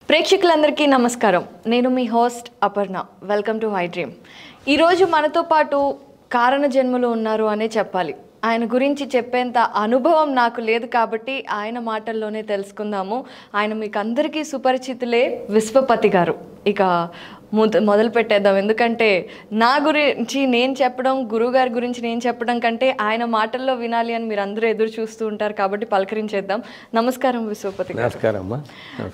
ప్రేక్షకులందరికీ నమస్కారం. నేను మీ host Aparna. Welcome to hi dream. ఈరోజు మనతో పాటు కారణ జన్మలు ఉన్నారు అనే చెప్పాలి. ఆయన గురించి చెప్పేంత అనుభవం నాకు లేదు కాబట్టి ఆయన మాటల్లోనే తెలుసుకుందాము. ఆయన మీకు అందరికీ సుపరిచితులే, విశ్వపతి గారు. ఇక మొదలు పెట్టేద్దాం. ఎందుకంటే నా గురించి నేను చెప్పడం, గురువుగారి గురించి నేను చెప్పడం కంటే ఆయన మాటల్లో వినాలి అని మీరు అందరూ ఎదురు చూస్తూ ఉంటారు కాబట్టి పలకరించేద్దాం. నమస్కారం విశ్వపతి గారు. నమస్కారం.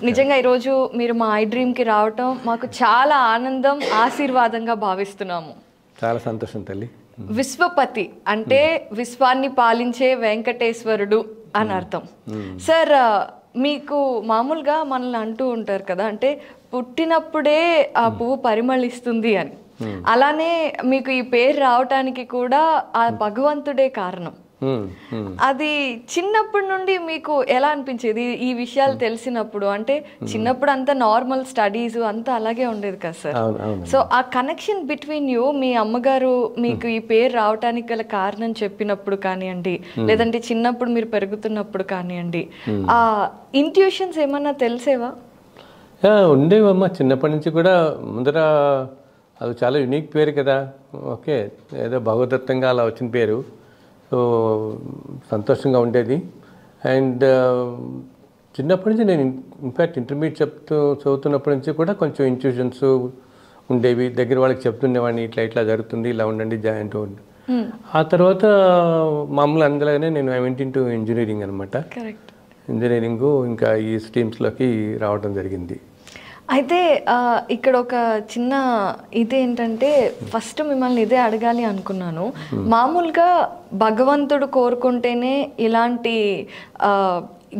నిజంగా ఈరోజు మీరు మా ఐ డ్రీమ్కి రావటం మాకు చాలా ఆనందం, ఆశీర్వాదంగా భావిస్తున్నాము. చాలా సంతోషం తల్లి. విశ్వపతి అంటే విశ్వాన్ని పాలించే వెంకటేశ్వరుడు అని అర్థం. సార్, మీకు మామూలుగా మనల్ని అంటూ ఉంటారు కదా, అంటే పుట్టినప్పుడే ఆ పువ్వు పరిమళిస్తుంది అని. అలానే మీకు ఈ పేరు రావటానికి కూడా ఆ భగవంతుడే కారణం. అది చిన్నప్పటి నుండి మీకు ఎలా అనిపించేది ఈ విషయాలు తెలిసినప్పుడు? అంటే చిన్నప్పుడు అంతా నార్మల్ స్టడీస్ అంతా అలాగే ఉండేది కదా సార్. సో ఆ కనెక్షన్ బిట్వీన్ యూ, మీ అమ్మగారు మీకు ఈ పేరు రావటానికి గల కారణం చెప్పినప్పుడు కానివ్వండి, లేదంటే చిన్నప్పుడు మీరు పెరుగుతున్నప్పుడు కానివ్వండి, ఆ ఇంట్యూషన్స్ ఏమన్నా తెలిసేవా? ఉండేవమ్మా. చిన్నప్పటి నుంచి కూడా ముందర అది చాలా యూనిక్ పేరు కదా. ఓకే, ఏదో భగవదత్తంగా అలా వచ్చిన పేరు. సో సంతోషంగా ఉండేది. అండ్ చిన్నప్పటి నుంచి నేను ఇన్ఫ్యాక్ట్ ఇంటర్మీడియట్ చదువుతున్నప్పటి నుంచి కూడా కొంచెం ఇంట్యూషన్స్ ఉండేవి. దగ్గర వాళ్ళకి చెప్తుండేవాడిని, ఇట్లా ఇట్లా జరుగుతుంది, ఇలా ఉండండి జాయింట్ ఉండి. ఆ తర్వాత మామూలు అందులోనే నేను ఐ వెంట్ ఇంటూ ఇంజనీరింగ్ అనమాట. ఇంజనీరింగు ఇంకా ఈ స్ట్రీమ్స్లోకి రావడం జరిగింది. అయితే ఇక్కడ ఒక చిన్న ఇదేంటంటే, ఫస్ట్ మిమ్మల్ని ఇదే అడగాలి అనుకున్నాను. మామూలుగా భగవంతుడు కోరుకుంటేనే ఇలాంటి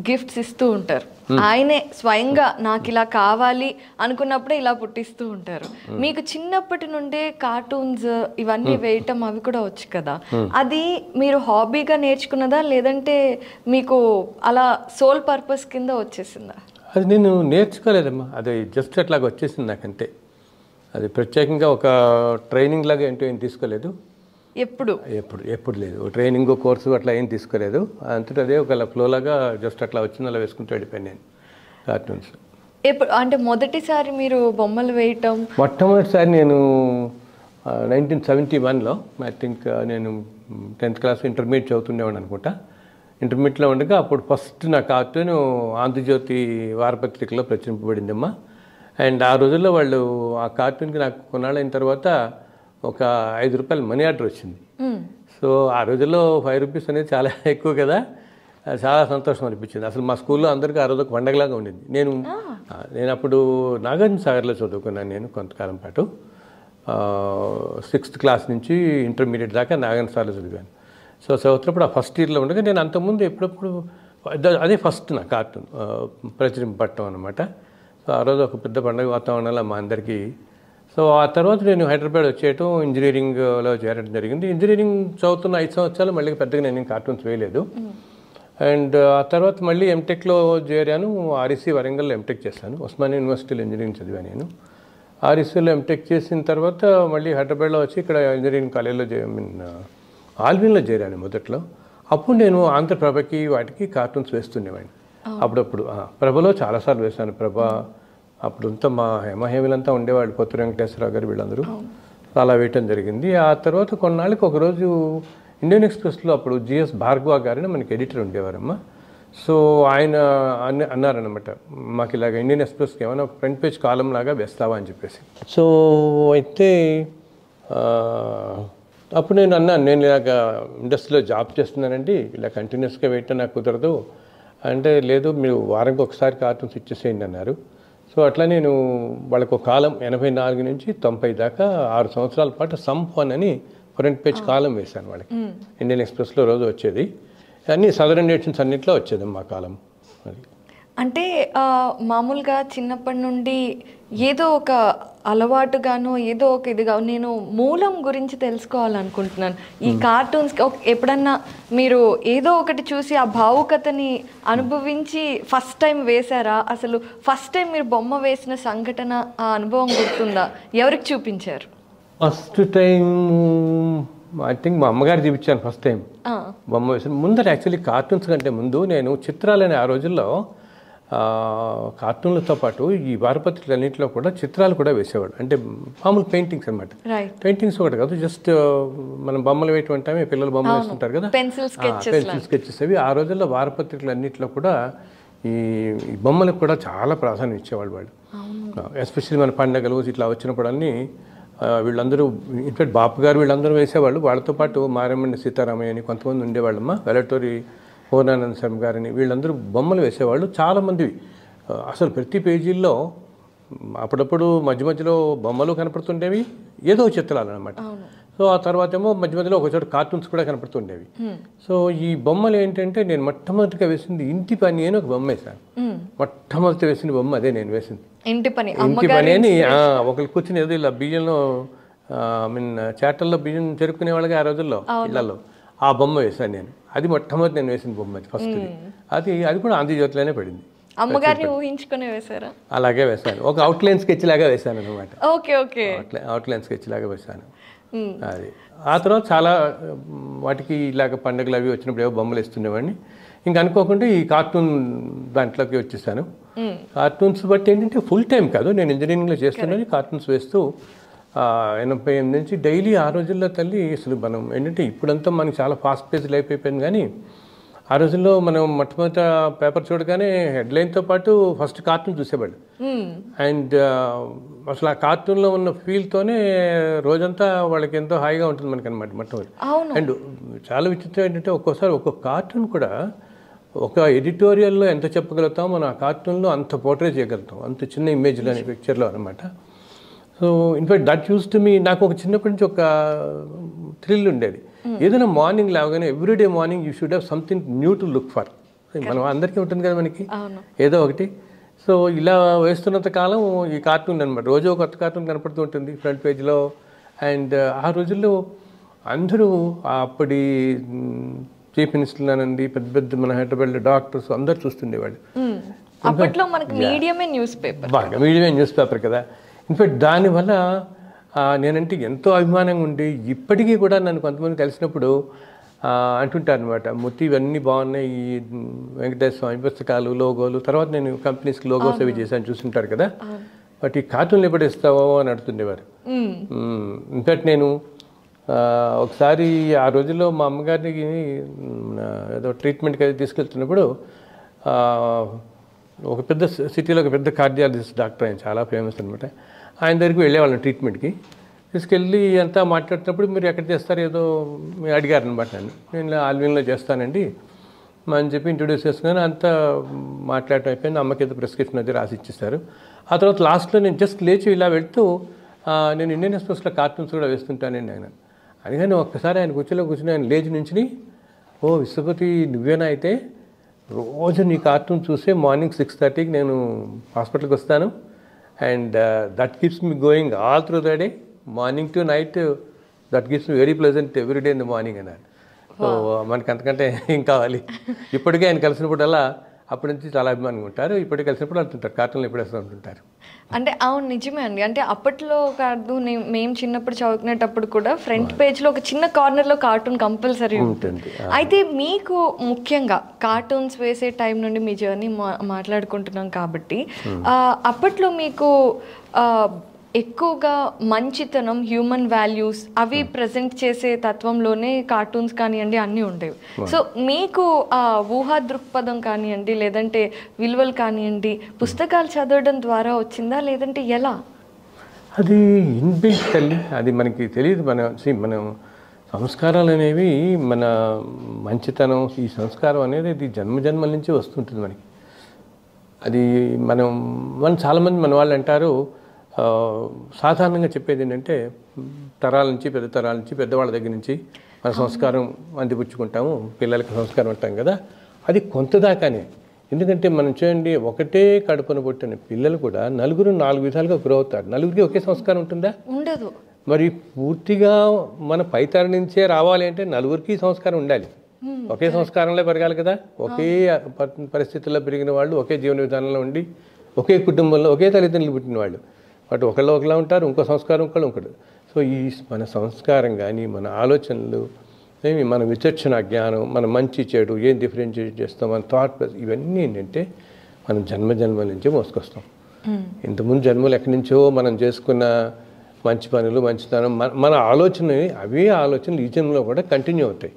గిఫ్ట్స్ ఇస్తూ ఉంటారు. ఆయనే స్వయంగా నాకు ఇలా కావాలి అనుకున్నప్పుడే ఇలా పుట్టిస్తూ ఉంటారు. మీకు చిన్నప్పటి నుండే కార్టూన్స్ ఇవన్నీ వేయటం అవి కూడా వచ్చు కదా, అది మీరు హాబీగా నేర్చుకున్నదా లేదంటే మీకు అలా సోల్ పర్పస్ కింద వచ్చేసిందా? అది నేను నేర్చుకోలేదమ్మా, అది జస్ట్ అట్లాగ వచ్చేసింది నాకంతే. అది ప్రత్యేకంగా ఒక ట్రైనింగ్ లాగా ఏంటో ఏం తీసుకోలేదు. ఎప్పుడు లేదు ట్రైనింగ్ కోర్సు అట్లా ఏం తీసుకోలేదు. అంతటా అదే ఒక ఫ్లోలాగా జస్ట్ అట్లా వచ్చింది, అలా వేసుకుంటూ వెళ్ళిపోయాను నేను కార్టూన్స్. ఎప్పుడు అంటే మొదటిసారి మీరు బొమ్మలు వేయటం? మొట్టమొదటిసారి నేను 1971లో ఐ థింక్ నేను 10th క్లాస్ ఇంటర్మీడియట్ చదువుతుండేవాడిని అనుకుంటా. ఇంటర్మీడియట్లో ఉండగా అప్పుడు ఫస్ట్ నా కార్టూన్ ఆంధ్రజ్యోతి వారపత్రికలో ప్రచురింపబడిందమ్మా. అండ్ ఆ రోజుల్లో వాళ్ళు ఆ కార్టూన్కి నాకు కొన్నాళ్ళైన తర్వాత ఒక 5 రూపాయలు మనీ ఆర్డర్ వచ్చింది. సో ఆ రోజుల్లో 5 రూపీస్ అనేది చాలా ఎక్కువ కదా, చాలా సంతోషం అనిపించింది. అసలు మా స్కూల్లో అందరికీ ఆ రోజు ఒక పండగలాగా ఉండేది. నేను అప్పుడు నాగార్జున సాగర్లో చదువుకున్నాను. నేను కొంతకాలం పాటు 6th క్లాస్ నుంచి ఇంటర్మీడియట్ దాకా నాగార్జున సాగర్లో చదివాను. సో చదువుతున్నప్పుడు ఆ ఫస్ట్ ఇయర్లో ఉండగా నేను అంతకుముందు ఎప్పుడప్పుడు అదే ఫస్ట్ నా కార్టూన్ ప్రచురింపబట్టం అనమాట. సో ఆ రోజు ఒక పెద్ద పండుగ వాతావరణంలో మా అందరికీ. సో ఆ తర్వాత నేను హైదరాబాద్ వచ్చేయటం, ఇంజనీరింగ్లో చేరడం జరిగింది. ఇంజనీరింగ్ చదువుతున్న 5 సంవత్సరాలు మళ్ళీ పెద్దగా నేను కార్టూన్స్ వేయలేదు. అండ్ ఆ తర్వాత మళ్ళీ ఎంటెక్లో చేరాను. ఆర్ఈసీ వరంగల్లో ఎంటెక్ చేశాను. ఉస్మానియా యూనివర్సిటీలో ఇంజనీరింగ్ చదివాను నేను. ఆర్ఈసీలో ఎంటెక్ చేసిన తర్వాత మళ్ళీ హైదరాబాద్లో వచ్చి ఇక్కడ ఇంజనీరింగ్ కాలేజ్లో ఆల్విన్లో చేరాను మొదట్లో. అప్పుడు నేను ఆంధ్రప్రభకి వాటికి కార్టూన్స్ వేస్తుండేవాడిని అప్పుడప్పుడు. ప్రభలో చాలాసార్లు వేశాను. ప్రభ అప్పుడంతా మా హేమహేమిలంతా ఉండేవాళ్ళు, పొత్తు వెంకటేశ్వరరావు గారు వీళ్ళందరూ. అలా వేయటం జరిగింది. ఆ తర్వాత కొన్నాళ్ళకి ఒకరోజు ఇండియన్ ఎక్స్ప్రెస్లో అప్పుడు జిఎస్ భార్గవ గారిని మనకి ఎడిటర్ ఉండేవారమ్మా. సో ఆయన అన్నారనమాట, మాకు ఇలాగ ఇండియన్ ఎక్స్ప్రెస్కి ఏమైనా ఒక ఫ్రంట్ పేజ్ కాలం లాగా వేస్తావా అని చెప్పేసి. సో అయితే అప్పుడు నేను అన్నాను, నేను ఇలాగ ఇండస్ట్రీలో జాబ్ చేస్తున్నానండి, ఇలా కంటిన్యూస్గా వేయటం నాకు కుదరదు అంటే, లేదు మీరు వారానికి ఒకసారి కార్టూన్స్ ఇచ్చేసేయండి అన్నారు. సో అట్లా నేను వాళ్ళకు ఒక కాలం 84 నుంచి 90 దాకా 6 సంవత్సరాల పాటు సమ్ ఫన్ అని ఫ్రంట్ పేజ్ కాలం వేశాను వాళ్ళకి. ఇండియన్ ఎక్స్ప్రెస్లో రోజు వచ్చేది, అన్ని సదరన్ ఎడిషన్స్ అన్నింటిలో వచ్చేది మా కాలం. అది అంటే మామూలుగా చిన్నప్పటి నుండి ఏదో ఒక అలవాటుగాను ఏదో ఒక ఇదిగా నేను మూలం గురించి తెలుసుకోవాలనుకుంటున్నాను. ఈ కార్టూన్స్కి ఎప్పుడన్నా మీరు ఏదో ఒకటి చూసి ఆ భావుకతని అనుభవించి ఫస్ట్ టైం వేశారా? అసలు ఫస్ట్ టైం మీరు బొమ్మ వేసిన సంఘటన, ఆ అనుభవం గుర్తుందా? ఎవరికి చూపించారు? ఫస్ట్ టైం ఐ థింక్ మా అమ్మగారు చూపించాను ఫస్ట్ టైం బొమ్మ వేసాను. ముందర యాక్చువల్లీ కార్టూన్స్ కంటే ముందు నేను చిత్రాలని ఆ రోజుల్లో కార్టూన్లతో పాటు ఈ వారపత్రికలన్నింటిలో కూడా చిత్రాలు కూడా వేసేవాడు. అంటే మామూలు పెయింటింగ్స్ అనమాట. పెయింటింగ్స్ ఒకటి కాదు, జస్ట్ మనం బొమ్మలు వేయటం అంటే పిల్లలు బొమ్మలు వేస్తుంటారు కదా, పెన్సిల్ స్కెచెస్ అవి. ఆ రోజుల్లో వారపత్రికలన్నింటిలో కూడా ఈ బొమ్మలకు కూడా చాలా ప్రాధాన్యం ఇచ్చేవాళ్ళు వాళ్ళు. ఎస్పెషల్లీ మన పండగలు ఇట్లా వచ్చినప్పుడు అన్నీ వీళ్ళందరూ, ఇన్ఫాక్ట్ బాపు గారు వీళ్ళందరూ వేసేవాళ్ళు. వాళ్ళతో పాటు మారేమండి సీతారామయ్య అని కొంతమంది ఉండేవాళ్ళమ్మ, వెలటూరి పూర్ణానంద శర్మ గారిని, వీళ్ళందరూ బొమ్మలు వేసేవాళ్ళు చాలామంది. అసలు ప్రతి పేజీల్లో అప్పుడప్పుడు మధ్య మధ్యలో బొమ్మలు కనపడుతుండేవి, ఏదో చిత్రాలు అనమాట. సో ఆ తర్వాత ఏమో మధ్య మధ్యలో ఒక చోట కార్టూన్స్ కూడా కనపడుతుండేవి. సో ఈ బొమ్మలు ఏంటంటే నేను మొట్టమొదటిగా వేసింది ఇంటి పని అని ఒక బొమ్మ వేశాను. మొట్టమొదటి వేసిన బొమ్మ అదే నేను వేసింది, ఇంటి పని అని. ఒకళ్ళు కూర్చుని ఏదో ఇలా బియ్యంలో చేటల్లో బియ్యం చెరుకునే వాళ్ళకి ఆ రోజుల్లో ఇళ్లలో ఆ బొమ్మ వేశాను నేను. అది మొట్టమొదటి నేను వేసిన బొమ్మ, అది ఫస్ట్. అది కూడా ఆంధ్రజ్యోతిలోనే పడింది. అమ్మగారిని ఊహించుకునే వేశారా? అలాగే వేశాను, ఒక అవుట్లైన్ స్కెచ్ లాగా వేశాను అనమాట. అవుట్లైన్ స్కెచ్ లాగా వేశాను అది. ఆ తర్వాత చాలా వాటికి ఇలాగ పండుగలు అవి వచ్చినప్పుడు ఏవో బొమ్మలు వేస్తుండేవాడిని. ఇంకా అనుకోకుండా ఈ కార్టూన్ దాంట్లోకి వచ్చేసాను. కార్టూన్స్ బట్టి ఏంటంటే ఫుల్ టైం కాదు, నేను ఇంజనీరింగ్లో చేస్తున్నాను, కార్టూన్స్ వేస్తూ 88 నుంచి డైలీ. ఆ రోజుల్లో తల్లి అసలు మనం ఏంటంటే ఇప్పుడంతా మనకి చాలా ఫాస్ట్ పేజ్ లైఫ్ అయిపోయింది, కానీ ఆ రోజుల్లో మనం మొట్టమొదట పేపర్ చూడగానే హెడ్లైన్తో పాటు ఫస్ట్ కార్టూన్ చూసేవాళ్ళు. అండ్ అసలు ఆ కార్టూన్లో ఉన్న ఫీల్తోనే రోజంతా వాళ్ళకి ఎంతో హాయిగా ఉంటుంది మనకి అనమాట మొట్టమొదటి. అండ్ చాలా విచిత్రం ఏంటంటే ఒక్కోసారి ఒక్కొక్క కార్టూన్ కూడా ఒక ఎడిటోరియల్లో ఎంత చెప్పగలుగుతాం, మనం ఆ కార్టూన్లో అంత పోర్ట్రే చేయగలుగుతాం, అంత చిన్న ఇమేజ్లో పిక్చర్లో అనమాట. So in fact that used to me, నాకు ఒక చిన్నప్పటి నుంచి ఒక థ్రిల్ ఉండేది. ఏదైనా మార్నింగ్ లేవగానే everyday morning you should have something new to look for. మనం అందరికీ ఉంటుంది కదా మనకి ఏదో ఒకటి. సో ఇలా వేస్తున్నంత కాలం ఈ కార్టూన్ అనమాట, రోజు కొత్త కార్టూన్ కనపడుతూ ఉంటుంది ఫ్రంట్ పేజ్లో. అండ్ ఆ రోజుల్లో అందరూ అప్పటి చీఫ్ మినిస్టర్లు అనండి, పెద్ద పెద్ద మన హైదరాబాద్లో డాక్టర్స్ అందరు చూస్తుండేవాళ్ళు. అప్పట్లో మనకి మీడియమే న్యూస్ పేపర్, బాగా మీడియమే న్యూస్ పేపర్ కదా. ఇన్ఫాక్ట్ దానివల్ల నేనంటే ఎంతో అభిమానంగా ఉండి ఇప్పటికీ కూడా నన్ను కొంతమంది కలిసినప్పుడు అంటుంటారు అనమాట, మూర్తి ఇవన్నీ బాగున్నాయి, ఈ వెంకటేశ్వర స్వామి పుస్తకాలు, లోగోలు, తర్వాత నేను కంపెనీస్కి లోగోస్ అవి చేశాను చూస్తుంటారు కదా, బట్ ఈ కార్టూన్లు ఎప్పుడు ఇస్తావో అని అడుగుతుండేవారు. ఇన్ఫాక్ట్ నేను ఒకసారి ఆ రోజుల్లో మా అమ్మగారికి ఏదో ట్రీట్మెంట్కి అది తీసుకెళ్తున్నప్పుడు ఒక పెద్ద సిటీలో ఒక పెద్ద కార్డియాలజిస్ట్ డాక్టర్, ఆయన చాలా ఫేమస్ అనమాట, ఆయన దగ్గరికి వెళ్ళేవాళ్ళం ట్రీట్మెంట్కి. తీసుకెళ్ళి అంతా మాట్లాడుతున్నప్పుడు మీరు ఎక్కడ చేస్తారు ఏదో అడిగారు అనమాట. నేను ఆల్విన్లో చేస్తానండి అని చెప్పి ఇంట్రొడ్యూస్ చేసుకుని అంతా మాట్లాడటం అయిపోయింది. అమ్మకి ఏదో ప్రిస్క్రిప్షన్ అది రాసి ఇచ్చేస్తారు. ఆ తర్వాత లాస్ట్లో నేను జస్ట్ లేచి ఇలా వెళ్తూ నేను ఇండియన్ ఎక్స్ప్రెస్లో కార్టూన్స్ కూడా వేస్తుంటానండి ఆయన. అందుకని ఒక్కసారి ఆయన కూర్చుని ఆయన లేచి నుంచి, ఓ విశ్వపతి నువ్వేనా అయితే, రోజు నీ కార్టూన్ చూసే మార్నింగ్ 6:30కి నేను హాస్పిటల్కి వస్తాను, and that keeps me going all through the day, morning to night, that gives me very pleasant every day in the morning అన్నారు. సో మనకి అంతకంటే ఏం కావాలి. ఇప్పటికే ఆయన కలిసినప్పుడల్లా అప్పటి నుంచి చాలా అభిమానంగా ఉంటారు, ఇప్పటికి కలిసినప్పుడు అంటుంటారు కార్టూన్లు ఎప్పుడు వేస్తూ ఉంటుంటారు. అంటే అవును నిజమే అండి. అంటే అప్పట్లో కాదు, మేము చిన్నప్పుడు చదువుకునేటప్పుడు కూడా ఫ్రంట్ పేజ్లో ఒక చిన్న కార్నర్లో కార్టూన్ కంపల్సరీ ఉంటుంది. అయితే మీకు ముఖ్యంగా కార్టూన్స్ వేసే టైం నుండి మీ జర్నీ మాట్లాడుకుంటున్నాం కాబట్టి అప్పట్లో మీకు ఎక్కువగా మంచితనం, హ్యూమన్ వాల్యూస్ అవి ప్రజెంట్ చేసే తత్వంలోనే కార్టూన్స్ కానివ్వండి అన్నీ ఉండేవి. సో మీకు ఆ ఊహా దృక్పథం కానివ్వండి, లేదంటే విలువలు కానివ్వండి, పుస్తకాలు చదవడం ద్వారా వచ్చిందా, లేదంటే ఎలా? అది ఇన్బిల్ట్ తల్లి, అది మనకి తెలియదు. మనం సంస్కారాలు అనేవి, మన మంచితనం, ఈ సంస్కారం అనేది ఇది జన్మజన్మల నుంచి వస్తుంటుంది మనకి. అది మనం చాలామంది మన వాళ్ళు అంటారు, సాధారణంగా చెప్పేది ఏంటంటే తరాల నుంచి పెద్ద తరాల నుంచి పెద్దవాళ్ళ దగ్గర నుంచి మన సంస్కారం అందిపుచ్చుకుంటాము, పిల్లలకి సంస్కారం అంటాం కదా, అది కొంతదాకానే. ఎందుకంటే మనం చూడండి, ఒకటే కడుపున పుట్టిన పిల్లలు కూడా నలుగురు 4 విధాలుగా గ్రో అవుతారు. నలుగురికి ఒకే సంస్కారం ఉంటుందా? ఉండదు. మరి పూర్తిగా మన పైతర నుంచే రావాలి అంటే నలుగురికి సంస్కారం ఉండాలి, ఒకే సంస్కారంలో పెరగాలి కదా. ఒకే పరిస్థితుల్లో పెరిగిన వాళ్ళు, ఒకే జీవన విధానంలో ఉండి, ఒకే కుటుంబంలో ఒకే తల్లిదండ్రులు పుట్టిన వాళ్ళు, బట్ ఒకళ్ళు ఒకలా ఉంటారు, ఇంకో సంస్కారం ఇంకోటి. సో ఈ మన సంస్కారం కానీ మన ఆలోచనలు మన విచక్షణ జ్ఞానం మన మంచి చెడు ఏం డిఫరెన్షియేట్ చేస్తాం మన థాట్ ఇవన్నీ ఏంటంటే మనం జన్మల నుంచే మోసుకొస్తాం. ఇంతకుముందు జన్మలు ఎక్కడి నుంచో మనం చేసుకున్న మంచి పనులు మంచితనం మన ఆలోచన అవే ఆలోచనలు ఈ జన్మలో కూడా కంటిన్యూ అవుతాయి.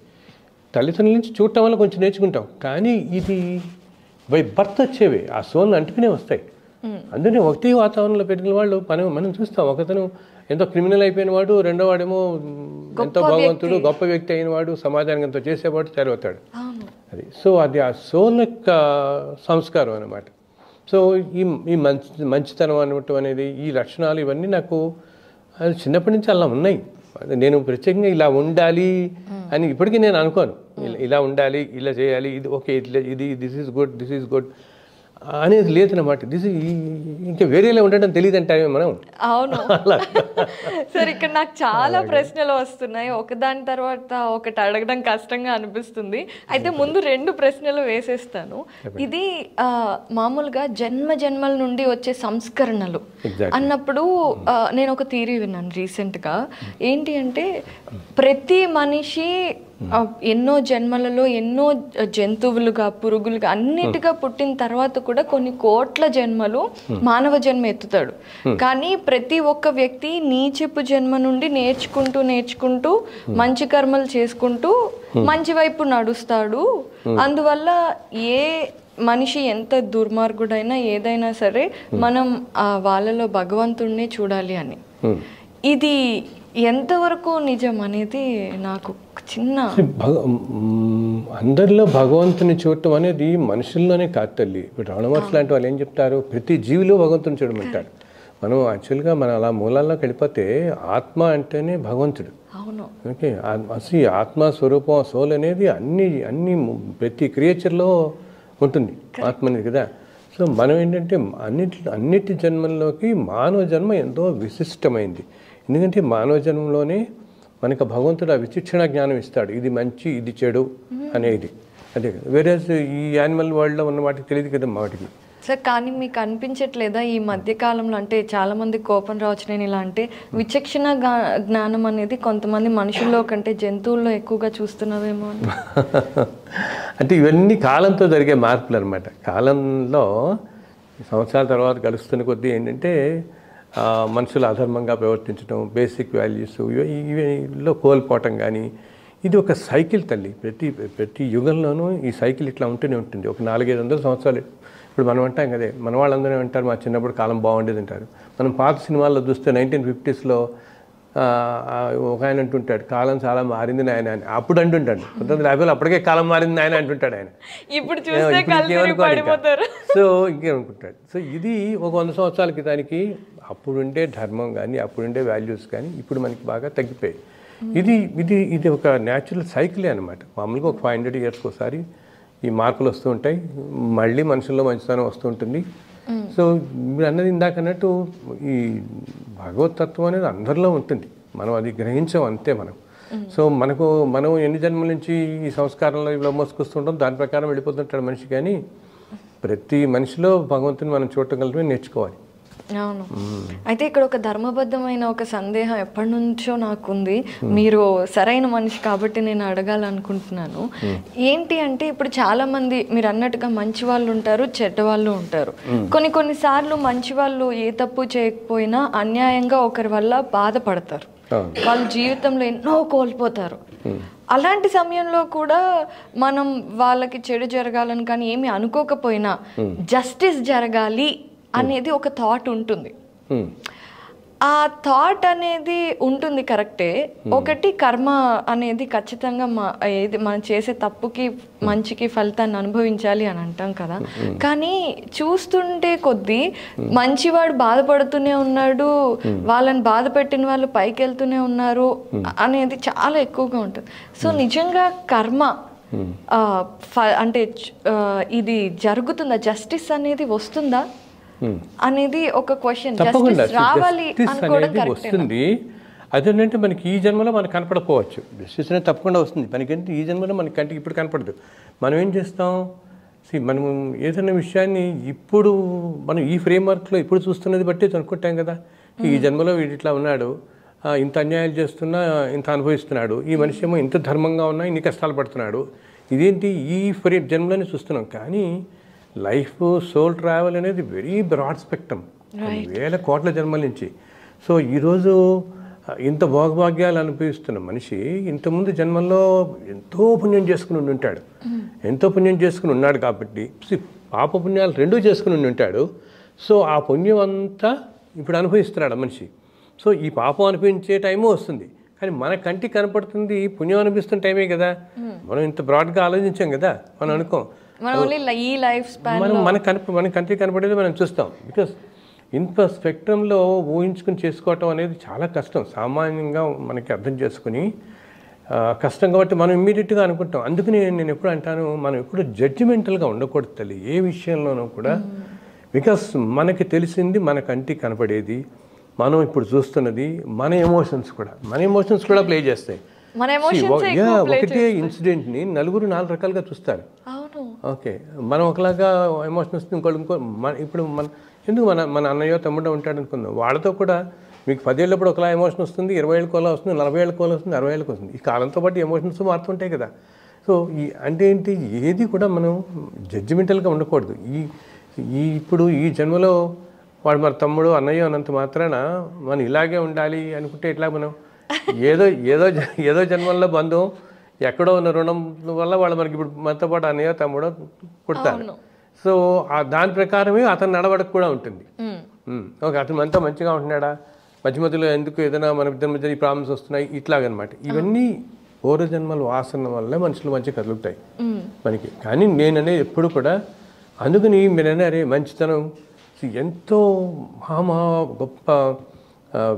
తల్లిదండ్రుల నుంచి చూడటం వల్ల కొంచెం నేర్చుకుంటాం, కానీ ఇది బై బర్త్ వచ్చేవి ఆ సోల్ని అంటుకునే వస్తాయి. అందుకనే ఒకటి వాతావరణంలో పెరిగిన వాళ్ళు మనం చూస్తాం. ఒకతను ఎంతో క్రిమినల్ అయిపోయిన వాడు, రెండో వాడేమో ఎంతో భగవంతుడు గొప్ప వ్యక్తి అయిన వాడు, సమాజానికి ఎంతో చేసేవాడు చదివుతాడు. అది సో అది ఆ సోల్ యొక్క సంస్కారం అన్నమాట. సో ఈ మంచితనం అనటం అనేది ఈ లక్షణాలు ఇవన్నీ నాకు అది చిన్నప్పటి నుంచి అలా ఉన్నాయి. నేను ప్రత్యేకంగా ఇలా ఉండాలి అని ఇప్పటికీ నేను అనుకోను. ఇలా ఉండాలి, ఇలా చేయాలి, ఇది ఓకే, ఇది దిస్ ఈజ్ గుడ్ అనేది లేదన్నమాట. ఇంకా వేరేలా ఉండడం తెలియదు అంటే మనం. అవును సార్, ఇక్కడ నాకు చాలా ప్రశ్నలు వస్తున్నాయి, ఒకదాని తర్వాత ఒకటి అడగడం కష్టంగా అనిపిస్తుంది. అయితే ముందు 2 ప్రశ్నలు వేసేస్తాను. ఇది మామూలుగా జన్మల నుండి వచ్చే సంస్కరణలు అన్నప్పుడు నేను ఒక థియరీ విన్నాను రీసెంట్గా. ఏంటి అంటే ప్రతి మనిషి ఎన్నో జన్మలలో ఎన్నో జంతువులుగా పురుగులుగా అన్నిటిగా పుట్టిన తర్వాత కూడా కొన్ని కోట్ల జన్మలు మానవ జన్మ ఎత్తుతాడు. కానీ ప్రతి ఒక్క వ్యక్తి నీచపు జన్మ నుండి నేర్చుకుంటూ మంచి కర్మలు చేసుకుంటూ మంచి వైపు నడుస్తాడు. అందువల్ల ఏ మనిషి ఎంత దుర్మార్గుడైనా ఏదైనా సరే మనం వాళ్ళలో భగవంతుడిని చూడాలి అని. ఇది ఎంతవరకు నిజం అనేది నాకు చిన్న అందరిలో భగవంతుని చూడటం అనేది మనుషుల్లోనే కాదు తల్లి. ఇప్పుడు రమణమహర్షి లాంటి వాళ్ళు ఏం చెప్తారు, ప్రతి జీవిలో భగవంతుని చూడమంటాడు. మనం యాక్చువల్గా మనం అలా మూలాల్లోకి వెళ్ళిపోతే ఆత్మ అంటేనే భగవంతుడు. ఓకే, అసలు ఆత్మ స్వరూపం సోల్ అనేది అన్ని ప్రతి క్రియేచర్లో ఉంటుంది ఆత్మ అనేది కదా. సో మనం ఏంటంటే అన్నిటి జన్మల్లోకి మానవ జన్మ ఎంతో విశిష్టమైంది. ఎందుకంటే మానవ జన్మలోనే మనకు భగవంతుడు ఆ విచక్షణ జ్ఞానం ఇస్తాడు, ఇది మంచి ఇది చెడు అనేది. అదే వేరే ఈ యానిమల్ వరల్డ్లో ఉన్న వాటికి తెలియదు కదా వాటికి. సార్ కానీ మీకు అనిపించట్లేదా ఈ మధ్యకాలంలో, అంటే చాలామంది కోపం రావచ్చు నేను ఇలా అంటే, విచక్షణ జ్ఞానం అనేది కొంతమంది మనుషుల్లో కంటే జంతువుల్లో ఎక్కువగా చూస్తున్నావేమో అని? అంటే ఇవన్నీ కాలంతో జరిగే మార్పులు అనమాట. కాలంలో సంవత్సరాల తర్వాత గడుస్తున్న కొద్దీ ఏంటంటే మనుషులు అధర్మంగా ప్రవర్తించడం, బేసిక్ వాల్యూస్ ఇవిలో కోల్పోవటం కానీ, ఇది ఒక సైకిల్ తల్లి. ప్రతి యుగంలోనూ ఈ సైకిల్ ఇట్లా ఉంటూనే ఉంటుంది. ఒక 400-500 సంవత్సరాలు. ఇప్పుడు మనం అంటాం కదే, మన వాళ్ళందరూ అంటారు మా చిన్నప్పుడు కాలం బాగుండేది అంటారు. మనం పాత సినిమాల్లో చూస్తే 1950s ఒక ఆయన అంటుంటాడు కాలం చాలా మారింది నాయన అని. అప్పుడు అంటుంటాడు 1950లో అప్పటికే కాలం మారింది నాయన అంటుంటాడు ఆయన. సో ఇంకేమనుకుంటాడు. సో ఇది ఒక 100 సంవత్సరాల క్రితానికి అప్పుడుండే ధర్మం కానీ అప్పుడుండే వాల్యూస్ కానీ ఇప్పుడు మనకి బాగా తగ్గిపోయాయి. ఇది ఒక న్యాచురల్ సైకిలే అనమాట. మామూలుగా ఒక 500 yearsకి ఒకసారి ఈ మార్పులు వస్తూ ఉంటాయి, మళ్ళీ మనుషుల్లో మంచితనం వస్తూ ఉంటుంది. సో మీరు అన్నది ఇందాక అన్నట్టు ఈ భగవతత్వం అనేది అందరిలో ఉంటుంది, మనం అది గ్రహించాం అంతే మనం. సో మనం ఎన్ని జన్మల నుంచి ఈ సంస్కారంలో ఇలా మోసుకొస్తుంటాం, దాని ప్రకారం వెళ్ళిపోతుంటాడు మనిషి. కానీ ప్రతి మనిషిలో భగవంతుని మనం చూడగలమే నేర్చుకోవాలి. అవును. అయితే ఇక్కడ ఒక ధర్మబద్ధమైన ఒక సందేహం ఎప్పటి నుంచో నాకుంది, మీరు సరైన మనిషి కాబట్టి నేను అడగాలనుకుంటున్నాను. ఏంటి అంటే ఇప్పుడు చాలా మంది మీరు అన్నట్టుగా మంచి వాళ్ళు ఉంటారు, చెడ్డ వాళ్ళు ఉంటారు. కొన్నిసార్లు మంచి వాళ్ళు ఏ తప్పు చేయకపోయినా అన్యాయంగా ఒకరి వల్ల బాధపడతారు, వాళ్ళ జీవితంలో ఎన్నో కోల్పోతారు. అలాంటి సమయంలో కూడా మనం వాళ్ళకి చెడు జరగాలని కానీ ఏమి అనుకోకపోయినా జస్టిస్ జరగాలి అనేది ఒక థాట్ ఉంటుంది. ఆ థాట్ అనేది ఉంటుంది కరెక్టే. ఒకటి కర్మ అనేది ఖచ్చితంగా ఏది మనం చేసే తప్పుకి మంచికి ఫలితాన్ని అనుభవించాలి అని అంటాం కదా. కానీ చూస్తుంటే కొద్దీ మంచివాడు బాధపడుతూనే ఉన్నాడు, వాళ్ళని బాధ పెట్టిన వాళ్ళు పైకి వెళ్తూనే ఉన్నారు అనేది చాలా ఎక్కువగా ఉంటుంది. సో నిజంగా కర్మ అంటే ఇది జరుగుతుందా, జస్టిస్ అనేది వస్తుందా అనేది ఒక క్వశ్చన్. రావాలి వస్తుంది. అదేంటంటే మనకి ఈ జన్మలో మనకు కనపడకపోవచ్చు, జస్టిస్ అనేది తప్పకుండా వస్తుంది. మనకంటే ఈ జన్మలో మనకి కంటికి ఇప్పుడు కనపడదు. మనం ఏం చేస్తాం, మనం ఏదైనా విషయాన్ని ఇప్పుడు మనం ఈ ఫ్రేమ్వర్క్లో ఇప్పుడు చూస్తున్నది బట్టి అనుకుంటాం కదా. ఈ జన్మలో వీడు ఇట్లా ఉన్నాడు, ఇంత అన్యాయాలు చేస్తున్నా ఇంత అనుభవిస్తున్నాడు, ఈ మనిషి ఏమో ఇంత ధర్మంగా ఉన్నా ఇన్ని కష్టాలు పడుతున్నాడు, ఇదేంటి ఈ జన్మలోనే చూస్తున్నాం. కానీ లైఫ్ సోల్ ట్రావెల్ అనేది వెరీ బ్రాడ్ స్పెక్ట్రమ్, వేల కోట్ల జన్మల నుంచి. సో ఈరోజు ఇంత భోగభాగ్యాలు అనుభవిస్తున్న మనిషి ఇంతకుముందు జన్మల్లో ఎంతో పుణ్యం చేసుకుని ఉంటాడు, ఎంతో పుణ్యం చేసుకుని ఉన్నాడు. కాబట్టి పాప పుణ్యాలు రెండూ చేసుకుని ఉంటాడు. సో ఆ పుణ్యం అంతా ఇప్పుడు అనుభవిస్తున్నాడు మనిషి. సో ఈ పాపం అనిపించే టైము వస్తుంది, కానీ మన కంటికి కనపడుతుంది పుణ్యం అనిపిస్తున్న టైమే కదా. మనం ఇంత బ్రాడ్గా ఆలోచించాం కదా, మనం అనుకోం. మన కంటికి కనపడేది మనం చూస్తాం. బికాస్ ఇంత స్పెక్ట్రంలో ఊహించుకుని చేసుకోవటం అనేది చాలా కష్టం, సామాన్యంగా మనకి అర్థం చేసుకుని కష్టం. కాబట్టి మనం ఇమ్మీడియట్గా అనుకుంటాం. అందుకని నేను ఎప్పుడు అంటాను, మనం ఎప్పుడు జడ్జిమెంటల్గా ఉండకూడదు తల్లి ఏ విషయంలోనూ కూడా. బికాస్ మనకి తెలిసింది మన కంటికి కనపడేది, మనం ఇప్పుడు చూస్తున్నది, మన ఎమోషన్స్ కూడా ప్లే చేస్తాయి. ఒకటే ఇన్సిడెంట్ని నలుగురు 4 రకాలుగా చూస్తారు. ఓకే, మనం ఒకలాగా ఎమోషన్స్ ఇంకో ఇప్పుడు ఎందుకు మన అన్నయ్యో తమ్ముడో ఉంటాడు అనుకుందాం, వాళ్ళతో కూడా మీకు 10 ఏళ్ళప్పుడు ఒకలా ఎమోషన్ వస్తుంది, 20 ఏళ్ళ కోలా వస్తుంది, 40 ఏళ్ళ కోలా వస్తుంది, 60 ఏళ్ళకి వస్తుంది. ఈ కాలంతో పాటు ఎమోషన్స్ మారుతుంటాయి కదా. సో అంటే ఏంటి, ఏది కూడా మనం జడ్జిమెంటల్గా ఉండకూడదు. ఇప్పుడు ఈ జన్మలో వాడు మన తమ్ముడు అన్నయ్య అన్నంత మాత్రాన మనం ఇలాగే ఉండాలి అనుకుంటే ఎట్లా? మనం ఏదో జన్మల్లో బంధం ఎక్కడో ఉన్న రుణం వల్ల వాళ్ళు మనకి ఇప్పుడు మనతో పాటు అన్నయ్య తమ్ముడో పుడతారు. సో దాని ప్రకారమే అతను నడవడకు కూడా ఉంటుంది. ఓకే, అతను మనతో మంచిగా ఉంటున్నాడా, మధ్యలో ఎందుకు ఏదైనా మన ఇద్దరి మధ్య ఈ ప్రాబ్లమ్స్ వస్తున్నాయి, ఇట్లాగనమాట. ఇవన్నీ పూర్వజన్మల వాసన వల్ల మనుషులు మంచిగా కదులుతాయి మనకి. కానీ నేననే ఎప్పుడు కూడా అందుకని మీరనే అరే మంచితనం ఎంతో గొప్ప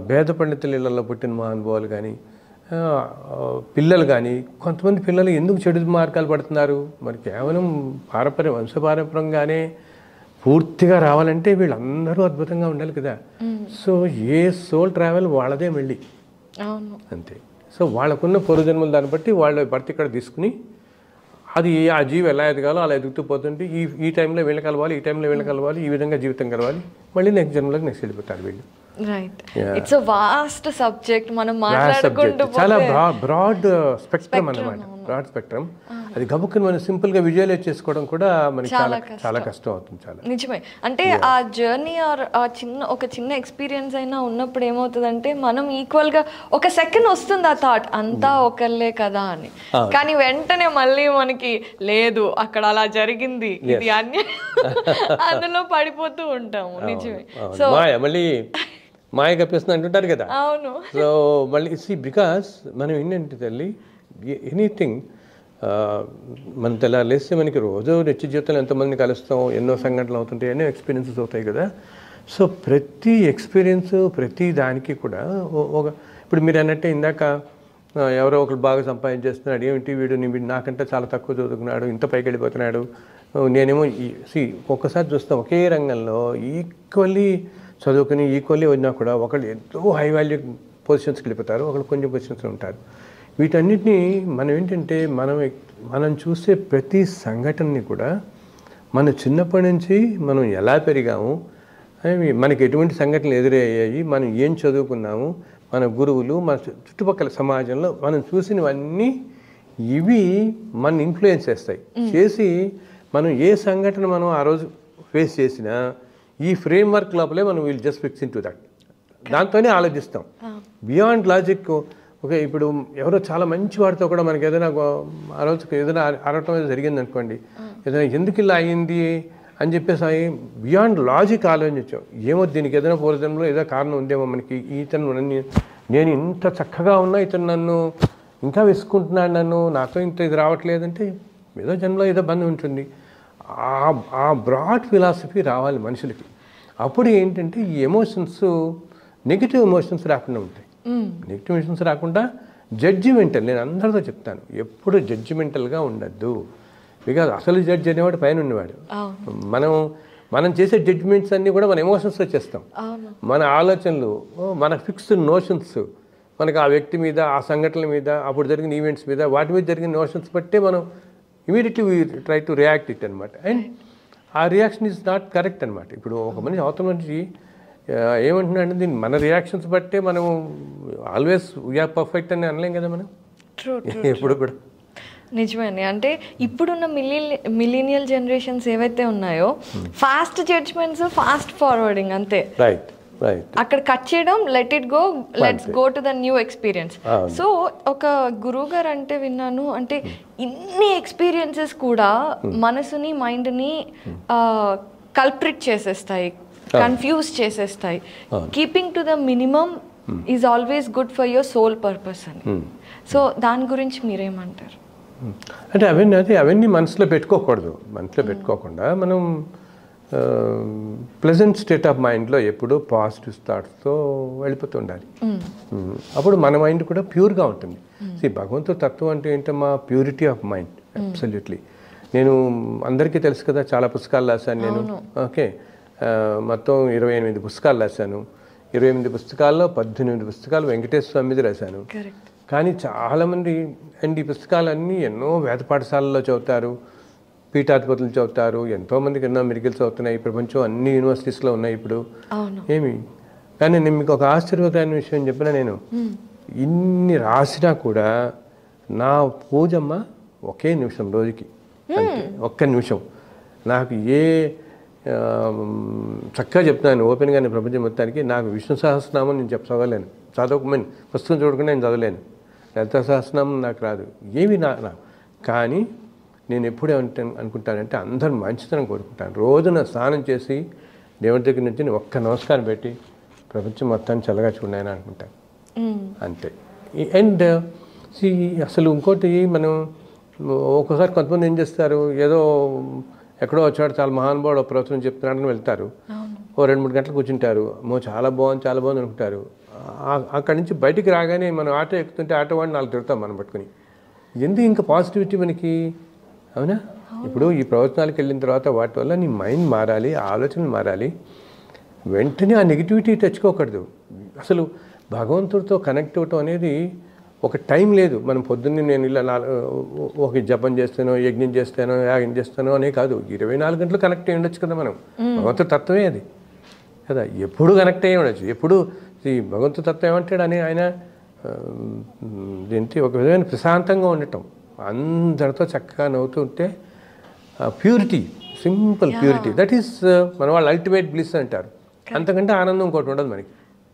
భేద పండితుల ఇళ్లలో పుట్టిన మహానుభావులు కానీ పిల్లలు కానీ, కొంతమంది పిల్లలు ఎందుకు చెడు మార్గాలు పడుతున్నారు, మరి కేవలం వంశపారంపర్యంగానే పూర్తిగా రావాలంటే వీళ్ళందరూ అద్భుతంగా ఉండాలి కదా. సో ఏ సోల్ ట్రావెల్ వాళ్ళదే మళ్ళీ అంతే. సో వాళ్ళకున్న పూర్వజన్మలు దాన్ని బట్టి వాళ్ళ భర్త ఇక్కడ తీసుకుని అది ఆ జీవి ఎలా ఎదగాలో అలా ఎదుగుతూ పోతుంటే ఈ టైంలో వీళ్ళ కలవాలి, ఈ టైంలో వీళ్ళ కలవాలి, ఈ విధంగా జీవితం కలవాలి, మళ్ళీ నెక్స్ట్ జన్మలోకి నెక్స్ట్ వెళ్ళిపోతారు వీళ్ళు. Right, it's vast subject. మనం మాట్లాడుకుంటూ చాలా బ్రాడ్ స్పెక్ట్రమ్ అన్నమాట, బ్రాడ్ స్పెక్ట్రమ్. అది గబుక్కుని మనం సింపుల్గా విజువలైజ్ చేసుకోవడం కూడా మనకి చాలా కష్టం అవుతుంది. చాలా నిజమే. అంటే ఆ జర్నీ ఆర్ ఒక చిన్న ఎక్స్పీరియన్స్ అయినా ఉన్నప్పుడు ఏమవుతుందంటే మనం ఈక్వల్గా ఒక సెకండ్ వస్తుంది ఆ థాట్ అంతా ఒకళ్ళే కదా అని, కానీ వెంటనే మళ్ళీ మనకి లేదు అక్కడ అలా జరిగింది ఇది అందులో పడిపోతూ ఉంటాము. నిజమే. సో మళ్ళీ మాయ కప్పిస్తుంది అంటుంటారు కదా. అవును. సో మళ్ళీ బికాస్ మనం ఏంటంటే తల్లి ఎనీథింగ్ మన తెల్లారేస్తే మనకి రోజు నిత్య జీవితంలో ఎంతమందిని కలుస్తాం, ఎన్నో సంఘటనలు అవుతుంటాయి, ఎన్నో ఎక్స్పీరియన్సెస్ అవుతాయి కదా. సో ప్రతి ఎక్స్పీరియన్స్ ప్రతి దానికి కూడా ఇప్పుడు మీరు అన్నట్టే ఇందాక ఎవరో ఒకరు బాగా సంపాదించేస్తున్నాడు, ఏమిటి వీడు నాకంటే చాలా తక్కువ చదువుకున్నాడు, ఇంత పైకి వెళ్ళిపోతున్నాడు, నేనేమో ఒక్కసారి చూస్తాం ఒకే రంగంలో ఈక్వల్లీ చదువుకుని ఈక్వల్లీ ఉన్నా కూడా ఒకళ్ళు ఎంతో హై వాల్యూ పొజిషన్స్కి వెళ్ళిపోతారు, ఒకళ్ళు కొంచెం పొజిషన్స్లో ఉంటారు. వీటన్నిటినీ మనం ఏంటంటే మనం చూసే ప్రతి సంఘటనని కూడా మన చిన్నప్పటి నుంచి మనం ఎలా పెరిగాము, మనకి ఎటువంటి సంఘటనలు ఎదురయ్యాయి, మనం ఏం చదువుకున్నాము, మన గురువులు, మన చుట్టుపక్కల సమాజంలో మనం చూసినవన్నీ ఇవి మన ఇన్ఫ్లుయెన్స్ చేసి మనం ఏ సంఘటన మనం ఆ రోజు ఫేస్ చేసినా ఈ ఫ్రేమ్వర్క్ లోపలే మనం will just fix in to that, దాంతోనే ఆలోచిస్తాం బియాండ్ లాజిక్. ఓకే, ఇప్పుడు ఎవరో చాలా మంచి వాడితో కూడా మనకి ఏదైనా ఆ రోజు ఏదైనా అరవటం జరిగింది అనుకోండి, ఏదైనా ఎందుకు ఇలా అయ్యింది అని చెప్పేసి బియాండ్ లాజిక్ ఆలోచించాం. ఏమో దీనికి ఏదైనా పూర్వజన్మలో ఏదో కారణం ఉందేమో, మనకి నేను ఇంత చక్కగా ఉన్నా ఇతను నన్ను ఇంకా విసుకుంటున్నాడు, నాతో ఇంత ఇది రావట్లేదంటే ఏదో జన్మలో ఏదో బంధం ఉంటుంది. ఆ బ్రాడ్ ఫిలాసఫీ రావాలి మనుషులకి. అప్పుడు ఏంటంటే ఈ ఎమోషన్స్ నెగిటివ్ ఎమోషన్స్ రాకుండా ఉంటాయి. నెగిటివ్ ఎమోషన్స్ రాకుండా జడ్జిమెంటల్, నేను అందరితో చెప్తాను ఎప్పుడు జడ్జిమెంటల్గా ఉండద్దు. బికాజ్ అసలు జడ్జి అనేవాడు పైన ఉన్నవాడు. మనం చేసే జడ్జిమెంట్స్ అన్నీ కూడా మన ఎమోషన్స్తో చేస్తాం. మన ఆలోచనలు, మన ఫిక్స్డ్ నోషన్స్, మనకు ఆ వ్యక్తి మీద, ఆ సంఘటనల మీద, అప్పుడు జరిగిన ఈవెంట్స్ మీద, వాటి మీద జరిగిన నోషన్స్ బట్టే మనం immediately we try to react it అనమాట. అండ్ ఆ రియాక్షన్ ఈజ్ నాట్ కరెక్ట్ అనమాట. ఇప్పుడు ఒక మనిషి అవతల మనిషి ఏమంటున్నాడు దీన్ని మన రియాక్షన్స్ బట్టే మనం ఆల్వేస్ వీఆర్ పర్ఫెక్ట్ అని అనలేం కదా మనం ట్రూ ఎప్పుడు కూడా. నిజమే. అంటే ఇప్పుడున్న మిలీనియల్ జనరేషన్స్ ఏవైతే ఉన్నాయో ఫాస్ట్ జడ్జ్మెంట్స్, ఫాస్ట్ ఫార్వర్డింగ్ అంతే. Right right. అక్కడ కట్ చేయడం, let it go, let's go to the new experience. So ఒక గురువు గారు అంటే విన్నాను, అంటే ఇన్ని ఎక్స్పీరియన్సెస్ కూడా మనసుని, మైండ్ని కల్ప్రిట్ చేసేస్తాయి, కన్ఫ్యూజ్ చేసేస్తాయి. Keeping to the minimum is always good for your soul purpose అని. సో దాని గురించి మీరేమంటారు? అంటే అవన్నీ మనసులో పెట్టుకోకూడదు. మనసులో పెట్టుకోకుండా మనం ప్లెజెంట్ స్టేట్ ఆఫ్ మైండ్లో ఎప్పుడూ పాజిటివ్ థాట్స్తో వెళ్ళిపోతూ ఉండాలి. అప్పుడు మన మైండ్ కూడా ప్యూర్గా ఉంటుంది. భగవంతుడు తత్వం అంటే ఏంటమ్మా? Purity of mind. అబ్సల్యూట్లీ. నేను అందరికీ తెలుసు కదా, చాలా పుస్తకాలు రాశాను నేను. ఓకే, మొత్తం 28 పుస్తకాలు రాశాను. 28 పుస్తకాల్లో 18 పుస్తకాలు వెంకటేశ్వర స్వామి మీద రాశాను. కానీ చాలామంది అండ్ ఈ పుస్తకాలన్నీ ఎన్నో వేద పాఠశాలలో చదువుతారు, పీఠాధిపతులు చదువుతారు, ఎంతోమందికి ఎన్నో మెడికల్స్ అవుతున్నాయి. ప్రపంచం అన్ని యూనివర్సిటీస్లో ఉన్నాయి ఇప్పుడు. ఏమి కానీ నేను మీకు ఒక ఆశ్చర్యకరమైన విషయం చెప్పిన, నేను ఇన్ని రాసినా కూడా నా పూజమ్మ ఒకే నిమిషం రోజుకి, అంటే ఒక్క నిమిషం. నాకు చక్కగా చెప్తున్నాను ఓపెన్గా, నేను ప్రపంచం మొత్తానికి నాకు విష్ణు సహస్రనామం నేను చదవలేను, చదవకమని పుస్తకం చూడకుండా నేను చదవలేను. లలిత సహస్రనామం నాకు రాదు, ఏమి నా కానీ నేను ఎప్పుడే అనుకుంటానంటే అందరూ మంచితనం కోరుకుంటాను. రోజున స్నానం చేసి దేవుడి దగ్గర నుంచి ఒక్క నమస్కారం పెట్టి ప్రపంచం మొత్తాన్ని చల్లగా చూడాలని అనుకుంటాను, అంతే. అండ్ అసలు ఇంకోటి, మనం ఒక్కోసారి కొంతమంది ఏం చేస్తారు, ఏదో ఎక్కడో వచ్చాడు చాలా మహానుభావుడు ప్రవచనం చెప్తున్నాడని వెళ్తారు, ఓ 2-3 గంటలు కూర్చుంటారు, చాలా బాగుంది అనుకుంటారు. అక్కడి నుంచి బయటికి రాగానే మనం ఆటో ఎక్కుతుంటే ఆటో వాడిని 4 తిడతాం మనం పట్టుకుని. ఎందుకు ఇంకా పాజిటివిటీ మనకి? అవునా? ఇప్పుడు ఈ ప్రవచనాలకు వెళ్ళిన తర్వాత వాటి వల్ల నీ మైండ్ మారాలి, ఆలోచనలు మారాలి. వెంటనే ఆ నెగిటివిటీ తెచ్చుకోకూడదు. అసలు భగవంతుడితో కనెక్ట్ అవ్వటం అనేది ఒక టైం లేదు. మనం పొద్దున్నే నేను ఇలా ఒక జపం చేస్తానో, యజ్ఞం చేస్తానో, యాగం చేస్తానో అనే కాదు, 24 గంటలు కనెక్ట్ అయ్యి ఉండొచ్చు కదా మనం. భగవంతుడి తత్వమే అది కదా, ఎప్పుడు కనెక్ట్ అయ్యి ఉండొచ్చు. ఎప్పుడు ఈ భగవంతుడి తత్వం ఏమంటాడు అని ఆయన దీంతో ఒక విధమైన ప్రశాంతంగా ఉండటం, అందరితో చక్కగా నవ్వుతూ ఉంటే purity, simple purity, that is మన వాళ్ళు అల్టిమేట్ బ్లిస్ అంటారు. అంతకంటే ఆనందం ఇంకోటి ఉండదు మనకి.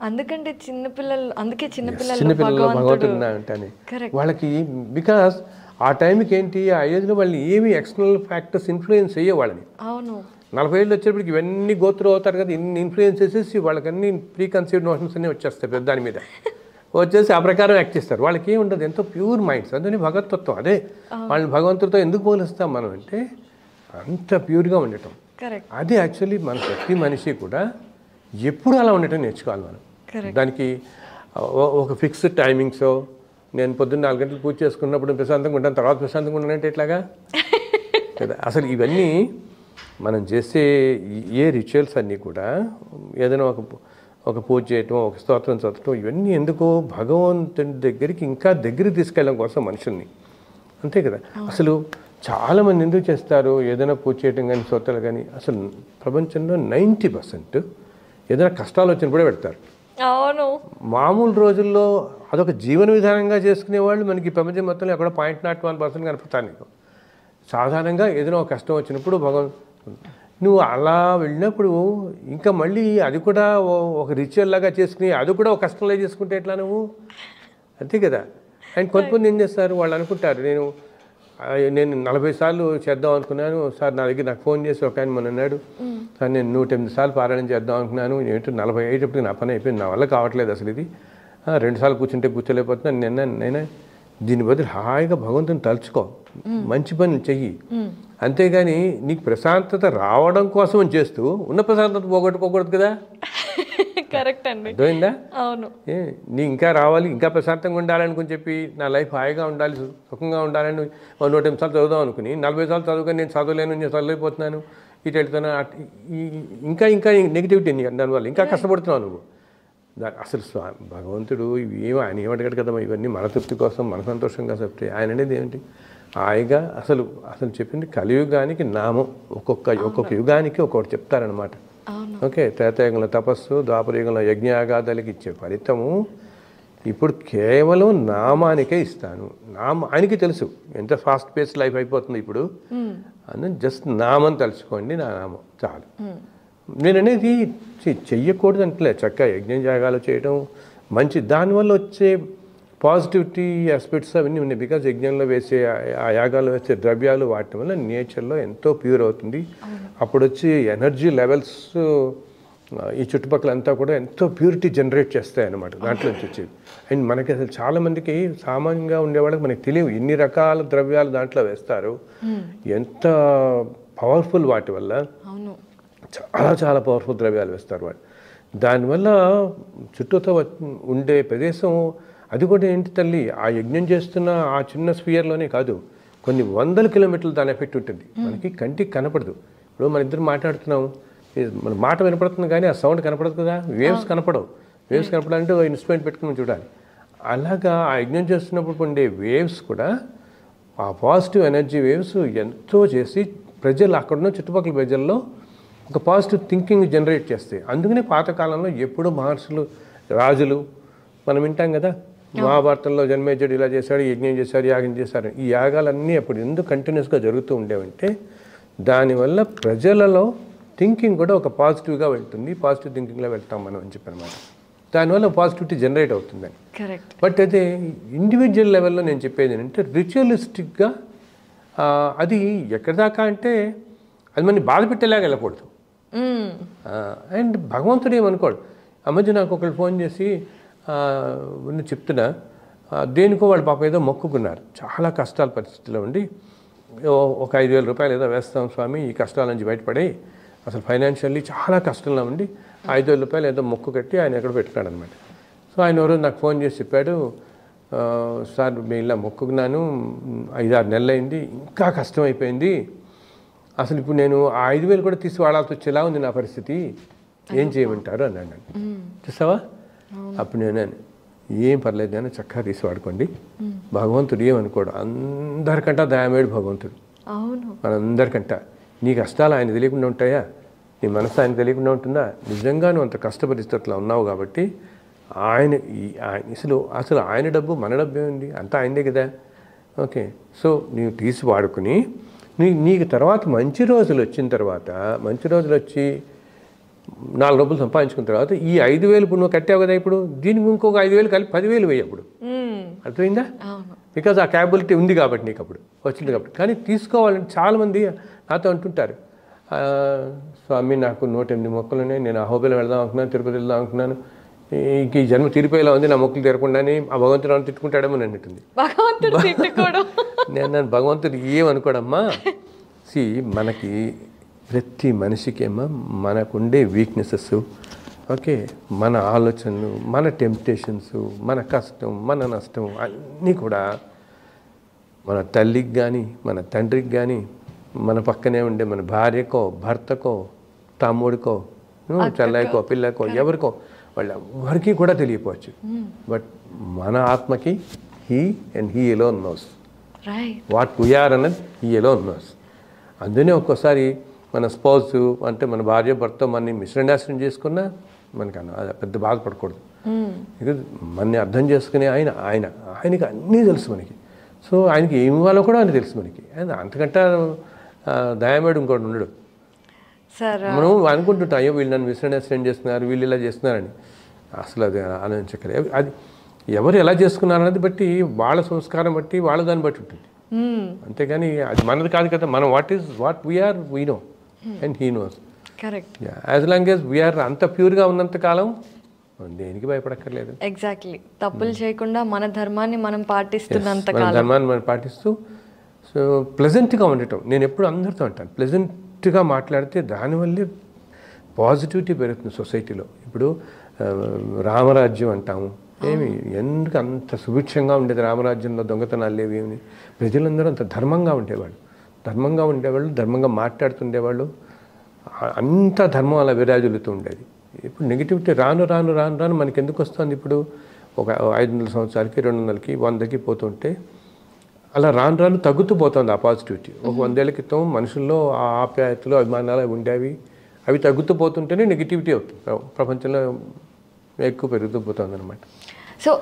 అందుకంటే చిన్నపిల్లలు భగవంతుడు అంటానే వాళ్ళకి, బికాస్ ఆ టైంకి ఏంటి, ఆ ఏజ్లో వాళ్ళని ఏమి ఎక్స్టర్నల్ ఫ్యాక్టర్స్ ఇన్ఫ్లుయెన్స్ అయ్యే వాళ్ళని. 40 ఏళ్ళు వచ్చేప్పటికి ఇవన్నీ గోత్రు అవుతారు కదా, ఇన్ని ఇన్ఫ్లుయెన్స్ చేసేసి వాళ్ళకన్నీ ప్రీ కన్సీవ్డ్ నోషన్స్ అన్నీ వచ్చేస్తాయి పెద్ద దాని మీద, వచ్చేసి ఆ ప్రకారం యాక్ట్ చేస్తారు. వాళ్ళకి ఏమి ఉండదు, ఎంతో ప్యూర్ మైండ్స్. అందుకని భగవతత్వం అదే. వాళ్ళని భగవంతుడితో ఎందుకు పోలిస్తాం మనం అంటే అంత ప్యూర్గా ఉండటం. అది యాక్చువల్లీ మన ప్రతి మనిషి కూడా ఎప్పుడు అలా ఉండటం నేర్చుకోవాలి మనం. దానికి ఒక ఫిక్స్డ్ టైమింగ్స్, నేను పొద్దున్న 4 గంటలు పూజ చేసుకున్నప్పుడు ప్రశాంతంగా ఉంటాను, తర్వాత ప్రశాంతంగా ఉంటానంటే ఎట్లాగా కదా. అసలు ఇవన్నీ మనం చేసే ఏ రిచువల్స్ అన్నీ కూడా ఏదైనా ఒక పూజ చేయటం, ఒక స్తోత్రం చదవటం, ఇవన్నీ ఎందుకో భగవంతుని దగ్గరికి ఇంకా దగ్గరికి తీసుకెళ్ళడం కోసం మనుషుల్ని, అంతే కదా. అసలు చాలామంది ఎందుకు చేస్తారు, ఏదైనా పూజ చేయటం కానీ స్తోత్రాలు కానీ, అసలు ప్రపంచంలో 90% ఏదైనా కష్టాలు వచ్చినప్పుడే పెడతారు. అవును, మామూలు రోజుల్లో అదొక జీవన విధానంగా చేసుకునే వాళ్ళు మనకి ప్రపంచం మొత్తంలో ఎక్కడో 0.01% కనపడతారు నీకు. సాధారణంగా ఏదైనా ఒక కష్టం వచ్చినప్పుడు నువ్వు అలా వెళ్ళినప్పుడు ఇంకా మళ్ళీ అది కూడా ఒక రిచువల్ లాగా చేసుకుని అది కూడా ఒక కష్టంలో చేసుకుంటే ఎట్లా నువ్వు, అంతే కదా. అండ్ కొంతమంది ఏం చేస్తారు, వాళ్ళు అనుకుంటారు నేను 40 సార్లు చేద్దాం అనుకున్నాను సార్, నా దగ్గర నాకు ఫోన్ చేసి ఒక ఆయన మొన్న అన్నాడు, సార్ నేను 108 సార్లు పారాయణం చేద్దాం అనుకున్నాను, ఏంటో 45 నా పని అయిపోయింది, నా వల్ల కావట్లేదు అసలు ఇది, 2 సార్లు కూర్చోలేకపోతున్నాను. నేనే దీని బదులు హాయిగా భగవంతుని తలుచుకో, మంచి పనులు చెయ్యి, అంతేగాని నీకు ప్రశాంతత రావడం కోసం చేస్తూ ఉన్న ప్రశాంతత పోగొట్టుకోకూడదు కదా. కరెక్ట్ అండి, అర్థమైందా? అవును. నీ ఇంకా రావాలి, ఇంకా ప్రశాంతంగా ఉండాలనుకుని చెప్పి నా లైఫ్ హాయిగా ఉండాలి, సుఖంగా ఉండాలని 108 సార్లు చదువుదాం అనుకుని 40 సార్లు చదువుకొని నేను చదవలేను, నేను చదవలేకపోతున్నాను, ఇటు వెళ్తున్నా, ఇంకా ఇంకా నెగిటివిటీ దానివల్ల ఇంకా కష్టపడుతున్నావు నువ్వు. అసలు భగవంతుడు ఇవి ఆయన ఏమడిగాడు కదమ్మా, ఇవన్నీ మన తృప్తి కోసం, మన సంతోషంగా చెప్తే ఆయన అనేది ఏమిటి హాయిగా. అసలు చెప్పింది కలియుగానికి నామం, ఒక్కొక్క యుగానికి ఒక్కొక్కటి చెప్తారనమాట. ఓకే, త్రేతాయుగంలో తపస్సు, ద్వాపరయుగంలో యజ్ఞయాగాదాలకి ఇచ్చే ఫలితము ఇప్పుడు కేవలం నామానికే ఇస్తాను. ఆయనకి తెలుసు ఎంత ఫాస్ట్ పేస్ లైఫ్ అయిపోతుంది ఇప్పుడు, అందుకని జస్ట్ నామం తలుచుకోండి, నా నామం చాలు. నేను అనేది చెయ్యకూడదు అంటలే, చక్కగా యజ్ఞం యాగాలు చేయడం మంచి, దానివల్ల వచ్చే పాజిటివిటీ ఆస్పెక్ట్స్ అవన్నీ ఉన్నాయి. బికాజ్ యజ్ఞంలో వేసే ఆ యాగాల్లో వేసే ద్రవ్యాలు వాటి వల్ల నేచర్లో ఎంతో ప్యూర్ అవుతుంది. అప్పుడు వచ్చి ఎనర్జీ లెవెల్స్ ఈ చుట్టుపక్కల అంతా కూడా ఎంతో ప్యూరిటీ జనరేట్ చేస్తాయి అన్నమాట దాంట్లో నుంచి వచ్చేది. అండ్ మనకి అసలు చాలామందికి సామాన్యంగా ఉండేవాళ్ళకి మనకి తెలియవు ఎన్ని రకాల ద్రవ్యాలు దాంట్లో వేస్తారు, ఎంత పవర్ఫుల్ వాటి వల్ల. చాలా చాలా పవర్ఫుల్ ద్రవ్యాలు వేస్తారు వాడు. దానివల్ల చుట్టూతో ఉండే ప్రదేశం అది కూడా ఏంటి తల్లి, ఆ యజ్ఞం చేస్తున్న ఆ చిన్న స్పియర్లోనే కాదు, కొన్ని 100 కిలోమీటర్లు దాని ఎఫెక్ట్ ఉంటుంది. మనకి కంటికి కనపడదు. ఇప్పుడు మన ఇద్దరు మాట్లాడుతున్నాం, మన మాట వినపడుతుంది కానీ ఆ సౌండ్ కనపడదు కదా, వేవ్స్ కనపడవు. వేవ్స్ కనపడాలంటే ఇన్స్ట్రుమెంట్ పెట్టుకుని చూడాలి. అలాగా ఆ యజ్ఞం చేస్తున్నప్పుడు ఉండే వేవ్స్ కూడా ఆ పాజిటివ్ ఎనర్జీ వేవ్స్ ఎంతో చేసి ప్రజలు అక్కడున్న చుట్టుపక్కల ప్రజల్లో ఒక పాజిటివ్ థింకింగ్ జనరేట్ చేస్తాయి. అందుకనే పాతకాలంలో ఎప్పుడూ మహర్షులు, రాజులు మనం వింటాం కదా, మహాభారతంలో జన్మేజయుడు ఇలా చేశాడు, యజ్ఞం చేశాడు, యాగం చేశారు. ఈ యాగాలన్నీ అప్పుడు ఎందుకు కంటిన్యూస్గా జరుగుతూ ఉండేవంటే దానివల్ల ప్రజలలో థింకింగ్ కూడా ఒక పాజిటివ్గా వెళ్తుంది. పాజిటివ్ థింకింగ్లో వెళ్తాం మనం అని చెప్పి అనమాట. దానివల్ల పాజిటివిటీ జనరేట్ అవుతుందని. బట్ అయితే ఇండివిజువల్ లెవెల్లో నేను చెప్పేది ఏంటంటే రిచువలిస్టిక్గా అది ఎక్కడి దాకా అంటే అది మనని బాధ పెట్టేలాగా వెళ్ళకూడదు. అండ్ భగవంతుడు ఏమనుకోడు. ఆ మధ్య నాకు ఒకళ్ళు ఫోన్ చేసి చెప్తున్నా, దేనికో వాళ్ళు పాప ఏదో మొక్కుకున్నారు, చాలా కష్టాల పరిస్థితిలో ఉండి, ఒక 5,000 రూపాయలు ఏదో వేస్తాం స్వామి ఈ కష్టాల నుంచి బయటపడి, అసలు ఫైనాన్షియల్లీ చాలా కష్టంలో ఉండి 5,000 రూపాయలు ఏదో మొక్కు కట్టి ఆయన ఎక్కడ పెట్టుకున్నాడు అనమాట. సో ఆయన ఎవరో నాకు ఫోన్ చేసి చెప్పాడు, సార్ మేము ఇలా మొక్కుకున్నాను, 5-6 నెలలు అయింది, ఇంకా కష్టం అయిపోయింది, అసలు ఇప్పుడు నేను ఆ 5,000 కూడా తీసి వాడాల్సి వచ్చేలా ఉంది నా పరిస్థితి, ఏం చేయమంటారు అన్నాడు. చూసావా, అప్పుడు నేను ఏం పర్లేదు కానీ చక్కగా తీసి వాడుకోండి, భగవంతుడు ఏమనుకోడు, అందరికంటా దయామేడు భగవంతుడు, మనందరికంట. నీ కష్టాలు ఆయన తెలియకుండా ఉంటాయా, నీ మనసు ఆయన తెలియకుండా ఉంటుందా? నిజంగా నువ్వు అంత కష్ట పరిస్థితుల్లో ఉన్నావు కాబట్టి ఆయన అసలు ఆయన డబ్బు మన డబ్బు ఏముంది, అంతా ఆయనదే కదా. ఓకే, సో నీవు తీసి వాడుకుని నీకు తర్వాత మంచి రోజులు వచ్చిన తర్వాత, మంచి రోజులు వచ్చి 4 రూపాయలు సంపాదించుకున్న తర్వాత ఈ 5,000 ఇప్పుడు నువ్వు కట్టావు కదా, ఇప్పుడు దీనికి ఇంకొక 5,000 కలిపి 10,000 వేయి. అప్పుడు అర్థమైందా? బికాజ్ ఆ క్యాపబిలిటీ ఉంది కాబట్టి నీకు అప్పుడు వచ్చింది కాబట్టి. కానీ తీసుకోవాలంటే చాలామంది నాతో అంటుంటారు, స్వామి నాకు 108 మొక్కలు ఉన్నాయి, నేను అహోబిలం వెళ్దాం అనుకున్నాను, తిరుపతి వెళ్దాం అనుకున్నాను, ఇంక ఈ జన్మ తీరిపోయేలా ఉంది, నా మొక్కలు తీరకుండానే ఆ భగవంతుడు అని తిట్టుకుంటాడేమో అని అన్నట్టుంది. నేను భగవంతుడు ఏమనుకోడమ్మా. మనకి ప్రతి మనిషికేమో మనకుండే వీక్నెసెస్, ఓకే, మన ఆలోచనలు, మన టెంప్టేషన్స్, మన కష్టం, మన నష్టం అన్నీ కూడా మన తల్లికి కానీ మన తండ్రికి కానీ మన పక్కనే ఉండే మన భార్యకో, భర్తకో, తమ్ముడికో, చెల్లెకో, పిల్లకో, ఎవరికో, వాళ్ళెవరికి కూడా తెలియపోవచ్చు. బట్ మన ఆత్మకి he and he alone knows what we are అన్నది హీ ఎలోన్ నోస్. అందుకనే ఒక్కోసారి మన స్పౌస్ అంటే మన భార్య భర్త మనని మిస్అండర్స్టాండింగ్ చేసుకున్నా మనకన్నా అది పెద్ద బాధపడకూడదు. బికాజ్ మనని అర్థం చేసుకునే ఆయనకి అన్నీ తెలుసు మనకి. సో ఆయనకి ఏమి ఇవ్వాలో కూడా ఆయన తెలుసు మనకి. అంతకంటే దయామేడు ఇంకోటి ఉండడు. మనం అనుకుంటుంటాం, అయ్యో వీళ్ళు నన్ను మిస్అండర్స్టాండ్ చేస్తున్నారు, వీళ్ళు ఇలా చేస్తున్నారని. అసలు అది ఆలోచించక్కర్లేదు. అది ఎవరు ఎలా చేసుకున్నారు అన్నది బట్టి, వాళ్ళ సంస్కారం బట్టి, వాళ్ళ దాన్ని బట్టి ఉంటుంది. అంతేగాని అది మనది కాదు కదా. మనం what we are we know and he knows. Correct. As long as we are అంత ప్యూర్గా ఉన్నంత కాలం దేనికి భయపడక్కర్లేదు. ఎగ్జాక్ట్లీ. తప్పులు చేయకుండా మన ధర్మాన్ని మనం పాటిస్తున్నంత కాలం, మన ధర్మాన్ని మనం పాటిస్తూ సో ప్లెజెంట్గా ఉండటం. నేను ఎప్పుడు అందరితో అంటాను, ప్లెజెంట్గా మాట్లాడితే దానివల్లే పాజిటివిటీ పెరుగుతుంది సొసైటీలో. ఇప్పుడు రామరాజ్యం అంటాము, ఏమి ఎందుకు అంత సుభిక్షంగా ఉండేది రామరాజ్యంలో, దొంగతనాలు లేవి, ఏమి, ప్రజలందరూ అంత ధర్మంగా ఉండేవాళ్ళు, ధర్మంగా మాట్లాడుతుండేవాళ్ళు, అంత ధర్మం అలా విరాజులుతూ ఉండేది. ఇప్పుడు నెగిటివిటీ రాను రాను రాను రాను మనకి ఎందుకు వస్తుంది? ఇప్పుడు ఒక 500 సంవత్సరాలకి, 200కి, 100కి పోతుంటే అలా రాను రాను తగ్గుతూ పోతుంది ఆ పాజిటివిటీ. ఒక 100 ఏళ్ల క్రితం మనుషుల్లో ఆ ఆప్యాయతలు, అభిమానాలు ఉండేవి, అవి తగ్గుతూ పోతుంటేనే నెగిటివిటీ అవుతుంది, ప్రపంచంలో ఎక్కువ పెరుగుతూ పోతుంది అనమాట. సో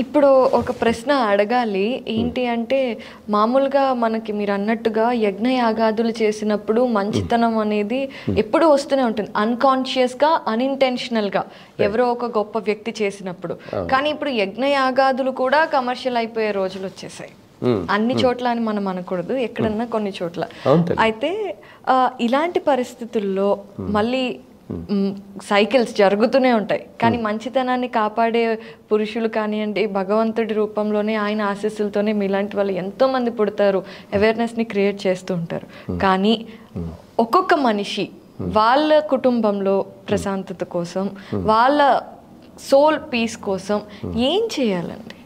ఇప్పుడు ఒక ప్రశ్న అడగాలి, ఏంటి అంటే మామూలుగా మనకి మీరు అన్నట్టుగా యజ్ఞయాగాదులు చేసినప్పుడు మంచితనం అనేది ఎప్పుడూ వస్తూనే ఉంటుంది, అన్కాన్షియస్గా అన్ఇంటెన్షనల్గా ఎవరో ఒక గొప్ప వ్యక్తి చేసినప్పుడు. కానీ ఇప్పుడు యజ్ఞయాగాదులు కూడా కమర్షియల్ అయిపోయే రోజులు వచ్చేసాయి. అన్ని చోట్ల అని మనం అనకూడదు, ఎక్కడన్నా కొన్ని చోట్ల. అయితే ఇలాంటి పరిస్థితుల్లో మళ్ళీ సైకిల్స్ జరుగుతూనే ఉంటాయి, కానీ మంచితనాన్ని కాపాడే పురుషులు కానివ్వండి, భగవంతుడి రూపంలోనే ఆయన ఆశీస్సులతోనే మీలాంటి వాళ్ళు ఎంతోమంది పుడతారు, అవేర్నెస్ని క్రియేట్ చేస్తూ ఉంటారు. కానీ ఒక్కొక్క మనిషి వాళ్ళ కుటుంబంలో ప్రశాంతత కోసం, వాళ్ళ సోల్ పీస్ కోసం ఏం చేయాలండి?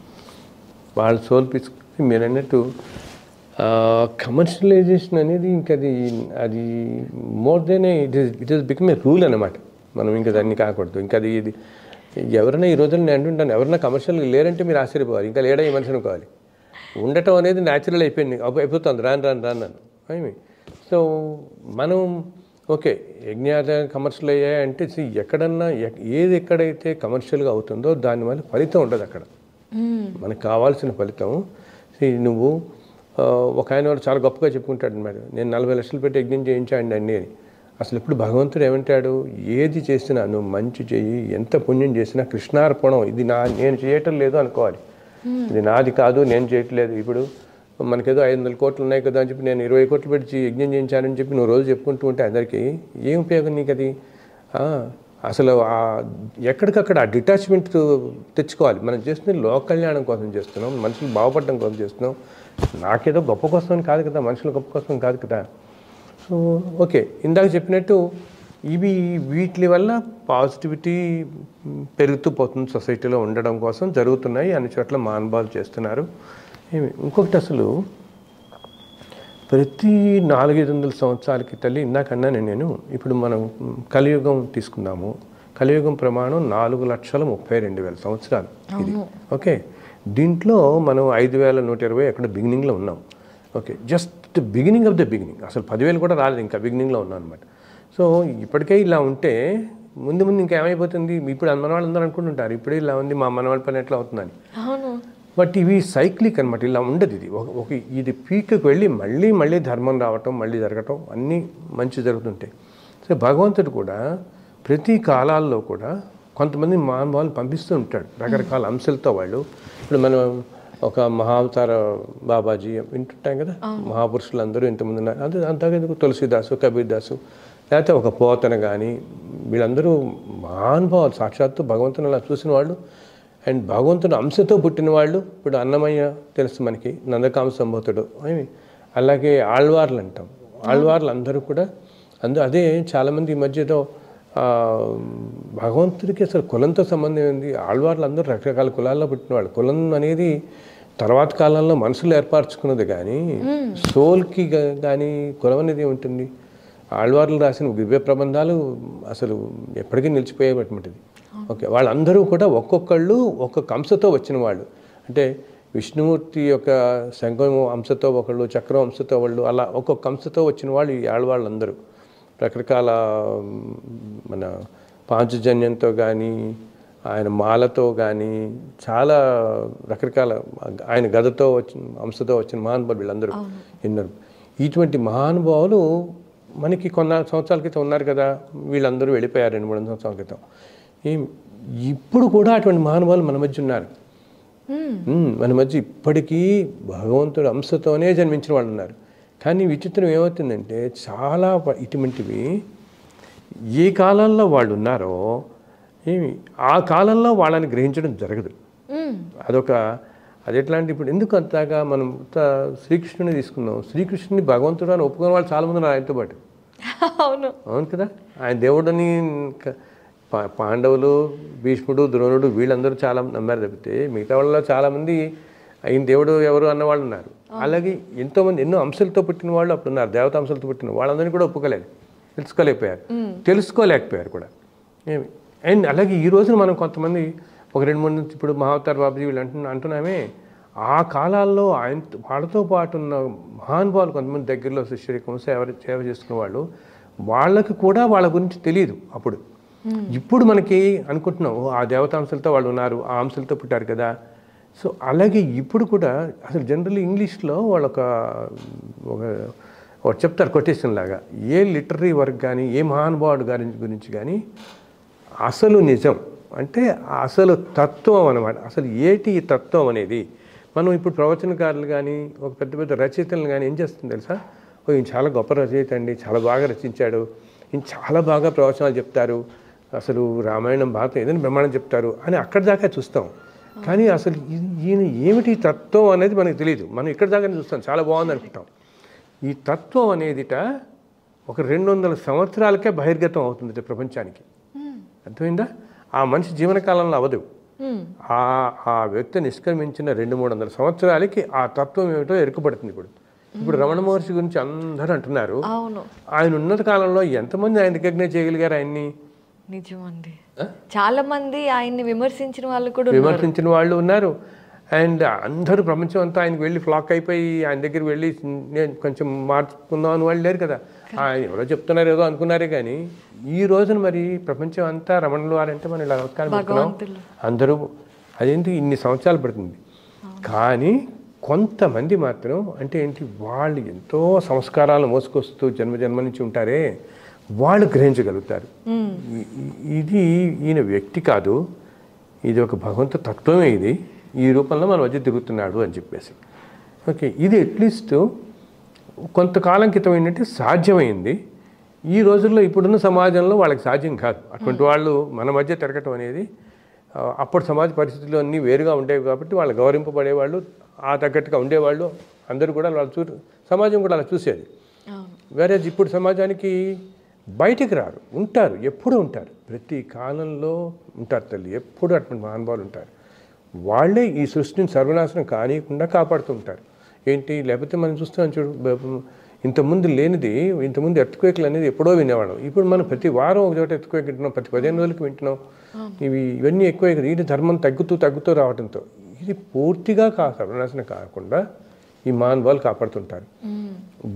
వాళ్ళ సోల్ పీస్ మీరు అన్నట్టు కమర్షియలైజేషన్ అనేది ఇంకా అది more than it is become a rule అనమాట. మనం ఇంకా దాన్ని కాకూడదు. ఇంకా ఇది ఎవరైనా ఈ రోజుల్లో నేను అంటుంటాను, ఎవరైనా కమర్షియల్గా లేరంటే మీరు ఆశ్చర్యపోవాలి, ఇంకా లేడా ఈ మనిషి అనుకోవాలి. ఉండటం అనేది న్యాచురల్ అయిపోతుంది, రాను ఐ సో మనం ఓకే యజ్ఞాత కమర్షియల్ అయ్యాయంటే ఎక్కడన్నా ఏది ఎక్కడైతే కమర్షియల్గా అవుతుందో దానివల్ల ఫలితం ఉండదు అక్కడ, మనకు కావాల్సిన ఫలితం. నువ్వు ఒక ఆయన వాడు చాలా గొప్పగా చెప్పుకుంటాడు అన్నమాట, నేను 40 లక్షలు పెట్టి యజ్ఞం చేయించాండి అన్నీ అని. అసలు ఇప్పుడు భగవంతుడు ఏమంటాడు, ఏది చేసినా నువ్వు మంచి చెయ్యి, ఎంత పుణ్యం చేసినా కృష్ణార్పణం, ఇది నేను చేయటం లేదు అనుకోవాలి, ఇది నాది కాదు, నేను చేయట్లేదు. ఇప్పుడు మనకేదో 500 కోట్లు ఉన్నాయి కదా అని చెప్పి నేను 20 కోట్లు పెట్టి యజ్ఞం చేయించానని చెప్పి నువ్వు రోజు చెప్పుకుంటూ ఉంటే అందరికీ ఏం ఉపయోగం నీకు అది? అసలు ఎక్కడికక్కడ ఆ డిటాచ్మెంట్ తెచ్చుకోవాలి. మనం చేస్తుంది లోక కళ్యాణం కోసం చేస్తున్నాం, మనుషులు బాగుపడడం కోసం చేస్తున్నాం, నాకేదో గొప్ప కోసం కాదు కదా, మనుషుల గొప్ప కోసం కాదు కదా. సో ఓకే, ఇందాక చెప్పినట్టు వీటి వల్ల పాజిటివిటీ పెరుగుతూ పోతుంది, సొసైటీలో ఉండడం కోసం జరుగుతున్నాయి, అన్ని చోట్ల మహానుభావులు చేస్తున్నారు. ఇంకొకటి అసలు ప్రతి 400-500 సంవత్సరాలకి తల్లి ఇందాకన్నా నేను ఇప్పుడు మనం కలియుగం తీసుకుందాము, కలియుగం ప్రమాణం 4,32,000 సంవత్సరాలు ఇది. ఓకే, దీంట్లో మనం 5,120 ఎక్కడ బిగినింగ్లో ఉన్నాం. Okay, just beginning of the beginning, అసలు 10,000 కూడా రాలేదు, ఇంకా బిగినింగ్లో ఉన్నాం అనమాట. సో ఇప్పటికే ఇలా ఉంటే ముందు ఇంకా ఏమైపోతుంది? ఇప్పుడు మన వాళ్ళందరూ అనుకుంటుంటారు ఇప్పుడే ఇలా ఉంది, మా మనవాళ్ళ పని ఎట్లా అవుతుందని. బట్ ఇవి సైక్లిక్ అనమాట, ఇలా ఉండదు. ఇది పీక్కి వెళ్ళి మళ్ళీ ధర్మం రావటం, మళ్ళీ జరగటం, అన్నీ మంచి జరుగుతుంటాయి. సో భగవంతుడు కూడా ప్రతి కాలాల్లో కూడా కొంతమంది మహానుభావులు పంపిస్తూ ఉంటాడు, రకరకాల అంశాలతో. వాళ్ళు ఇప్పుడు మనం ఒక మహావతార బాబాజీ వింటుంటాం కదా, మహాపురుషులందరూ ఇంతమంది ఉన్నారు. అంతగా తులసిదాసు, కబీర్దాసు, లేకపోతే ఒక పోతన కానీ, వీళ్ళందరూ మహానుభావులు, సాక్షాత్తు భగవంతుని అలా చూసిన వాళ్ళు అండ్ భగవంతుని అంశతో పుట్టిన వాళ్ళు. ఇప్పుడు అన్నమయ్య తెలుసు మనకి, నందకామ సంభూతుడు. అలాగే ఆళ్వార్లు అంటాం, ఆళ్వార్లు అందరూ కూడా అదే చాలామంది ఈ మధ్యలో భగవంతుడికి అసలు కులంతో సంబంధం ఏంది? ఆళ్వార్లు అందరూ రకరకాల కులాల్లో పుట్టినవాళ్ళు. కులం అనేది తర్వాత కాలంలో మనుషులు ఏర్పరచుకున్నది, కానీ సోల్కి కానీ కులం అనేది ఉంటుంది. ఆళ్వార్లు రాసిన దివ్య ప్రబంధాలు అసలు ఎప్పటికీ నిలిచిపోయేటటువంటిది. ఓకే, వాళ్ళందరూ కూడా ఒక్కొక్కళ్ళు ఒక్కొక్క అంశతో వచ్చిన వాళ్ళు. అంటే విష్ణుమూర్తి యొక్క శంఖం అంశతో ఒకళ్ళు, చక్రం అంశతో వాళ్ళు, అలా ఒక్కొక్క అంశతో వచ్చిన వాళ్ళు ఈ ఆళ్వాళ్ళందరూ. రకరకాల మన పాంచజన్యంతో కానీ, ఆయన మాలతో కానీ, చాలా రకరకాల ఆయన గదతో వచ్చిన అంశతో వచ్చిన మహానుభావులు వీళ్ళందరూ ఎన్నరు. ఇటువంటి మహానుభావులు మనకి కొన్ని సంవత్సరాల క్రితం ఉన్నారు కదా, వీళ్ళందరూ వెళ్ళిపోయారు 2-3 సంవత్సరాల క్రితం. ఇప్పుడు కూడా అటువంటి మహానుభావులు మన మధ్య ఉన్నారు. మన మధ్య ఇప్పటికీ భగవంతుడు అంశతోనే జన్మించిన వాళ్ళు ఉన్నారు. కానీ విచిత్రం ఏమవుతుందంటే చాలా ఇటువంటివి ఏ కాలంలో వాళ్ళు ఉన్నారో ఆ కాలంలో వాళ్ళని గ్రహించడం జరగదు. అది ఎట్లాంటి, ఇప్పుడు ఎందుకు అంతగా మనం శ్రీకృష్ణుని తీసుకుందాం, శ్రీకృష్ణుని భగవంతుడు అని ఒప్పుకునే వాళ్ళు చాలామంది ఉన్నారు ఆయనతో పాటు. అవును కదా, ఆయన దేవుడని పాండవులు, భీష్ముడు, ద్రోణుడు వీళ్ళందరూ చాలా నమ్మారు తప్పితే మిగతా వాళ్ళలో చాలామంది ఆయన దేవుడు ఎవరు అన్నవాళ్ళు ఉన్నారు. అలాగే ఎంతోమంది ఎన్నో అంశాలతో పుట్టిన వాళ్ళు అప్పుడు ఉన్నారు, దేవతా అంశాలతో పుట్టిన వాళ్ళందరినీ కూడా ఒప్పుకోలేదు, తెలుసుకోలేకపోయారు కూడా. అండ్ అలాగే ఈ రోజున మనం కొంతమంది ఒక 2-3 ఇప్పుడు మహావతార్ బాబాజీ వీళ్ళు అంటున్నామే, ఆ కాలాల్లో వాళ్ళతో పాటు ఉన్న మహానుభావులు కొంతమంది దగ్గరలో శిష్యరికం సేవ చేసుకున్న వాళ్ళు, వాళ్ళకి కూడా వాళ్ళ గురించి తెలియదు అప్పుడు. ఇప్పుడు మనకి అనుకుంటున్నాం ఆ దేవతాంశలతో వాళ్ళు ఉన్నారు, ఆ అంశాలతో పుట్టారు కదా. సో అలాగే ఇప్పుడు కూడా అసలు జనరల్లీ ఇంగ్లీష్లో వాళ్ళు ఒక చెప్తారు కొటేషన్ లాగా, ఏ లిటరీ వర్క్ కానీ ఏ మహానుభావుడు గారి గురించి కానీ అసలు నిజం అంటే అసలు తత్వం అన్నమాట. అసలు ఏటి ఈ తత్వం అనేది మనం ఇప్పుడు ప్రవచనకారులు కానీ ఒక పెద్ద పెద్ద రచయితలను కానీ ఏం చేస్తుంది తెలుసా, ఈయన చాలా గొప్ప రచయిత అండి, చాలా బాగా రచించాడు, ఈయన చాలా బాగా ప్రవచనాలు చెప్తారు, అసలు రామాయణం భారతం ఏదైనా బ్రహ్మాండం చెప్తారు అని అక్కడి దాకా చూస్తాం. కానీ అసలు ఈయన ఏమిటి తత్వం అనేది మనకు తెలియదు. మనం ఇక్కడ దాకా చూస్తాం, చాలా బాగుంది అనుకుంటాం. ఈ తత్వం అనేదిట ఒక 200 సంవత్సరాలకే బహిర్గతం అవుతుంది ప్రపంచానికి. అర్థమైందా? ఆ మనిషి జీవనకాలంలో అవదు. ఆ వ్యక్తి నిష్క్రమించిన 200-300 సంవత్సరాలకి ఆ తత్వం ఏమిటో ఎరుకబడుతుంది. ఇప్పుడు రమణ మహర్షి గురించి అందరూ అంటున్నారు. ఆయన ఉన్నత కాలంలో ఎంతమంది ఆయన రికగ్నైజ్ చేయగలిగారు ఆయన్ని? నిజమండి, చాలా మంది ఆయన్ని విమర్శించిన వాళ్ళు ఉన్నారు. అండ్ అందరూ ప్రపంచం అంతా ఆయనకి వెళ్ళి ఫ్లాక్ అయిపోయి ఆయన దగ్గర వెళ్ళి నేను కొంచెం మార్చుకుందాం అని వాళ్ళు లేరు కదా. ఆయన ఎవరో చెప్తున్నారు ఏదో అనుకున్నారే కానీ ఈ రోజున మరి ప్రపంచం అంతా రమణులు వారంటే మనం ఇలా నమస్కారం పెడుతున్నాం అందరూ. అదేంటి ఇన్ని సంవత్సరాలు పడుతుంది. కానీ కొంతమంది మాత్రం అంటే ఏంటి, వాళ్ళు ఎంతో సంస్కారాలను మోసుకొస్తూ జన్మ నుంచి ఉంటారే, వాళ్ళు గ్రహించగలుగుతారు ఇది ఈయన వ్యక్తి కాదు, ఇది ఒక భగవంతు తత్వమే, ఇది ఈ రూపంలో మన మధ్య తిరుగుతున్నాడు అని చెప్పేసి. ఓకే, ఇది అట్లీస్ట్ కొంతకాలం క్రితం ఏంటంటే సాధ్యమైంది. ఈ రోజుల్లో ఇప్పుడున్న సమాజంలో వాళ్ళకి సాధ్యం కాదు. అటువంటి వాళ్ళు మన మధ్య తిరగటం అనేది, అప్పుడు సమాజ పరిస్థితులు అన్నీ వేరుగా ఉండేవి కాబట్టి వాళ్ళు గౌరవింపబడేవాళ్ళు, ఆ తగ్గట్టుగా ఉండేవాళ్ళు అందరూ కూడా వాళ్ళు సమాజం కూడా అలా చూసేది. వేరే ఇప్పుడు సమాజానికి బయటికి రారు, ఉంటారు, ఎప్పుడూ ఉంటారు, ప్రతి కాలంలో ఉంటారు తల్లి, ఎప్పుడు అటువంటి మహానుభావులు ఉంటారు. వాళ్ళే ఈ సృష్టిని సర్వనాశనం కానియకుండా కాపాడుతూ ఉంటారు. ఏంటి, లేకపోతే మనం చూస్తున్నాం చూడు, ఇంతకుముందు లేనిది, ఇంతకుముందు ఎర్త్క్వేక్లు అనేది ఎప్పుడో వినేవాళ్ళం. ఇప్పుడు మనం ప్రతి వారం ఒక చోట ఎర్త్క్వేక్ వింటున్నాం, ప్రతి 15 రోజులకి వింటున్నాం. ఇవన్నీ ఎక్కువే కదా. ఇది ధర్మం తగ్గుతూ రావడంతో ఇది పూర్తిగా సర్వనాశనం కాకుండా ఈ మహానుభావులు కాపాడుతుంటారు.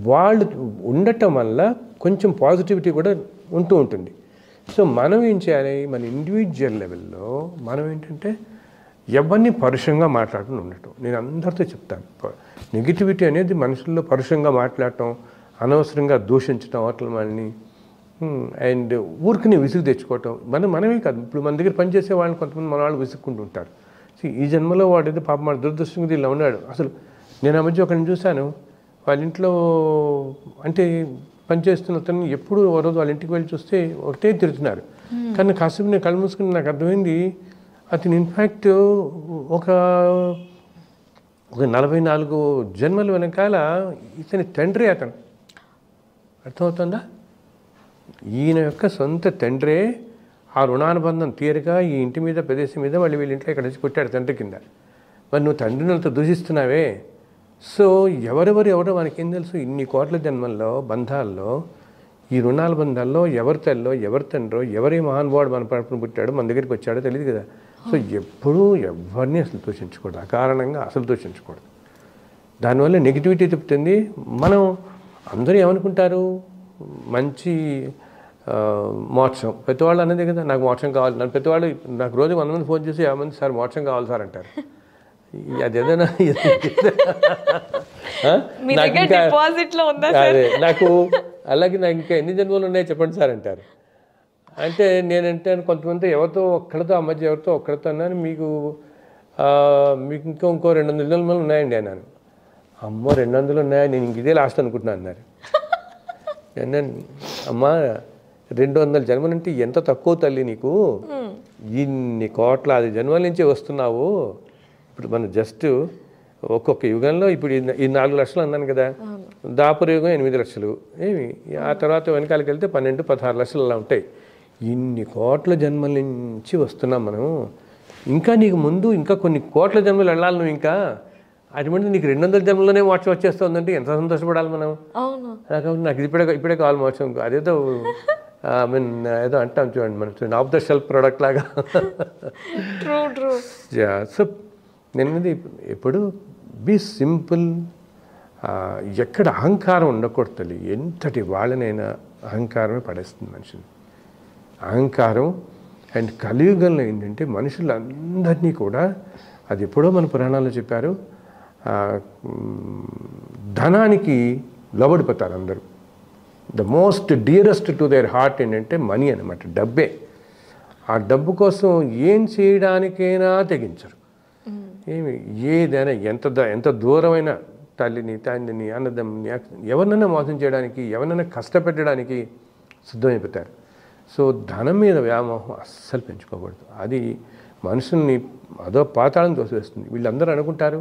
వాళ్ళు ఉండటం వల్ల కొంచెం పాజిటివిటీ కూడా ఉంటుంది. సో మనం ఏం చేయాలి, మన ఇండివిజువల్ లెవెల్లో మనం ఏంటంటే ఎవరిని పరుషంగా మాట్లాడుతూ ఉండటం. నేను అందరితో చెప్తాను, నెగిటివిటీ అనేది మనుషుల్లో పరుషంగా మాట్లాడటం, అనవసరంగా దూషించడం అవతల వాళ్ళని, అండ్ ఊరికి విసుగు తెచ్చుకోవటం. మనమే కాదు, ఇప్పుడు మన దగ్గర పనిచేసే వాళ్ళని కొంతమంది మన వాళ్ళు విసుక్కుంటూ ఉంటారు. ఈ జన్మలో వాడేదో పాప మన దురదృష్టంగా ఇలా ఉన్నాడు. అసలు నేను ఆ మధ్య ఒకరిని చూశాను, వాళ్ళ ఇంట్లో అంటే పనిచేస్తున్న అతను ఎప్పుడు ఓ రోజు వాళ్ళ ఇంటికి వెళ్ళి చూస్తే ఒకటే తిరుగుతున్నారు. కానీ కాసేపు నేను కళ్ళు మూసుకుని నాకు అర్థమైంది, అతను ఇన్ఫ్యాక్ట్ ఒక 44 జన్మల వెనకాల ఇతని తండ్రి అతను. అర్థమవుతుందా? ఈయన యొక్క సొంత తండ్రే ఆ రుణానుబంధం తీరగా ఈ ఇంటి మీద ప్రదేశం మీద మళ్ళీ వీళ్ళ ఇంట్లో ఇక్కడ నుంచి పుట్టాడు తండ్రి కింద. మరి నువ్వు తండ్రిని అంత దూషిస్తున్నావే. సో ఎవరో మనకేం తెలుసు, ఇన్ని కోట్ల జన్మల్లో బంధాల్లో, ఈ రుణాల బంధాల్లో ఎవరి తల్లో ఎవరి తండ్రో ఎవరి మహానుభావుడు మన పడుపును పుట్టాడో మన దగ్గరికి వచ్చాడో తెలియదు కదా. సో ఎప్పుడూ ఎవరిని అసలు దూషించకూడదు, అకారణంగా అసలు దూషించకూడదు. దానివల్ల నెగిటివిటీ చెప్తుంది. మనం అందరూ ఏమనుకుంటారు, మంచి మోక్షం పెద్దవాళ్ళు అనేది కదా, నాకు మోక్షం కావాలి. నన్ను పెద్దవాళ్ళు నాకు రోజు 100 మంది ఫోన్ చేసి 50 మంది సార్ మోక్షం కావాలి సార్ అంటారు. అదేదైనా అదే నాకు అలాగే నాకు ఇంకా ఎన్ని జన్మలు ఉన్నాయో చెప్పండి సార్ అంటారు. అంటే నేనంటే కొంతమంది ఎవరితో ఒక్కడితో ఆ మధ్య ఎవరితో ఒక్కడితో అన్నాను, మీకు ఇంకో 200 జన్మలు ఉన్నాయండి అన్నాను. అమ్మో 200 ఉన్నాయా, నేను ఇంక ఇదే లాస్ట్ అనుకుంటున్నాను అన్నారు. అమ్మా 200 జన్మలు అంటే ఎంత తక్కువ తల్లి, నీకు ఇన్ని కోట్లాది జన్మల నుంచి వస్తున్నావు. ఇప్పుడు మనం జస్ట్ ఒక్కొక్క యుగంలో ఇప్పుడు ఈ 4 లక్షలు అన్నాను కదా, దాపుర యుగం 8 లక్షలు ఏమి, ఆ తర్వాత వెనకాలకి వెళ్తే 12-16 లక్షలు అలా ఉంటాయి. ఇన్ని కోట్ల జన్మల నుంచి వస్తున్నాం మనం. ఇంకా నీకు ముందు ఇంకా కొన్ని కోట్ల జన్మలు వెళ్ళాలి నువ్వు. ఇంకా అటువంటి నీకు 200 జన్మలోనే మోక్షం వచ్చేస్తుందంటే ఎంత సంతోషపడాలి మనం. నాకు ఇప్పుడే కావాలి మోక్షం. అదేదో ఏదో అంటాం చూడండి, మన ఆఫ్ ద షెల్ఫ్ ప్రోడక్ట్ లాగా. సో నేను ఎప్పుడు బీ సింపుల్, ఎక్కడ అహంకారం ఉండకూడదు తల్లి. ఎంతటి వాళ్ళనైనా అహంకారమే పడేస్తుంది మనిషిని. అహంకారం అండ్ కలియుగంలో ఏంటంటే మనుషులందరినీ కూడా, అది ఎప్పుడో మన పురాణాల్లో చెప్పారు, ధనానికి లోబడిపోతారు అందరూ. The most dearest to their heart ఏంటంటే మనీ అనమాట, డబ్బే. ఆ డబ్బు కోసం ఏం చేయడానికైనా తెగించరు. ఏమి ఏదైనా ఎంత దూరమైన తల్లిని, తండ్రిని, అన్నదమ్ముని, ఎవరినైనా మోసం చేయడానికి, ఎవరినైనా కష్టపెట్టడానికి సిద్ధమైపోతారు. సో ధనం మీద వ్యామోహం అస్సలు పెంచుకోకూడదు. అది మనుషుల్ని అదో పాతాళం తోసివేస్తుంది. వీళ్ళందరూ అనుకుంటారు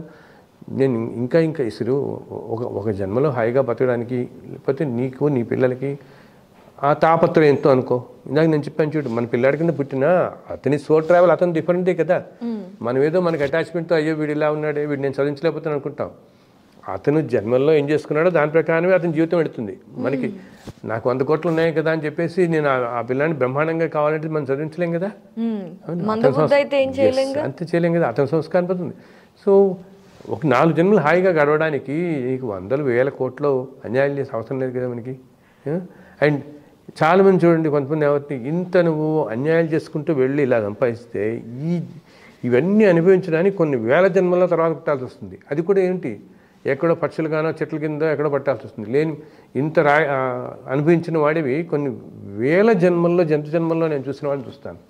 నేను ఇంకా ఇసురు ఒక జన్మలో హాయిగా బతకడానికి, లేకపోతే నీకు నీ పిల్లలకి ఆ తాపత్రయం ఎంతో అనుకో. ఇందాక నేను చెప్పాను చూడు, మన పిల్లాడి కింద పుట్టినా అతని సోల్ ట్రావెల్ అతను డిఫరెంటే కదా. మనం ఏదో మనకి అటాచ్మెంట్తో అయ్యో వీడు ఇలా ఉన్నాడే, వీడు నేను చదివించలేకపోతాను అనుకుంటాం. అతను జన్మల్లో ఏం చేసుకున్నాడో దాని ప్రకారమే అతని జీవితం పెడుతుంది. మనకి నాకు 100 కోట్లు ఉన్నాయి కదా అని చెప్పేసి నేను ఆ పిల్లాన్ని బ్రహ్మాండంగా కావాలంటే మనం చదివించలేం కదా, అంతే చేయలేం కదా, అతని సంస్కారం పోతుంది. సో ఒక 4 జన్మలు హాయిగా గడవడానికి నీకు 100,000 కోట్లు అన్యాయం చేసే అవసరం లేదు కదా మనకి. అండ్ చాలామంది చూడండి, కొంతమంది ఎవరిని ఇంత నువ్వు అన్యాయాలు చేసుకుంటూ వెళ్ళి ఇలా సంపాదిస్తే ఇవన్నీ అనుభవించడానికి కొన్ని వేల జన్మల తర్వాత పుట్టాల్సి వస్తుంది. అది కూడా ఏంటి, ఎక్కడో పక్షులుగానో చెట్ల కింద ఎక్కడో పట్టాల్సి వస్తుంది. లేని ఇంత అనుభవించిన వాడివి కొన్ని వేల జన్మల్లో, జంతు జన్మల్లో నేను చూసిన వాళ్ళని చూస్తాను.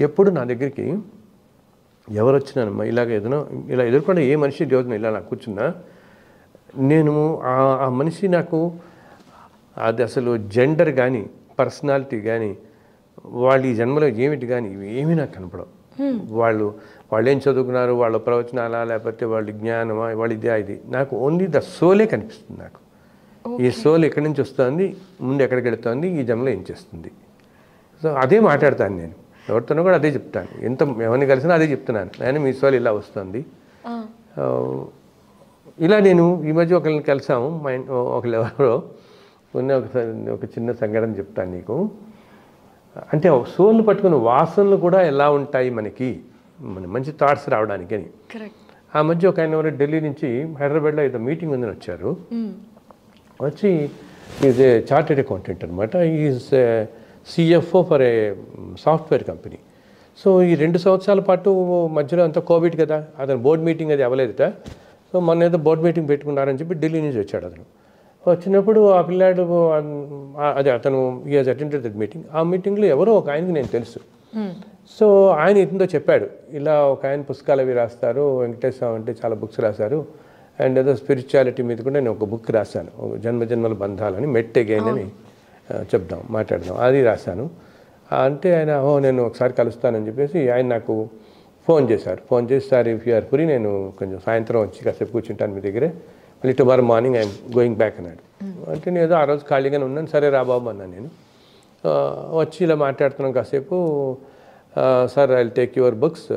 ఎప్పుడు నా దగ్గరికి ఎవరు వచ్చినానమ్మా ఇలాగ ఏదైనా ఇలా ఎదుర్కొన్న ఏ మనిషి రోజున ఇలా నాకు కూర్చున్నా, నేను ఆ మనిషి నాకు అది అసలు జెండర్ కానీ, పర్సనాలిటీ కానీ, వాళ్ళు ఈ జన్మలో ఏమిటి కానీ ఇవి ఏమీ నాకు కనపడవు. వాళ్ళు ఏం చదువుకున్నారు, వాళ్ళ ప్రవచనాలా, లేకపోతే వాళ్ళ జ్ఞానమా, వాళ్ళ ఇదే ఇది, నాకు ఓన్లీ ద సోలే కనిపిస్తుంది. నాకు ఈ సోల్ ఎక్కడి నుంచి వస్తుంది, ముందు ఎక్కడికి వెళుతుంది, ఈ జన్మలో ఏం చేస్తుంది. సో అదే మాట్లాడతాను నేను, ఎవరితోనో కూడా అదే చెప్తాను. ఎవరిని కలిసినా అదే చెప్తున్నాను, నేను మీ సోల్ ఇలా వస్తుంది. ఇలా నేను ఈ మధ్య ఒకరిని కలిసాము, ఒకళ్ళు ఎవరో ఉన్న ఒక చిన్న సంఘటన చెప్తాను నీకు. అంటే సోల్ని పట్టుకుని వాసనలు కూడా ఎలా ఉంటాయి మనకి, మంచి థాట్స్ రావడానికి అని. ఆ మధ్య ఒక ఆయన ఎవరు ఢిల్లీ నుంచి హైదరాబాద్లో ఏదో మీటింగ్ ఉందని వచ్చారు. వచ్చి ఈజ్ ఏ చార్టెడ్ అకౌంటెంట్ అనమాట. Is CFO for a software company. So ఈ 2 సంవత్సరాల పాటు మధ్యలో అంతా కోవిడ్ కదా, అతను బోర్డు మీటింగ్ అది అవ్వలేదుట. సో మొన్న ఏదో బోర్డు మీటింగ్ పెట్టుకున్నారని చెప్పి ఢిల్లీ నుంచి వచ్చాడు. అతను వచ్చినప్పుడు ఆ పిల్లాడు అదే అతను ఈ హాజ్ అటెండెడ్ దట్ మీటింగ్. ఆ మీటింగ్లో ఎవరో ఒక ఆయనకి నేను తెలుసు. సో ఆయన ఇతనితో చెప్పాడు, ఇలా ఒక ఆయన పుస్తకాలు అవి రాస్తారు, వెంకటేశ్వర అంటే చాలా బుక్స్ రాశారు, అండ్ ఏదో స్పిరిచువాలిటీ మీద కూడా నేను ఒక బుక్ రాశాను, జన్మజన్మల బంధాలని, మెట్ అగైన్ అని మాట్లాడదాం, అది రాశాను. అంటే ఆయన నేను ఒకసారి కలుస్తానని చెప్పేసి ఆయన నాకు ఫోన్ చేశారు. ఫోన్ చేసి సార్ ఇఫ్ యూఆర్ ఫ్రీ, నేను కొంచెం సాయంత్రం వచ్చి కాసేపు కూర్చుంటాను మీ దగ్గరే, మళ్ళీ tomorrow morning I'm going back అన్నాడు. అంటే నేను ఏదో ఆ రోజు ఖాళీగానే ఉన్నాను, సరే రా బాబు అన్నాను. నేను వచ్చి ఇలా మాట్లాడుతున్నాం కాసేపు. Sir I will take your books,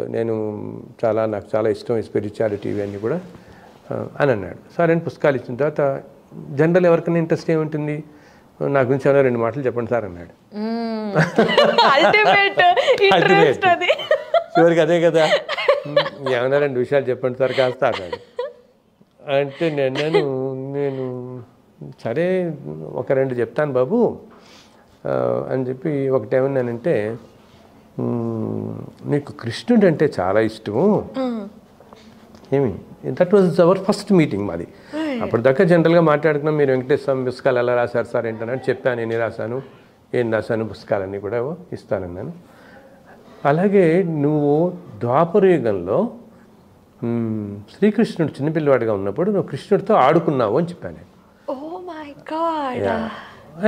నాకు చాలా ఇష్టం ఈ స్పిరిచువాలిటీ ఇవన్నీ కూడా అని అన్నాడు. సార్ అని పుస్తకాలు ఇచ్చిన తర్వాత జనరల్ ఎవరికైనా ఇంట్రెస్ట్ ఏముంటుంది, నా గురించి ఏమైనా 2 మాటలు చెప్పండి సార్ అన్నాడు. చివరికి అదే కదా, ఏమైనా 2 విషయాలు చెప్పండి సార్ కాస్త అన్నాడు. అంటే నేను సరే ఒక 2 చెప్తాను బాబు అని చెప్పి, ఒకటేమన్నానంటే నీకు కృష్ణుడు అంటే చాలా ఇష్టము ఏమి. That was our first meeting మాది. అప్పటిదాకా జనరల్గా మాట్లాడుకున్నాం, మీరు వెంకటేశ్వర పుస్తకాలు ఎలా రాశారు సార్ ఏంటన్నాడు. చెప్పాను, ఎన్ని రాశాను, ఏం రాశాను, పుస్తకాలన్నీ కూడా ఇస్తానన్నాను. అలాగే నువ్వు ద్వాపరయుగంలో శ్రీకృష్ణుడు చిన్నపిల్లవాడిగా ఉన్నప్పుడు నువ్వు కృష్ణుడితో ఆడుకున్నావు అని చెప్పాను.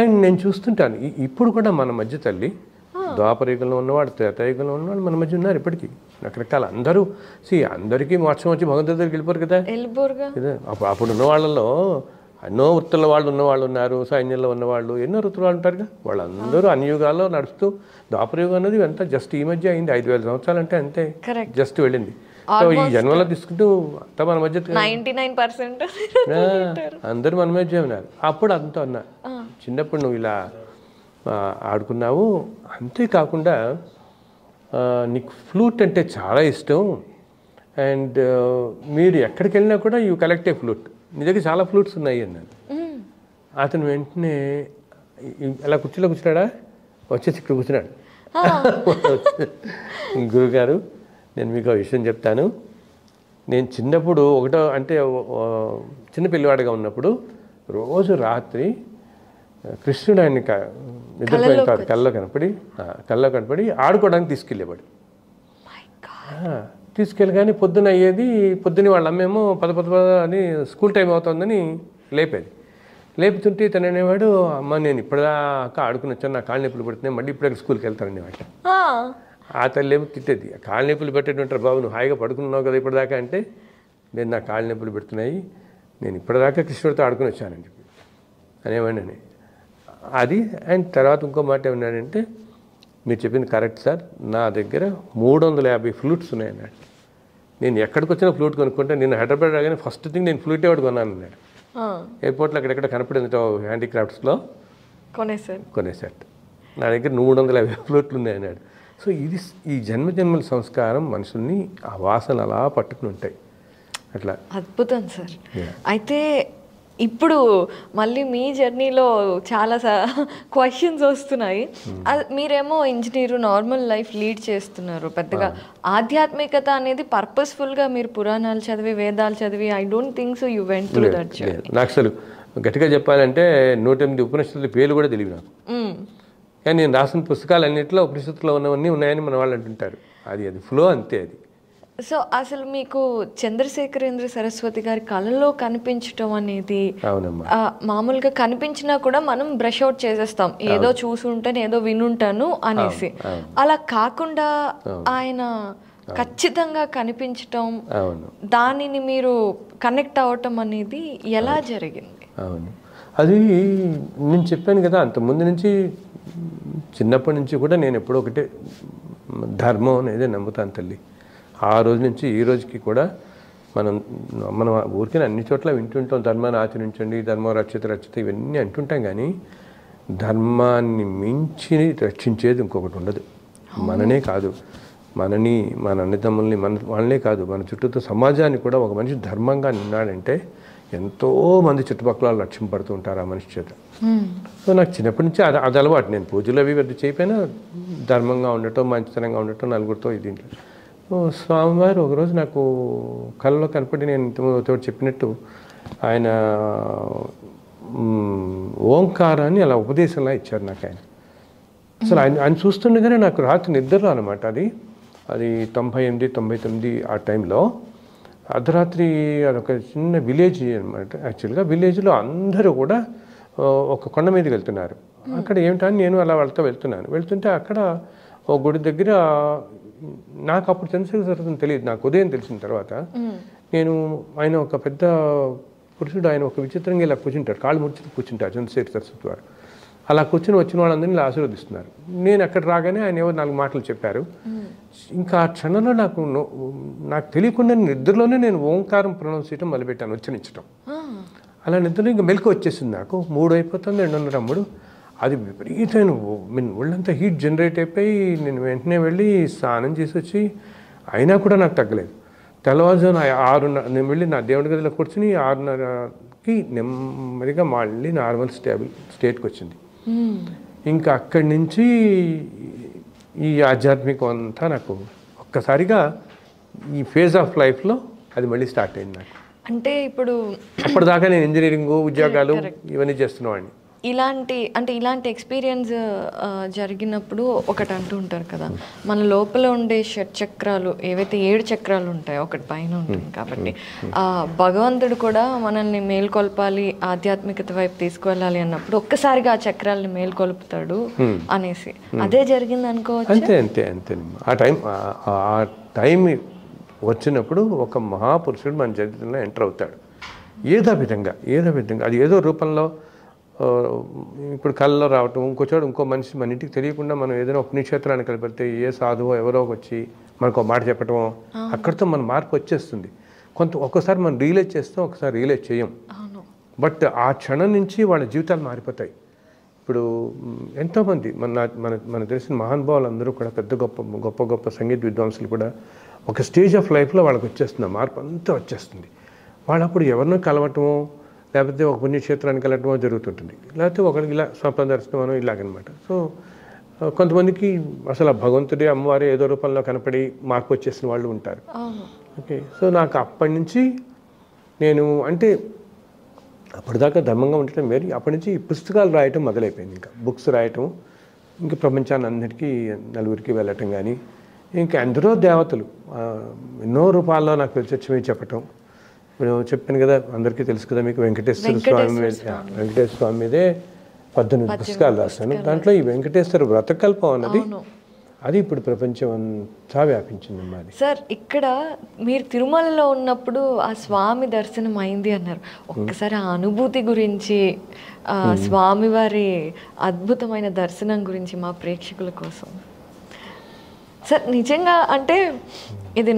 అండ్ నేను చూస్తుంటాను ఇప్పుడు కూడా మన మధ్య తల్లి, ద్వాపరయుగంలో ఉన్నవాడు, త్రేతాయుగంలో ఉన్నవాడు మన మధ్య ఉన్నారు ఇప్పటికీ రకరకాల. అందరికీ మోక్షం వచ్చి భగవంతుడి దగ్గరికి వెళ్ళిపోరు కదా. అప్పుడు ఉన్న వాళ్ళలో ఎన్నో వృత్తుల వాళ్ళు ఉన్నవాళ్ళు ఉన్నారు, సైన్యంలో ఉన్నవాళ్ళు, ఎన్నో వృత్తుల వాళ్ళు ఉంటారు కదా. వాళ్ళందరూ అన్ని యుగాల్లో నడుస్తూ, ద్వాపరయుగం అనేది అంతా జస్ట్ ఈ మధ్య అయింది, 5,000 సంవత్సరాలు అంటే అంతే, జస్ట్ వెళ్ళింది. సో ఈ జన్మలో తీసుకుంటూ అంతా మన మధ్య 99% అందరూ మన మధ్య ఉన్నారు. అప్పుడు అంతా అన్నా, చిన్నప్పుడు నువ్వు ఇలా ఆడుకున్నావు, అంతేకాకుండా నీకు ఫ్లూట్ అంటే చాలా ఇష్టం, అండ్ మీరు ఎక్కడికి వెళ్ళినా కూడా యూ కలెక్ట్ ఏ ఫ్లూట్, నీ దగ్గర చాలా ఫ్లూట్స్ ఉన్నాయి అన్నాను. అతను వెంటనే అలా కుర్చీలో కూర్చున్నాడా, వచ్చేసి ఇక్కడ కూర్చున్నాడు. గురుగారు నేను మీకు ఆ విషయం చెప్తాను. నేను చిన్నప్పుడు చిన్న పిల్లవాడిగా ఉన్నప్పుడు రోజు రాత్రి కృష్ణుడు ఆయన్ని నిద్రపోయిన తర్వాత కల్లో కనపడి ఆడుకోవడానికి తీసుకెళ్ళేవాడు. తీసుకెళ్ళగానే పొద్దున అయ్యేది, పొద్దున్న వాళ్ళ అమ్మేమో పద అని స్కూల్ టైం అవుతుందని లేపుతుంటే తను అనేవాడు, అమ్మ నేను ఇప్పటిదాకా ఆడుకుని వచ్చాను, నా కాళ్ళు నొప్పులు పెడుతున్నాయి, మళ్ళీ ఇప్పుడే స్కూల్కి వెళ్తాననేవాడు. ఆ తల్లి ఏమో తిట్టేది, కాళ్ళు నొప్పులు పెట్టేటుంటారు బాబు, నువ్వు హాయిగా పడుకున్నావు కదా ఇప్పటిదాకా అంటే, నేను నా కాళ్ళు నొప్పులు పెడుతున్నాయి, నేను ఇప్పటిదాకా కృష్ణుడితో ఆడుకుని వచ్చానని చెప్పి అనేవాడిని. అది అండ్ తర్వాత ఇంకో మాట ఏమన్నాడంటే, మీరు చెప్పింది కరెక్ట్ సార్, నా దగ్గర 350 ఫ్లూట్స్ ఉన్నాయన్నాడు. నేను ఎక్కడికి వచ్చినా ఫ్లూట్ కొనుక్కుంటే, నేను హైదరాబాద్ రాగానే ఫస్ట్ థింగ్ నేను ఫ్లూటే ఒకటి కొన్నాను అన్నాడు. ఎయిర్పోర్ట్లో అక్కడెక్కడ కనపడింది హ్యాండీక్రాఫ్ట్స్లో కొనేసాడు. నా దగ్గర 350 ఫ్లూట్లు ఉన్నాయన్నాడు. సో ఇది ఈ జన్మజన్మల సంస్కారం మనుషుల్ని ఆ వాసన అలా పట్టుకుని ఉంటాయి. అట్లా అద్భుతం సార్. అయితే ఇప్పుడు మళ్ళీ మీ జర్నీలో చాలా క్వశ్చన్స్ వస్తున్నాయి. మీరేమో ఇంజనీరు, నార్మల్ లైఫ్ లీడ్ చేస్తున్నారు, పెద్దగా ఆధ్యాత్మికత అనేది పర్పస్ఫుల్గా మీరు పురాణాలు చదివి వేదాలు చదివి I don't think so you went through that journey. నాకు అసలు గట్టిగా చెప్పాలంటే 108 ఉపనిషత్తుల పేర్లు కూడా తెలియదు నాకు. కానీ నేను రాసిన పుస్తకాలు అన్నింటిలో ఉపనిషత్తులో ఉన్నవన్నీ ఉన్నాయని మన వాళ్ళు అంటుంటారు. అది ఫ్లో అంతే. అది సో అసలు మీకు చంద్రశేఖరేంద్ర సరస్వతి గారి కళలో కనిపించటం అనేది మామూలుగా కనిపించినా కూడా మనం బ్రష్ అవుట్ చేసేస్తాం, ఏదో చూసుంటాను ఏదో వినుంటాను అనేసి. అలా కాకుండా ఆయన ఖచ్చితంగా కనిపించటం, దానిని మీరు కనెక్ట్ అవ్వటం అనేది ఎలా జరిగింది? అవును, అది నేను చెప్పాను కదా, అంతకుముందు నుంచి చిన్నప్పటి నుంచి కూడా నేను ఎప్పుడో ఒకటే ధర్మం అనేది నమ్ముతాను తల్లి. ఆ రోజు నుంచి ఈ రోజుకి కూడా మనం ఊరికే అన్ని చోట్ల వింటుంటాం, ధర్మాన్ని ఆచరించండి, ధర్మం రక్షిత ఇవన్నీ అంటుంటాం. కానీ ధర్మాన్ని మించి రక్షించేది ఇంకొకటి ఉండదు. మననే కాదు, మన అన్నదమ్ముల్ని, వాళ్ళనే కాదు, మన చుట్టూతో సమాజాన్ని కూడా ఒక మనిషి ధర్మంగా నిన్నాడంటే ఎంతోమంది చుట్టుపక్కల లక్ష్యం పడుతూ ఉంటారు ఆ మనిషి చేత. సో నాకు చిన్నప్పటి నుంచి అది అలవాటు. నేను పూజలు అవి పెద్ద చేయకపోయినా ధర్మంగా ఉండటం, మంచితనంగా ఉండటం, నలుగురితో ఇది. స్వామివారు ఒకరోజు నాకు కళ్ళలో కనపడి, నేను ఇంతతో చెప్పినట్టు ఆయన ఓంకారాన్ని అలా ఉపదేశంలా ఇచ్చారు నాకు ఆయన. అసలు ఆయన చూస్తుండగానే నాకు రాత్రి నిద్రలో అనమాట. అది 98, 99 ఆ టైంలో అర్ధరాత్రి. అదొక చిన్న విలేజ్ అనమాట. యాక్చువల్గా విలేజ్లో అందరూ కూడా ఒక కొండ మీదకి వెళ్తున్నారు. అక్కడ ఏమిటని నేను అలా వాళ్ళతో వెళ్తుంటే అక్కడ ఒక గుడి దగ్గర, నాకు అప్పుడు చంద్రశేఖర సరస్వతి తెలియదు, నాకు ఉదయం తెలిసిన తర్వాత ఆయన ఒక పెద్ద పురుషుడు, ఆయన ఒక విచిత్రంగా ఇలా కూర్చుంటారు, కాళ్ళు ముడిచి కూర్చుంటారు చంద్రశేఖర సరస్వతి వారు. అలా కూర్చొని వచ్చిన వాళ్ళందరినీ ఇలా ఆశీర్వదిస్తున్నారు. నేను అక్కడ రాగానే ఆయన ఏవో 4 మాటలు చెప్పారు. ఇంకా ఆ క్షణంలో నాకు తెలియకుండా నిద్రలోనే నేను ఓంకారం ప్రొనౌన్స్ చేయడం మొదలుపెట్టాను, ఉచ్చరించడం. అలా నిద్రలో ఇంకా మెలకు వచ్చేసింది నాకు. 3 అయిపోతుంది, 2:30. అది విపరీతమైన ఒళ్ళంతా హీట్ జనరేట్ అయిపోయి నేను వెంటనే వెళ్ళి స్నానం చేసి వచ్చి, అయినా కూడా నాకు తగ్గలేదు. తెల్లవారుజామున 6:30 నేను వెళ్ళి నా దేవుడి గదిలో కూర్చుని 6:30కి నెమ్మదిగా మళ్ళీ నార్మల్ స్టేట్కి వచ్చింది. ఇంకా అక్కడి నుంచి ఈ ఆధ్యాత్మికం అంతా నాకు ఒక్కసారిగా ఈ ఫేజ్ ఆఫ్ లైఫ్లో అది మళ్ళీ స్టార్ట్ అయింది నాకు. అంటే ఇప్పుడు అప్పటిదాకా నేను ఇంజనీరింగ్ ఉద్యోగాలు ఇవన్నీ చేస్తున్నవాడిని. ఇలాంటి ఎక్స్పీరియన్స్ జరిగినప్పుడు ఒకటి అంటూ ఉంటారు కదా, మన లోపల ఉండే షట్చక్రాలు ఏవైతే 7 చక్రాలు ఉంటాయో ఒకటి పైన ఉంటుంది కాబట్టి భగవంతుడు కూడా మనల్ని మేల్కొల్పాలి, ఆధ్యాత్మికత వైపు తీసుకువెళ్ళాలి అన్నప్పుడు ఒక్కసారిగా ఆ చక్రాలని మేల్కొల్పుతాడు అనేసి. అదే జరిగింది అనుకోవచ్చు. అంతే. ఆ టైం వచ్చినప్పుడు ఒక మహాపురుషుడు మన చరిత్రలో ఎంటర్ అవుతాడు. ఏదో విధంగా అది ఏదో రూపంలో, ఇప్పుడు కళ్ళలో రావటం, ఇంకో మనిషి మన ఇంటికి తెలియకుండా మనం ఏదైనా ఒక పుణ్యక్షేత్రాన్ని కలిపితే ఏ సాధువో ఎవరో వచ్చి మనకు ఒక మాట చెప్పటం, అక్కడితో మన మార్పు వచ్చేస్తుంది. ఒక్కోసారి మనం రియలైజ్ చేస్తాం, ఒకసారి రియలైజ్ చేయం. బట్ ఆ క్షణం నుంచి వాళ్ళ జీవితాలు మారిపోతాయి. ఇప్పుడు ఎంతోమంది మన తెలిసిన మహానుభావులు అందరూ కూడా పెద్ద గొప్ప సంగీత విద్వాంసులు కూడా ఒక స్టేజ్ ఆఫ్ లైఫ్లో వాళ్ళకి వచ్చేస్తుంది, మార్పు అంతా వచ్చేస్తుంది. వాళ్ళు అప్పుడు ఎవరినో కలవటమో లేకపోతే ఒక పుణ్యక్షేత్రానికి వెళ్ళటమో జరుగుతుంటుంది, లేకపోతే ఒకరికి ఇలా స్వప్న దర్శనం ఇలాగనమాట. సో కొంతమందికి అసలు ఆ భగవంతుడే అమ్మవారి ఏదో రూపంలో కనపడి మార్పు వచ్చేసిన వాళ్ళు ఉంటారు. ఓకే, సో నాకు అప్పటి నుంచి నేను అంటే అప్పటిదాకా ధర్మంగా ఉండటం వేరు, అప్పటి నుంచి పుస్తకాలు రాయటం మొదలైపోయింది. ఇంకా బుక్స్ రాయటం, ఇంకా ప్రపంచాన్ని అందరికీ నలుగురికి వెళ్ళటం, కానీ ఇంకా ఎందరో దేవతలు ఎన్నో రూపాల్లో నాకు ప్రత్యక్షమై చెప్పటం. నేను చెప్పాను కదా, అందరికీ తెలుసు కదా మీకు, వెంకటేశ్వర స్వామి మీదే 18 పుస్తకాలు రాశాను. దాంట్లో ఈ వెంకటేశ్వర వ్రతకల్పం అన్నది అది ఇప్పుడు ప్రపంచం అంతా వ్యాపించింది మాది. సార్, ఇక్కడ మీరు తిరుమలలో ఉన్నప్పుడు ఆ స్వామి దర్శనం అయింది అన్నారు. ఒక్కసారి ఆ అనుభూతి గురించి, స్వామివారి అద్భుతమైన దర్శనం గురించి మా ప్రేక్షకుల కోసం. సార్, నిజంగా అంటే ఇది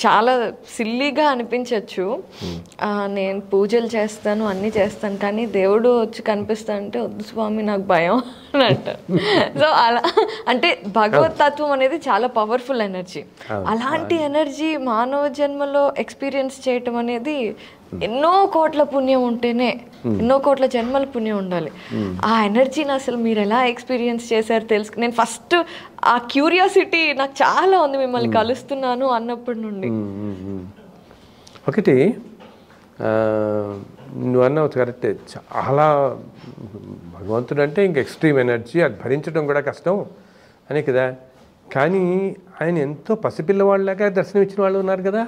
చాలా సిల్లీగా అనిపించవచ్చు. నేను పూజలు చేస్తాను, అన్నీ చేస్తాను, కానీ దేవుడు వచ్చి కనిపిస్తానంటే వద్దు స్వామి నాకు భయం అని అంటారు. సో అలా అంటే భగవతత్వం అనేది చాలా పవర్ఫుల్ ఎనర్జీ. అలాంటి ఎనర్జీ మానవ జన్మలో ఎక్స్పీరియన్స్ చేయటం అనేది ఎన్నో కోట్ల పుణ్యం ఉంటేనే, ఎన్నో కోట్ల జన్మల పుణ్యం ఉండాలి. ఆ ఎనర్జీని అసలు మీరు ఎలా ఎక్స్పీరియన్స్ చేశారు నేను ఫస్ట్ ఆ క్యూరియాసిటీ నాకు చాలా ఉంది మిమ్మల్ని కలుస్తున్నాను అన్నప్పటి నుండి. ఒకటి నువ్వు అన్నావు కరెక్టే, చాలా భగవంతుడు అంటే ఇంక ఎక్స్ట్రీమ్ ఎనర్జీ, అది భరించడం కూడా కష్టం అనే కదా. కానీ ఆయన ఎంతో పసిపిల్లవాళ్ళలాగా దర్శనం ఇచ్చిన వాళ్ళు ఉన్నారు కదా,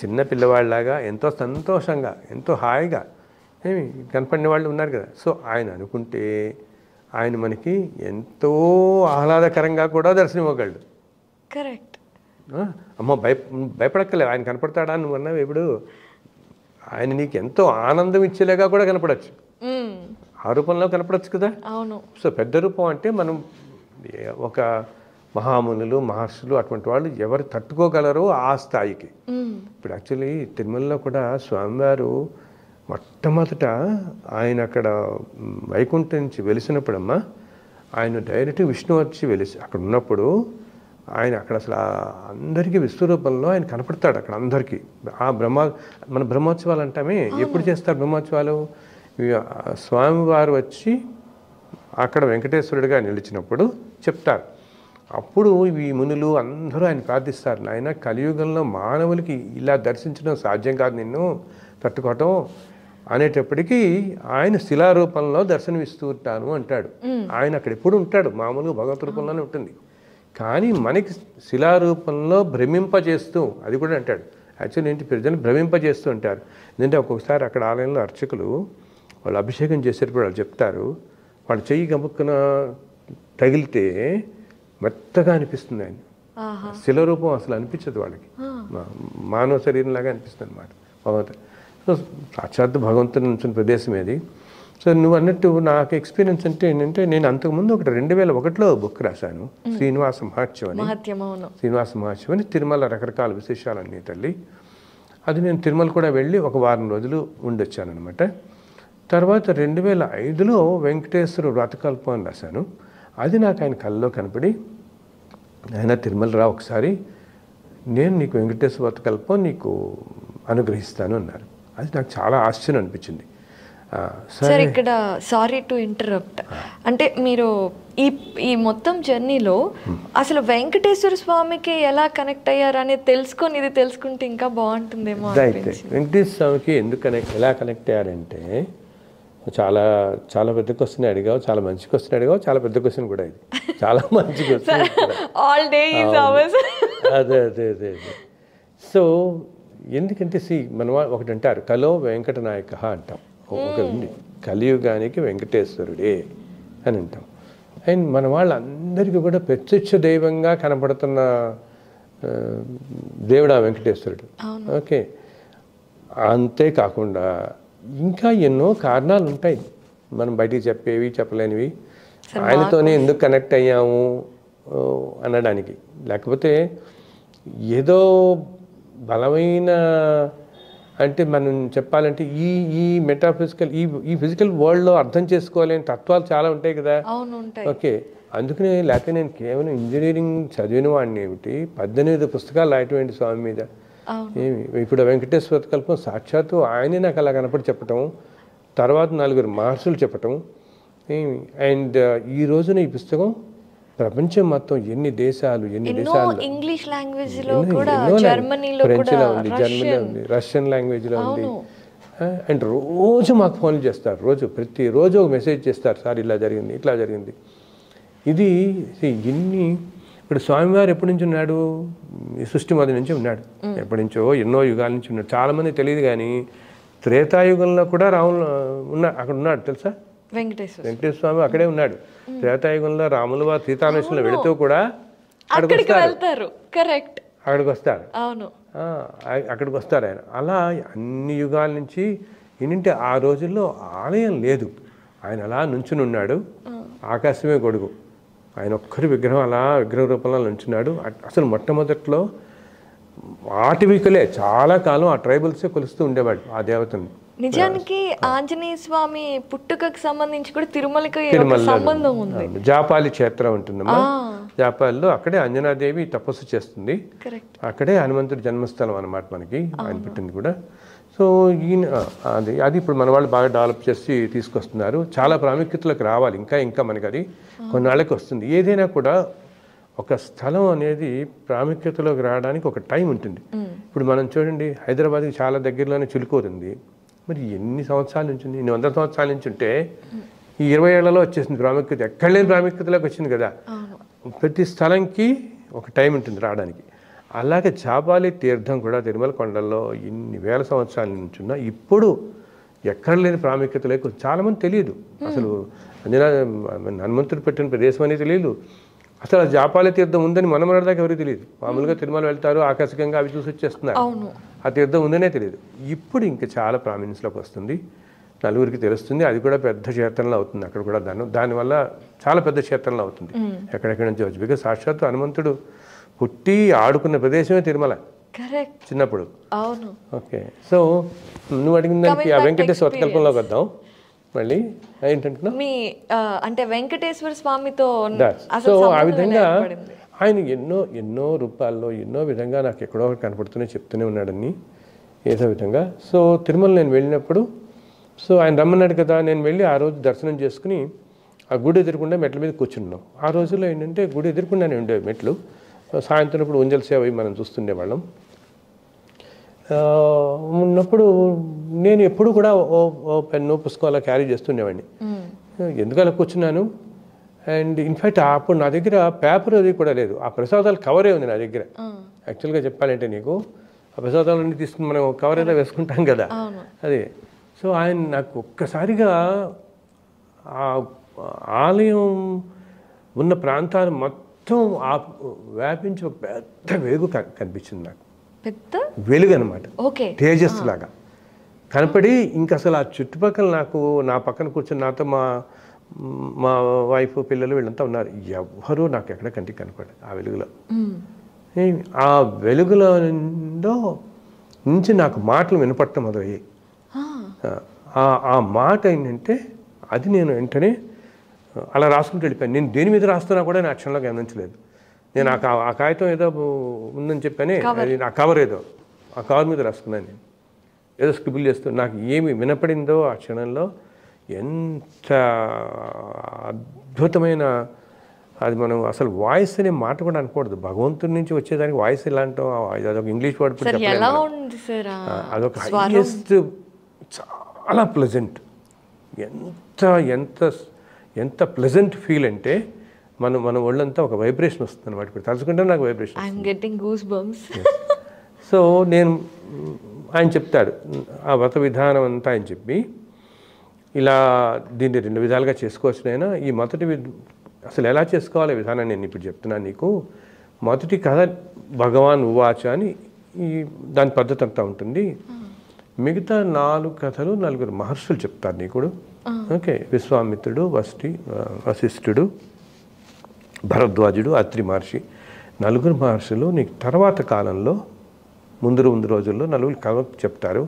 చిన్న పిల్లవాళ్ళలాగా ఎంతో సంతోషంగా, ఎంతో హాయిగా కనపడిన వాళ్ళు ఉన్నారు కదా. సో ఆయన అనుకుంటే ఆయన మనకి ఎంతో ఆహ్లాదకరంగా కూడా దర్శనం ఇవ్వగలడు. కరెక్ట్. అమ్మ భయపడక్కలేదు, ఆయన కనపడతాడా నువ్వు అన్నావు ఇప్పుడు. ఆయన నీకు ఎంతో ఆనందం ఇచ్చేలాగా కూడా కనపడచ్చు, ఆ రూపంలో కనపడచ్చు కదా. అవును. సో పెద్ద రూపం అంటే మనం ఒక మహామునులు, మహర్షులు అటువంటి వాళ్ళు ఎవరు తట్టుకోగలరో ఆ స్థాయికి. ఇప్పుడు యాక్చువల్లీ తిరుమలలో కూడా స్వామివారు మొట్టమొదట ఆయన అక్కడ వైకుంఠం నుంచి వెలిసినప్పుడమ్మా, ఆయన డైరెక్ట్ విష్ణు వచ్చి అక్కడ ఉన్నప్పుడు ఆయన అక్కడ అసలు అందరికీ విశ్వరూపంలో ఆయన కనపడతాడు అక్కడ అందరికీ. ఆ మన బ్రహ్మోత్సవాలు అంటామే, ఎప్పుడు చేస్తారు బ్రహ్మోత్సవాలు? స్వామివారు వచ్చి అక్కడ వెంకటేశ్వరుడిగా నిలిచినప్పుడు చెప్తారు. అప్పుడు ఈ మునులు అందరూ ఆయన ప్రార్థిస్తారు, నాయన కలియుగంలో మానవులకి ఇలా దర్శించడం సాధ్యం కాదు, నిన్ను తట్టుకోవటం అనేటప్పటికీ ఆయన శిలారూపంలో దర్శనమిస్తూ ఉంటాను అంటాడు. ఆయన అక్కడ ఎప్పుడు ఉంటాడు, మామూలుగా భగవత్ రూపంలోనే ఉంటుంది, కానీ మనకి శిలారూపంలో భ్రమింపజేస్తూ అది కూడా అంటాడు. యాక్చువల్లీ ఏంటి, ప్రజలు భ్రమింపజేస్తూ ఉంటారు. ఎందుకంటే ఒక్కొక్కసారి అక్కడ ఆలయంలో అర్చకులు వాళ్ళు అభిషేకం చేసేటప్పుడు వాళ్ళు చెప్తారు, వాళ్ళు చెయ్యి గముక్కున తగిలితే మెత్తగా అనిపిస్తుంది ఆయన, శిలరూపం అసలు అనిపించదు వాళ్ళకి, మానవ శరీరంలాగా అనిపిస్తుంది అనమాట భగవంతుడు. సో సాక్షాత్ భగవంతుడు నుంచి ప్రదేశం ఏది. సో నువ్వు అన్నట్టు నాకు ఎక్స్పీరియన్స్ అంటే ఏంటంటే, నేను అంతకుముందు ఒకటి 2001లో బుక్ రాశాను, శ్రీనివాస మహాత్మ్యం అని. శ్రీనివాస మహాత్మ్యం అని తిరుమల రకరకాల విశేషాలన్నీ తల్లి. అది నేను తిరుమల కూడా వెళ్ళి ఒక వారం రోజులు ఉండొచ్చానమాట. తర్వాత 2005లో వెంకటేశ్వర వ్రతకల్పం అని రాశాను. అది నాకు ఆయన కళ్ళలో కనపడి, ఆయన తిరుమల రా ఒకసారి, నేను నీకు వెంకటేశ్వర వ్రతకల్పం నీకు అనుగ్రహిస్తాను అన్నారు. అది నాకు చాలా ఆశ్చర్యం అనిపించింది. సార్, ఇక్కడ సారీ టు ఇంటరప్ట్, అంటే మీరు ఈ మొత్తం జర్నీలో అసలు వెంకటేశ్వర స్వామికి ఎలా కనెక్ట్ అయ్యారు అనేది తెలుసుకొని ఇది తెలుసుకుంటే ఇంకా బాగుంటుందేమో. వెంకటేశ్వర స్వామికి ఎందుకు ఎలా కనెక్ట్ అయ్యారంటే, చాలా చాలా పెద్ద క్వశ్చన్ అడిగావు, చాలా మంచి క్వశ్చన్ అడిగావు, చాలా పెద్ద క్వశ్చన్ కూడా ఇది, చాలా మంచి క్వశ్చన్. అదే అదే అదే అదే. సో ఎందుకంటే మన ఒకటి అంటారు, కలో వెంకటనాయక అంటాం, ఒక ఉంది కలియుగానికి వెంకటేశ్వరుడే అని అంటాం. అండ్ మన వాళ్ళందరికీ కూడా ప్రత్యక్ష దైవంగా కనపడుతున్న దేవుడా వెంకటేశ్వరుడు. ఓకే, అంతేకాకుండా ఇంకా ఎన్నో కారణాలు ఉంటాయి మనం బయటికి చెప్పేవి చెప్పలేనివి, ఆయనతోనే ఎందుకు కనెక్ట్ అయ్యాము అనడానికి. లేకపోతే ఏదో బలమైన అంటే మనం చెప్పాలంటే ఈ మెటాఫిజికల్ ఈ ఫిజికల్ వరల్డ్లో అర్థం చేసుకోలేని తత్వాలు చాలా ఉంటాయి కదా. ఓకే, అందుకనే లేకపోతే నేను కేవలం ఇంజనీరింగ్ చదివిన వాడిని ఏమిటి, 18 పుస్తకాలు రాయటం స్వామి మీద, ఏమి ఇప్పుడు వెంకటేశ్వర కల్పం సాక్షాత్తు ఆయనే నాకు అలా కనపడి చెప్పటం, తర్వాత 4 మహర్షులు చెప్పటం ఏమి. అండ్ ఈ రోజున ఈ పుస్తకం ప్రపంచం మొత్తం ఎన్ని దేశాలు ఇంగ్లీష్ లాంగ్వేజ్ లో కూడా, జర్మనీలో ఫ్రెంచ్లో ఉంది, జర్మనీలో ఉంది, రష్యన్ లాంగ్వేజ్లో ఉంది. అండ్ రోజు మాకు ఫోన్లు చేస్తారు, ప్రతిరోజు ఒక మెసేజ్ చేస్తారు, సార్ ఇలా జరిగింది, ఇట్లా జరిగింది. ఇది ఎన్ని ఇప్పుడు స్వామివారు ఎప్పటి నుంచి ఉన్నాడు, ఈ సృష్టి మొదటి నుంచి ఉన్నాడు, ఎప్పటి నుంచో ఎన్నో యుగాల నుంచి ఉన్నాడు. చాలామంది తెలియదు కానీ త్రేతాయుగంలో కూడా రాములు అక్కడ ఉన్నాడు తెలుసా, వెంకటేశ్వర స్వామి అక్కడే ఉన్నాడు. త్రేతాయుగంలో రాములు వారు సీతాన్వేషణలో వెళుతూ కూడా అక్కడికి వస్తారు, అక్కడికి వస్తారు ఆయన. అలా అన్ని యుగాల నుంచి ఏంటంటే ఆ రోజుల్లో ఆలయం లేదు, ఆయన అలా నుంచుని ఉన్నాడు, ఆకాశమే గొడుగు, ఆయన ఒక్కరి విగ్రహం అలా విగ్రహ రూపంలో నుంచున్నాడు. అసలు మొట్టమొదట్లో ఆటవికులే చాలా కాలం ఆ ట్రైబల్సే కొలుస్తూ ఉండేవాడు ఆ దేవతని. నిజానికి ఆంజనేయ స్వామి పుట్టుకకు సంబంధించి కూడా తిరుమలకి సంబంధం ఉంది. జాపాలి క్షేత్రం ఉంటుందమ్మా, జాపాలిలో అక్కడే అంజనాదేవి తపస్సు చేస్తుంది, అక్కడే హనుమంతుడి జన్మస్థలం అన్నమాట మనకి, ఆయన పుట్టింది కూడా. సో ఈయన అది ఇప్పుడు మన వాళ్ళు బాగా డెవలప్ చేసి తీసుకొస్తున్నారు, చాలా ప్రాముఖ్యతలోకి రావాలి, ఇంకా మనకి అది కొన్నాళ్ళకి వస్తుంది. ఏదైనా కూడా ఒక స్థలం అనేది ప్రాముఖ్యతలోకి రావడానికి ఒక టైం ఉంటుంది. ఇప్పుడు మనం చూడండి, హైదరాబాద్కి చాలా దగ్గరలోనే చిలుకూరు ఉంది, మరి ఎన్ని సంవత్సరాల నుంచి ఉంది, 100 సంవత్సరాల నుంచి ఉంటే ఈ 20 ఏళ్లలో వచ్చేసింది ప్రాముఖ్యత, ఎక్కడ లేని ప్రాముఖ్యతలోకి వచ్చింది కదా. ప్రతి స్థలంకి ఒక టైం ఉంటుంది రావడానికి. అలాగే చాపాలి తీర్థం కూడా తిరుమల కొండల్లో ఇన్ని వేల సంవత్సరాల నుంచి ఉన్నా ఇప్పుడు ఎక్కడ లేని ప్రాముఖ్యతలోకి చాలామంది తెలియదు. అసలు హనుమంతుడు పెట్టిన ప్రదేశం అనేది తెలియదు, అసలు ఆ జాపాలి తీర్థం ఉందని మనం దాకా ఎవరికి తెలియదు. మామూలుగా తిరుమల వెళ్తారు, ఆకస్మికంగా అవి చూసి వచ్చేస్తున్నారు, ఆ తీర్థం ఉందనే తెలియదు. ఇప్పుడు ఇంకా చాలా ప్రామినెన్స్లోకి వస్తుంది, నలుగురికి తెలుస్తుంది, అది కూడా పెద్ద క్షేత్రంలో అవుతుంది. అక్కడ కూడా దానివల్ల చాలా పెద్ద క్షేత్రంలో అవుతుంది, ఎక్కడెక్కడి నుంచి వచ్చి. బికాస్ సాక్షాత్తు హనుమంతుడు పుట్టి ఆడుకున్న ప్రదేశమే తిరుమల చిన్నప్పుడు. ఓకే, సో నువ్వు అడిగిన దానికి ఆ వెంకటేశ్వర కల్పంలోకి వద్దాం. మళ్ళీ ఏంటంటున్నా మీ అంటే వెంకటేశ్వర స్వామితో సో ఆ విధంగా ఆయన ఎన్నో రూపాల్లో ఎన్నో విధంగా నాకు ఎక్కడో ఒకటి చెప్తూనే ఉన్నాడని ఏదో విధంగా. సో తిరుమల నేను వెళ్ళినప్పుడు సో ఆయన రమ్మన్నాడు కదా, నేను వెళ్ళి ఆ రోజు దర్శనం చేసుకుని ఆ గుడి ఎదురుకుండా మెట్ల మీద కూర్చున్నాం. ఆ రోజుల్లో ఏంటంటే గుడి ఎదురుకుండానే ఉండేవి మెట్లు, సాయంత్రం ఇప్పుడు ఉంజల సేవ అవి మనం చూస్తుండేవాళ్ళం. ఉన్నప్పుడు నేను ఎప్పుడు కూడా ఓ పెన్ను పుస్తకం అలా క్యారీ చేస్తుండేవాడిని. ఎందుకు అలా కూర్చున్నాను. అండ్ ఇన్ఫ్యాక్ట్ అప్పుడు నా దగ్గర పేపర్ అది కూడా లేదు, ఆ ప్రసాదాలు కవరే ఉంది నా దగ్గర. యాక్చువల్గా చెప్పాలంటే నీకు ఆ ప్రసాదాలన్నీ తీసుకుని మనం కవర్ ఏదో వేసుకుంటాం కదా, అదే. సో ఆయన నాకు ఒక్కసారిగా ఆ ఆలయం ఉన్న ప్రాంతాలు మొత్తం వ్యాపించి ఒక పెద్ద వెలుగు కనిపించింది నాకు, పెద్ద వెలుగు అనమాట, తేజస్సు లాగా కనపడి. ఇంక అసలు ఆ చుట్టుపక్కల నా పక్కన కూర్చొని నాతో మా వైఫ్ పిల్లలు వీళ్ళంతా ఉన్నారు, ఎవ్వరూ నాకు ఎక్కడ కంటికి కనపడదు ఆ వెలుగులో. ఆ వెలుగులో నుంచి నాకు మాటలు వినపడటం మొదలయ్యాయి. ఆ మాట ఏంటంటే అది నేను వెంటనే అలా రాసుకుంటూ వెళ్ళిపోయాను. నేను దేని మీద రాస్తున్నా కూడా నా క్షణంలో గమనించలేదు. నేను ఆ కాగితం ఏదో ఉందని చెప్పానే, అది నా కవర్ ఏదో ఆ కవర్ మీద రాసుకున్నాను. నేను ఏదో స్క్రిబుల్ చేస్తూ నాకు ఏమి వినపడిందో ఆ క్షణంలో, ఎంత అద్భుతమైన అది. మనం అసలు వాయిస్ అనే మాట కూడా అనకూడదు, భగవంతుడి నుంచి వచ్చేదానికి వాయిస్ ఎలా అంటాం, అదొక ఇంగ్లీష్ వర్డ్, అదొక హైయెస్ట్, చాలా ప్లెజెంట్. ఎంత ప్లెజెంట్ ఫీల్ అంటే మన ఒళ్ళంతా ఒక వైబ్రేషన్ వస్తుంది అనమాట. ఇప్పుడు తలుచుకుంటే నాకు వైబ్రేషన్. సో నేను ఆయన చెప్తాడు ఆ వ్రత విధానం అంతా ఆయన చెప్పి, ఇలా దీన్ని 2 విధాలుగా చేసుకోవచ్చు నైనా. ఈ మొదటి అసలు ఎలా చేసుకోవాలి విధానం నేను ఇప్పుడు చెప్తున్నాను నీకు. మొదటి కథ భగవాన్ ఉవాచ అని దాని పద్ధతి అంతా ఉంటుంది. మిగతా 4 కథలు 4 మహర్షులు చెప్తారు నీకు. ఓకే, విశ్వామిత్రుడు, వశిష్ఠుడు, భరద్వాజుడు, అత్రి మహర్షి, 4 మహర్షులు నీకు తర్వాత కాలంలో ముందు రోజుల్లో 4 కథలు చెప్తారు.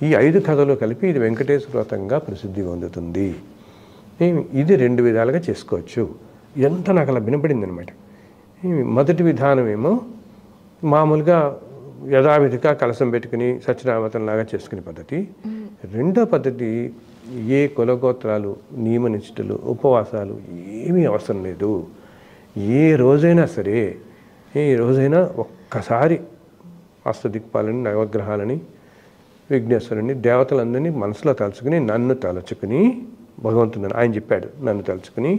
ఈ 5 కథలు కలిపి ఇది వెంకటేశ్వర వ్రతంగా ప్రసిద్ధి పొందుతుంది. ఇది 2 విధాలుగా చేసుకోవచ్చు. ఎంత నాకు అలా వినపడింది అనమాట. మొదటి విధానం ఏమో మామూలుగా యథావిధిగా కలసం పెట్టుకుని సత్యనామతంలాగా చేసుకునే పద్ధతి. రెండో పద్ధతి ఏ కులగోత్రాలు నియమనిష్టలు ఉపవాసాలు ఏమీ అవసరం లేదు. ఏ రోజైనా సరే ఒక్కసారి అష్టదిక్పాలని నవగ్రహాలని విఘ్నేశ్వరుని దేవతలందరినీ మనసులో తలుచుకుని నన్ను తలుచుకుని భగవంతుడు ఆయన చెప్పాడు నన్ను తలుచుకుని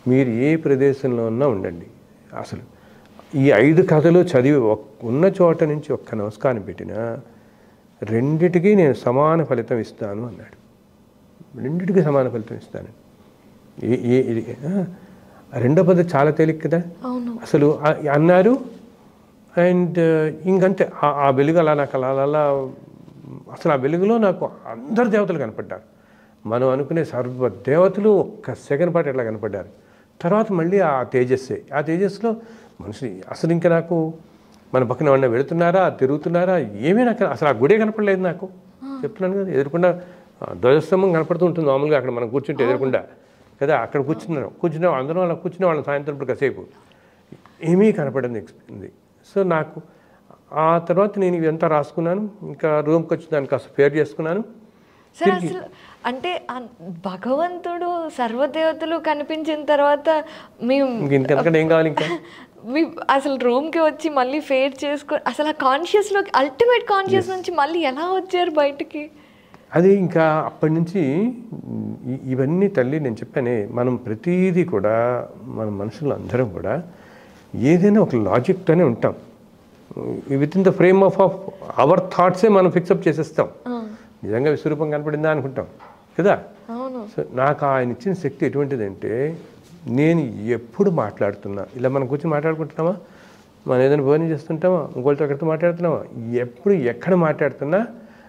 మీరు ఏ ప్రదేశంలో ఉన్నా ఉండండి. అసలు ఈ 5 కథలు చదివి ఉన్న చోట నుంచి ఒక్క నమస్కారం పెట్టినా రెండిటికి నేను సమాన ఫలితం ఇస్తాను అన్నాడు. రెండిటికి సమాన ఫలితం ఇస్తాను. రెండో పద్ధతి చాలా తేలిక కదా అసలు అన్నారు. అండ్ ఇంకంతే ఆ వెలుగు అలా నాకు అలా అసలు ఆ వెలుగులో నాకు అందరు దేవతలు కనపడ్డారు. మనం అనుకునే సర్వ దేవతలు ఒక్క సెకండ్ పాటు ఎట్లా కనపడ్డారు. తర్వాత మళ్ళీ ఆ తేజస్సులో మనుషులు అసలు ఇంకా నాకు మన పక్కన ఏమన్నా వెళుతున్నారా తిరుగుతున్నారా ఏమీ నాకు అసలు ఆ గుడే కనపడలేదు. నాకు చెప్తున్నాను కదా ఎదురుకుండా ధ్వజస్తంభం కనపడుతూ ఉంటుంది మామూలుగా అక్కడ మనం కూర్చుంటే ఎదురుకుండా కదా అక్కడ కూర్చున్నాం అందరం అలా కూర్చునే వాళ్ళం సాయంత్రం ఇప్పుడు కాసేపు ఏమీ కనపడింది. సో నాకు ఆ తర్వాత నేను ఇదంతా రాసుకున్నాను. ఇంకా రూమ్కి వచ్చి దాన్ని కాస్త ఫేర్ చేసుకున్నాను. సరే అసలు అంటే భగవంతుడు సర్వదేవతలు కనిపించిన తర్వాత ఇంకెంతకంటే ఏం కావాలి ఇంకా మీ అసలు రూమ్కి వచ్చి మళ్ళీ ఫేర్ చేసుకొని అసలు ఆ కాన్షియస్లోకి అల్టిమేట్ కాన్షియస్ నుంచి మళ్ళీ ఎలా వచ్చారు బయటికి? అది ఇంకా అప్పటి నుంచి ఇవన్నీ తల్లి నేను చెప్పానే మనం ప్రతిదీ కూడా మన మనుషులు అందరం కూడా ఏదైనా ఒక లాజిక్తోనే ఉంటాం. Within the frame of our థాట్సే మనం ఫిక్సప్ చేసేస్తాం. నిజంగా విశ్వరూపం కనపడిందా అనుకుంటాం కదా. సో నాకు ఆయన ఇచ్చిన శక్తి ఎటువంటిదంటే నేను ఎప్పుడు మాట్లాడుతున్నా ఇలా మనం కూర్చొని మాట్లాడుకుంటున్నామా మనం ఏదైనా భోజనం చేస్తుంటామా ఇంకోళ్ళతో ఎక్కడితో మాట్లాడుతున్నామా ఎప్పుడు ఎక్కడ మాట్లాడుతున్నా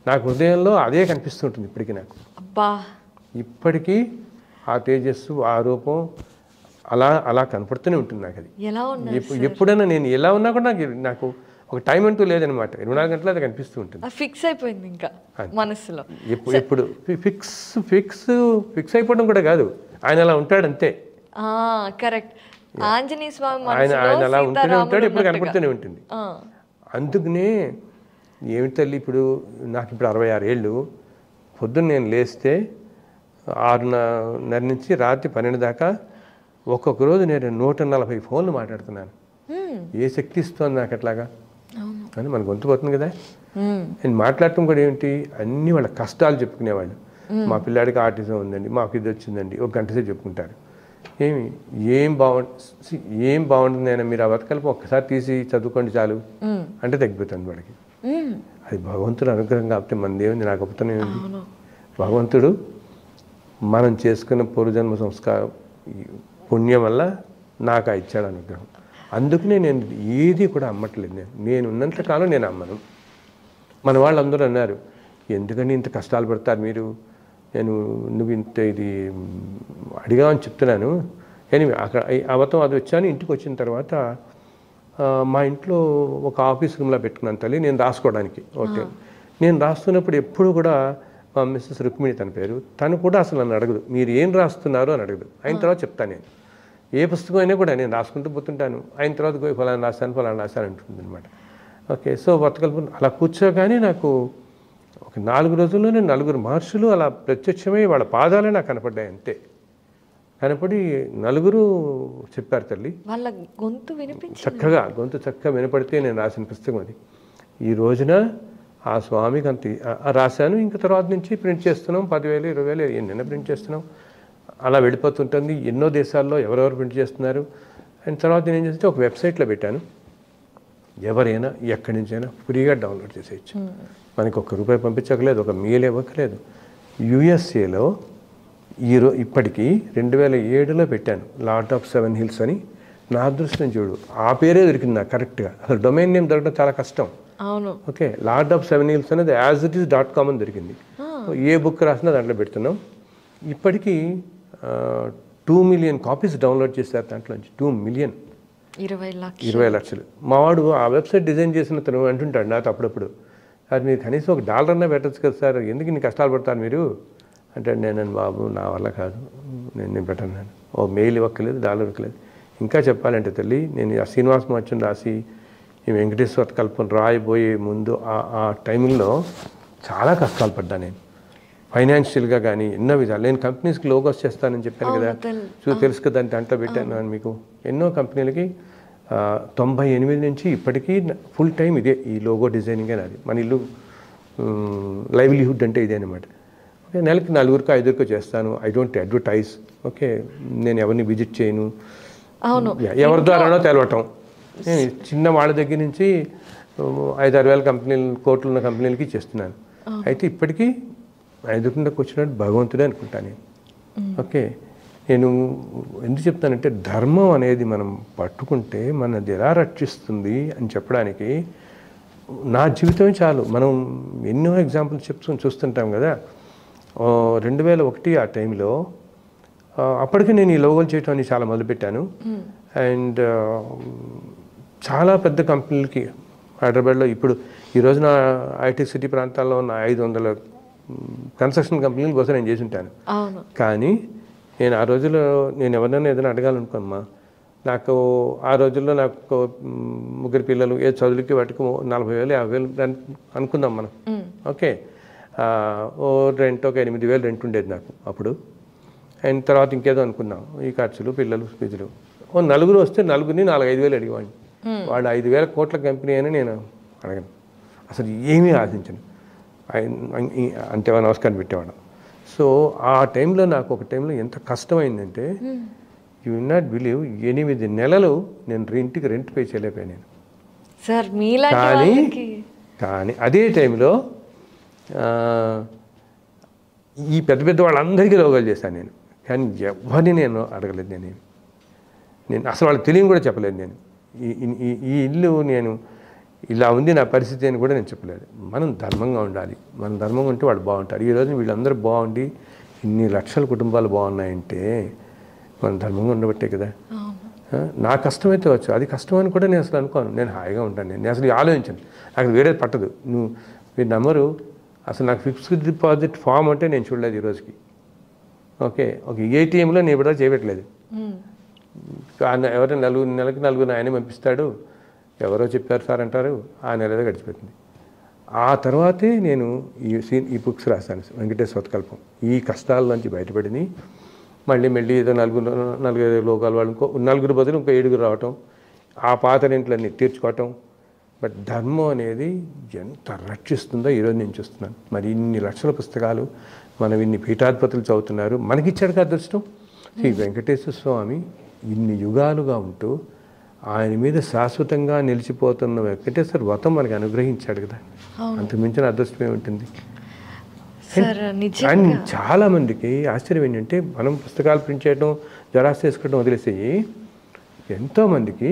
నాకు హృదయంలో అదే కనిపిస్తుంటుంది. ఇప్పటికీ నాకు ఇప్పటికీ ఆ తేజస్సు ఆ రూపం అలా కనపడుతూనే ఉంటుంది నాకు. అది ఎప్పుడైనా నేను ఎలా ఉన్నా కూడా నాకు ఒక టైం అంటూ లేదనమాట. 24 గంటలు అది కనిపిస్తూ ఉంటుంది. ఫిక్స్ అయిపోయింది ఇంకా మనసులో. ఎప్పుడు ఫిక్స్ అయిపోవడం కూడా కాదు ఆయన అలా ఉంటాడు అంతే. కరెక్ట్. ఆంజనేయ స్వామి ఆయన అలా ఉంటూనే ఉంటాడు ఎప్పుడు కనపడుతూనే ఉంటుంది. అందుకనే ఏమిటి తల్లి ఇప్పుడు నాకు ఇప్పుడు 66 ఏళ్ళు పొద్దున్న నేను లేస్తే 6:30 నుంచి రాత్రి 12 దాకా ఒక్కొక్క రోజు నేను 140 ఫోన్లు మాట్లాడుతున్నాను. ఏ శక్తి ఇస్తుంది నాకు అట్లాగా అని మన గొంతు పోతుంది కదా. నేను మాట్లాడటం కూడా ఏమిటి అన్నీ వాళ్ళ కష్టాలు చెప్పుకునేవాళ్ళు. మా పిల్లాడికి ఆర్టిజం ఉందండి మాకు ఇది వచ్చిందండి ఒక గంట సేపు చెప్పుకుంటారు. ఏం బాగుంటుంది అయినా మీరు ఆ బతకల్ప ఒక్కసారి తీసి చదువుకోండి చాలు అంటే తగ్గిపోతుంది వాడికి. అది భగవంతుడు అనుగ్రహం కాబట్టి మనది ఏముంది నాకు గొప్పతనం ఏముంది. భగవంతుడు మనం చేసుకున్న పూర్వజన్మ సంస్కారం పుణ్యం వల్ల నాకు ఇచ్చాడు అనుగ్రహం. అందుకనే నేను ఏది కూడా అమ్మట్లేదు. నేను ఉన్నంతకాలం నేను అమ్మను. మన వాళ్ళు అందరూ అన్నారు ఎందుకని ఇంత కష్టాలు పడతారు మీరు నువ్వు ఇంత ఇది అడిగామని చెప్తున్నాను. ఎనివే అక్కడ అవతం అది వచ్చాను. ఇంటికి వచ్చిన తర్వాత మా ఇంట్లో ఒక ఆఫీస్ రూమ్లో పెట్టుకున్నాను తల్లి నేను రాసుకోవడానికి. ఓకే నేను రాస్తున్నప్పుడు ఎప్పుడు కూడా మా మిస్సెస్ రుక్మిణి తన పేరు తను కూడా అసలు నన్ను అడగదు మీరు ఏం రాస్తున్నారు అని అడగదు. అయిన తర్వాత చెప్తాను నేను ఏ పుస్తకం అయినా కూడా నేను రాసుకుంటూ పోతుంటాను. అయిన తర్వాత ఫలానా రాశాను అంటుంది అనమాట. ఓకే సో బతకల్పు అలా కూర్చోగానే నాకు ఒక 4 రోజుల్లోనే 4 మహర్షులు అలా ప్రత్యక్షమై వాళ్ళ పాదాలే నాకు కనపడ్డాయి అంతే. కనపడి 4 చెప్పారు తల్లి. వాళ్ళ గొంతు వినిపించింది చక్కగా వినపడితే నేను రాసిన పుస్తకం అది. ఈ రోజున ఆ స్వామికి అంత రాశాను. ఇంకా తర్వాత నుంచి ప్రింట్ చేస్తున్నాం 10,000 20,000 ఎన్నైనా ప్రింట్ చేస్తున్నాం. అలా వెళ్ళిపోతుంటుంది. ఎన్నో దేశాల్లో ఎవరెవరు ప్రింట్ చేస్తున్నారు. అండ్ తర్వాత నేను ఏం చేస్తే ఒక వెబ్సైట్లో పెట్టాను. ఎవరైనా ఎక్కడి నుంచైనా ఫ్రీగా డౌన్లోడ్ చేసేయచ్చు. మనకి ₹1 పంపించక్కలేదు ఒక మెయిల్ ఇవ్వక్కలేదు. యుఎస్ఏలో ఇప్పటికీ 2007లో పెట్టాను లార్డ్ ఆఫ్ 7 హిల్స్ అని. నా అదృష్టం చూడు ఆ పేరే దొరికింది నాకు కరెక్ట్గా. అసలు డొమైన్ నేమ్ దొరకడం చాలా కష్టం. ఓకే లార్డ్ ఆఫ్ 7 హిల్స్ అనేది asitis.com అని దొరికింది. ఏ బుక్ రాసినా దాంట్లో పెడుతున్నాం. ఇప్పటికీ 2 మిలియన్ కాపీస్ డౌన్లోడ్ చేశారు. దాంట్లోంచి 2 మిలియన్ 20 లక్షలు. మావాడు ఆ వెబ్సైట్ డిజైన్ చేసిన తను అంటుంటాడు నాతో అప్పుడప్పుడు అది మీరు కనీసం $1 అన్నా పెట్టచ్చు కదా సార్ ఎందుకు ఇన్ని కష్టాలు పడతారు మీరు అంటే నేను బాబు నా వల్ల కాదు నేను పెట్టను. ఓ మెయిల్ ఇవ్వక్కలేదు $1 ఇవ్వక్కలేదు. ఇంకా చెప్పాలంటే తల్లి నేను ఆ శ్రీనివాస మహత్యం రాసి ఈ వెంకటేశ్వర కల్పన రాయబోయే ముందు ఆ టైంలో చాలా కష్టాలు పడ్డాను నేను. ఫైనాన్షియల్గా కానీ ఎన్నో విధాలు. నేను కంపెనీస్కి లోగోస్ చేస్తానని చెప్పాను కదా, తెలుసు కదా, దాంట్లో పెట్టాను మీకు. ఎన్నో కంపెనీలకి 98 నుంచి ఇప్పటికీ ఫుల్ టైం ఇదే, ఈ లోగో డిజైనింగ్ అని. అది మన ఇల్లు లైవ్లీహుడ్ అంటే ఇదే అనమాట. ఓకే, నెలకి 4 5 చేస్తాను. I don't advertise. ఓకే, నేను ఎవరిని విజిట్ చేయను, ఎవరి ద్వారానో తెలవటం. నేను చిన్న వాళ్ళ దగ్గర నుంచి 5-6 వేల కంపెనీలు, కోట్లు ఉన్న కంపెనీలకి చేస్తున్నాను. అయితే ఇప్పటికీ ఎదురుకుండకు వచ్చినట్టు భగవంతుడే అనుకుంటాను నేను. ఓకే, నేను ఎందుకు చెప్తానంటే ధర్మం అనేది మనం పట్టుకుంటే మనది ఎలా రక్షిస్తుంది అని చెప్పడానికి నా జీవితమే చాలు. మనం ఎన్నో ఎగ్జాంపుల్స్ చూస్తుంటాం కదా. 2001 ఆ టైంలో అప్పటికే నేను ఈ లోగోలు చేయటం అని చాలా మొదలుపెట్టాను. అండ్ చాలా పెద్ద కంపెనీలకి హైదరాబాద్లో ఇప్పుడు ఈ రోజున ఐటీ సిటీ ప్రాంతాల్లో ఉన్న 500 కన్స్ట్రక్షన్ కంపెనీల కోసం నేను చేసి ఉంటాను. కానీ నేను ఆ రోజుల్లో నేను ఎవరినైనా ఏదైనా అడగాలనుకోమ్మా, నాకు ఆ రోజుల్లో నాకు 3 పిల్లలు, ఏ చదువులకి వాటికి 40,000 50,000 అనుకుందాం మనం. ఓకే, రెంట్ ఒక 8,000 రెంట్ ఉండేది నాకు అప్పుడు. అండ్ తర్వాత ఇంకేదో అనుకున్నాం, ఈ ఖర్చులు, పిల్లలు, ఫీజులు. నలుగురు వస్తే నలుగురిని 4-5 అడిగేవాడిని. వాడు 5,000 కోట్ల కంపెనీ అని నేను అడగను, అసలు ఏమీ ఆశించను. అంతే నమస్కారం పెట్టేవాడు. సో ఆ టైంలో నాకు ఒక టైంలో ఎంత కష్టమైందంటే యూ విల్ నాట్ బిలీవ్, 8 నెలలు నేను ఇంటికి రెంట్ పే చేయలేకపోయాను నేను. కానీ అదే టైంలో ఈ పెద్ద పెద్ద వాళ్ళందరికీ లోగాలు చేశాను నేను. కానీ ఎవరిని నేను అడగలేదు. నేను అసలు వాళ్ళకి తెలియని కూడా చెప్పలేదు. నేను ఈ ఇల్లు నేను ఇలా ఉంది నా పరిస్థితి అని కూడా నేను చెప్పలేదు. మనం ధర్మంగా ఉండాలి. మనం ధర్మంగా ఉంటే వాళ్ళు బాగుంటారు. ఈరోజు వీళ్ళందరూ బాగుండి ఇన్ని లక్షల కుటుంబాలు బాగున్నాయంటే మనం ధర్మంగా ఉండబట్టే కదా. నా కష్టమైతే వచ్చు, అది కష్టం అని కూడా నేను అసలు అనుకోను. నేను హాయిగా ఉంటాను. నేను అసలు ఆలోచించాను, నాకు వేరేది పట్టదు. మీరు నమ్మరు, అసలు నాకు ఫిక్స్డ్ డిపాజిట్ ఫామ్ అంటే నేను చూడలేదు ఈ రోజుకి. ఓకే, ఒక ఏటీఎంలో నేను ఇప్పుడు చేయట్లేదు. ఎవరైనా నెలకి 4 ఆయనే పంపిస్తాడు, ఎవరో చెప్పారు సార్ అంటారు, ఆ నెలలో గడిచిపోతుంది. ఆ తర్వాతే నేను ఈ బుక్స్ రాశాను, వెంకటేశ్వర కల్పం. ఈ కష్టాల నుంచి బయటపడింది. మళ్ళీ ఏదో 4 లోకాల వాళ్ళు నలుగురు బదులు ఇంకో 7 రావటం, ఆ పాత రెంట్లన్నీ తీర్చుకోవటం. బట్ ధర్మం అనేది ఎంత రక్షిస్తుందో ఈరోజు నేను చూస్తున్నాను. మరి ఇన్ని లక్షల పుస్తకాలు, మనం ఇన్ని పీఠాధిపతులు చదువుతున్నారు, మనకిచ్చాడు కదా అదృష్టం. శ్రీ వెంకటేశ్వర స్వామి ఇన్ని యుగాలుగా ఉంటూ ఆయన మీద శాశ్వతంగా నిలిచిపోతున్న వెంకటేశ్వర వ్రతం మనకి అనుగ్రహించాడు కదా. అంతకుమించిన అదృష్టం ఏముంటుంది. అండ్ చాలామందికి ఆశ్చర్యం ఏంటంటే మనం పుస్తకాలు ప్రింట్ చేయడం, జెరాక్స్ చేసుకోవడం వదిలేసి ఎంతోమందికి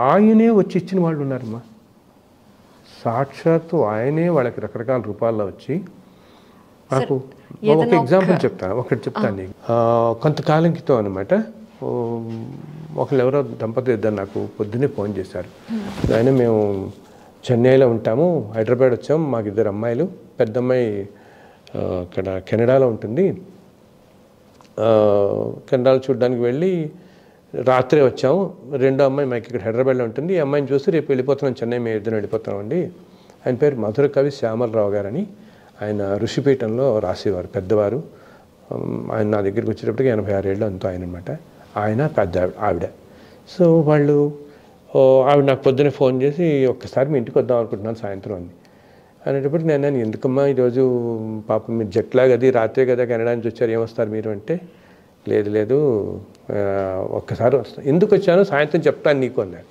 ఆయనే వచ్చి ఇచ్చిన వాళ్ళు ఉన్నారమ్మా. సాక్షాత్తు ఆయనే వాళ్ళకి రకరకాల రూపాల్లో వచ్చి నాకు ఒక ఎగ్జాంపుల్ చెప్తాను నీకు. కొంతకాలం క్రితం అనమాట, ఒకళ్ళు ఎవరో దంపతులు ఇద్దరు నాకు పొద్దున్నే ఫోన్ చేశారు. ఆయన మేము చెన్నైలో ఉంటాము, హైదరాబాద్ వచ్చాము, మాకు 2 అమ్మాయిలు. పెద్ద అమ్మాయి అక్కడ కెనడాలో ఉంటుంది. కెనడాలో చూడడానికి వెళ్ళి రాత్రే వచ్చాము. 2వ అమ్మాయి మాకు ఇక్కడ హైదరాబాద్లో ఉంటుంది. ఈ అమ్మాయిని చూసి రేపు వెళ్ళిపోతున్నాం చెన్నై, మేము 2 వెళ్ళిపోతున్నామండి. ఆయన పేరు మధుర కవి శ్యామలరావు గారని. ఆయన ఋషిపీఠంలో రాసేవారు, పెద్దవారు. ఆయన నా దగ్గరికి వచ్చేటప్పటికి 86 ఏళ్ళు అంతా ఆయన అనమాట. ఆయన పెద్ద ఆవిడ. సో వాళ్ళు ఆవిడ నాకు పొద్దున్నే ఫోన్ చేసి ఒక్కసారి మీ ఇంటికి వద్దాం అనుకుంటున్నాను సాయంత్రం అంది. అనేటప్పటికి నేను ఎందుకమ్మా ఈరోజు పాపం మీరు జట్లాగ్ అది రాత్రే కదా కెనడా నుంచి వచ్చారు, ఏమొస్తారు మీరు అంటే, లేదు ఒక్కసారి వస్తాను. ఎందుకు వచ్చాను సాయంత్రం చెప్తాను నీకు అన్నాడు.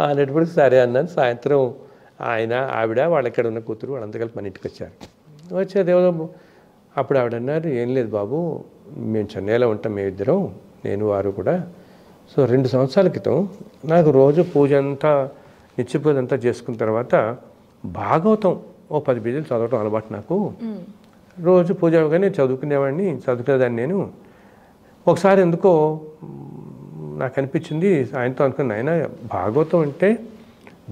అనేటప్పటికి సరే అన్నాను. సాయంత్రం ఆయన, ఆవిడ, వాళ్ళ ఇక్కడ ఉన్న కూతురు వాళ్ళంతా కలిపి మన ఇంటికి వచ్చారు. వచ్చేదేమో అప్పుడు ఆవిడ అన్నారు, ఏం లేదు బాబు, మేము చెన్నైలో ఉంటాం, మేమిద్దరం, నేను వారు కూడా. సో 2 సంవత్సరాల క్రితం నాకు రోజు పూజ అంతా, నిత్య పూజ అంతా చేసుకున్న తర్వాత భాగవతం ఓ 10 పేజీలు చదవటం అలవాటు నాకు. రోజు పూజ అవగానే చదువుకునేదాన్ని నేను. ఒకసారి ఎందుకో నాకు అనిపించింది, ఆయనతో అనుకున్నాను, ఆయన భాగవతం అంటే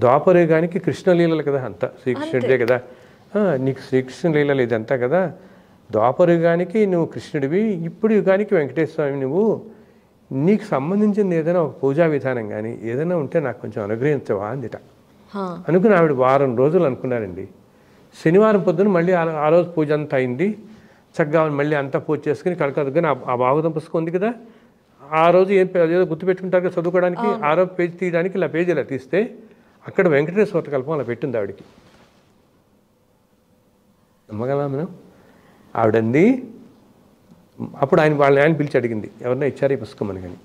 ద్వాపరయుగానికి కృష్ణలీలలు కదా, అంతా శ్రీకృష్ణుడిదే కదా, నీకు శ్రీకృష్ణ లీలలు ఇదంతా కదా, ద్వాపరయుగానికి నువ్వు కృష్ణుడివి, ఇప్పుడు యుగానికి వెంకటేశ్వర స్వామి, నీకు సంబంధించింది ఏదైనా ఒక పూజా విధానం కానీ ఏదైనా ఉంటే నాకు కొంచెం అనుగ్రహించవా అందిట. అనుకుని ఆవిడ వారం రోజులు అనుకున్నారండి. శనివారం పొద్దున మళ్ళీ ఆ రోజు పూజ అంతా అయింది. చక్కగా మళ్ళీ అంతా పూజ చేసుకుని కడకదుకుని ఆ భాగవతం పుస్తకం ఉంది కదా, ఆ రోజు ఏదో గుర్తుపెట్టుకుంటారు కదా చదువుకోవడానికి, ఆ రోజు పేజీ తీయడానికి ఇలా పేజీ ఇలా తీస్తే అక్కడ వెంకటేశ్వర కల్పం అలా పెట్టింది ఆవిడకి. నమ్మగలమా మనం? ఆవిడంది అప్పుడు ఆయన పిలిచి అడిగింది, ఎవరన్నా ఇచ్చారు ఈ పుస్తకం అని. కానీ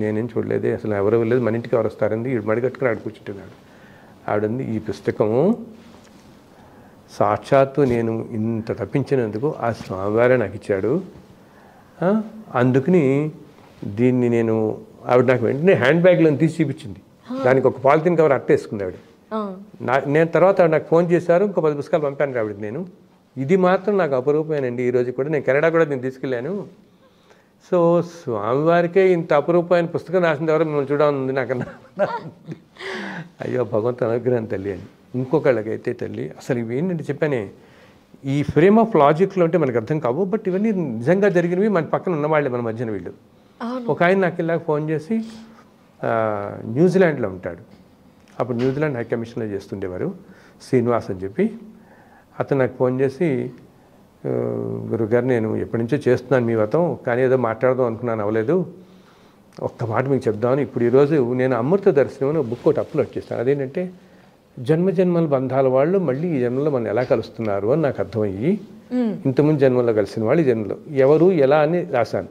నేనేం చూడలేదే, అసలు ఎవరు లేదు, మన ఇంటికి ఎవరు వస్తారండి, ఈ మడిగట్టుకుని ఆవిడ కూర్చుంటున్నాడు. ఆవిడంది ఈ పుస్తకము సాక్షాత్తు నేను ఇంత తప్పించినందుకు ఆ స్వామివారే నాకు ఇచ్చాడు, అందుకని దీన్ని నేను ఆవిడ నాకు వెంటనే హ్యాండ్ బ్యాగ్లో తీసి చూపించింది. దానికి ఒక పాలిథిన్ కవర్ అట్టేసుకుంది ఆవిడ. నేను తర్వాత నాకు ఫోన్ చేశారు, ఇంకో 10 పుస్తకాలు పంపాను ఆవిడ. నేను ఇది మాత్రం నాకు అపరూపమేనండి. ఈరోజు కూడా నేను కెనడా కూడా నేను తీసుకెళ్ళాను. సో స్వామివారికే ఇంత అపరూపమైన పుస్తకం రాసింది ఎవరో మిమ్మల్ని చూడాలని నాకన్నా. అయ్యో భగవంతుని అనుగ్రహం తల్లి అని. ఇంకొకళ్ళకైతే తల్లి అసలు ఇవి ఏంటంటే చెప్పానే, ఈ ఫ్రేమ్ ఆఫ్ లాజిక్లో ఉంటే మనకు అర్థం కావు, బట్ ఇవన్నీ నిజంగా జరిగినవి మన పక్కన ఉన్నవాళ్ళే, మన మధ్యన వీళ్ళు. ఒక ఆయన నాకు ఇలాగ ఫోన్ చేసి న్యూజిలాండ్లో ఉంటాడు, అప్పుడు న్యూజిలాండ్ హై కమిషన్లో చేస్తుండేవారు, శ్రీనివాస్ అని చెప్పి. అతను నాకు ఫోన్ చేసి, గురుగారు నేను ఎప్పటి నుంచో చేస్తున్నాను మీ వ్రతం, కానీ ఏదో మాట్లాడదాం అనుకున్నాను, అవ్వలేదు, ఒక్క మాట మీకు చెప్దామని ఇప్పుడు ఈరోజు నేను అమృత దర్శనం అని బుక్ ఒకటి అప్లోడ్ చేస్తాను. అదేంటంటే జన్మజన్మల బంధాల వాళ్ళు మళ్ళీ ఈ జన్మలో మనం ఎలా కలుస్తున్నారు అని నాకు అర్థమయ్యి, ఇంతకుముందు జన్మలో కలిసిన వాళ్ళు ఈ జన్మలో ఎవరు ఎలా అని రాశాను.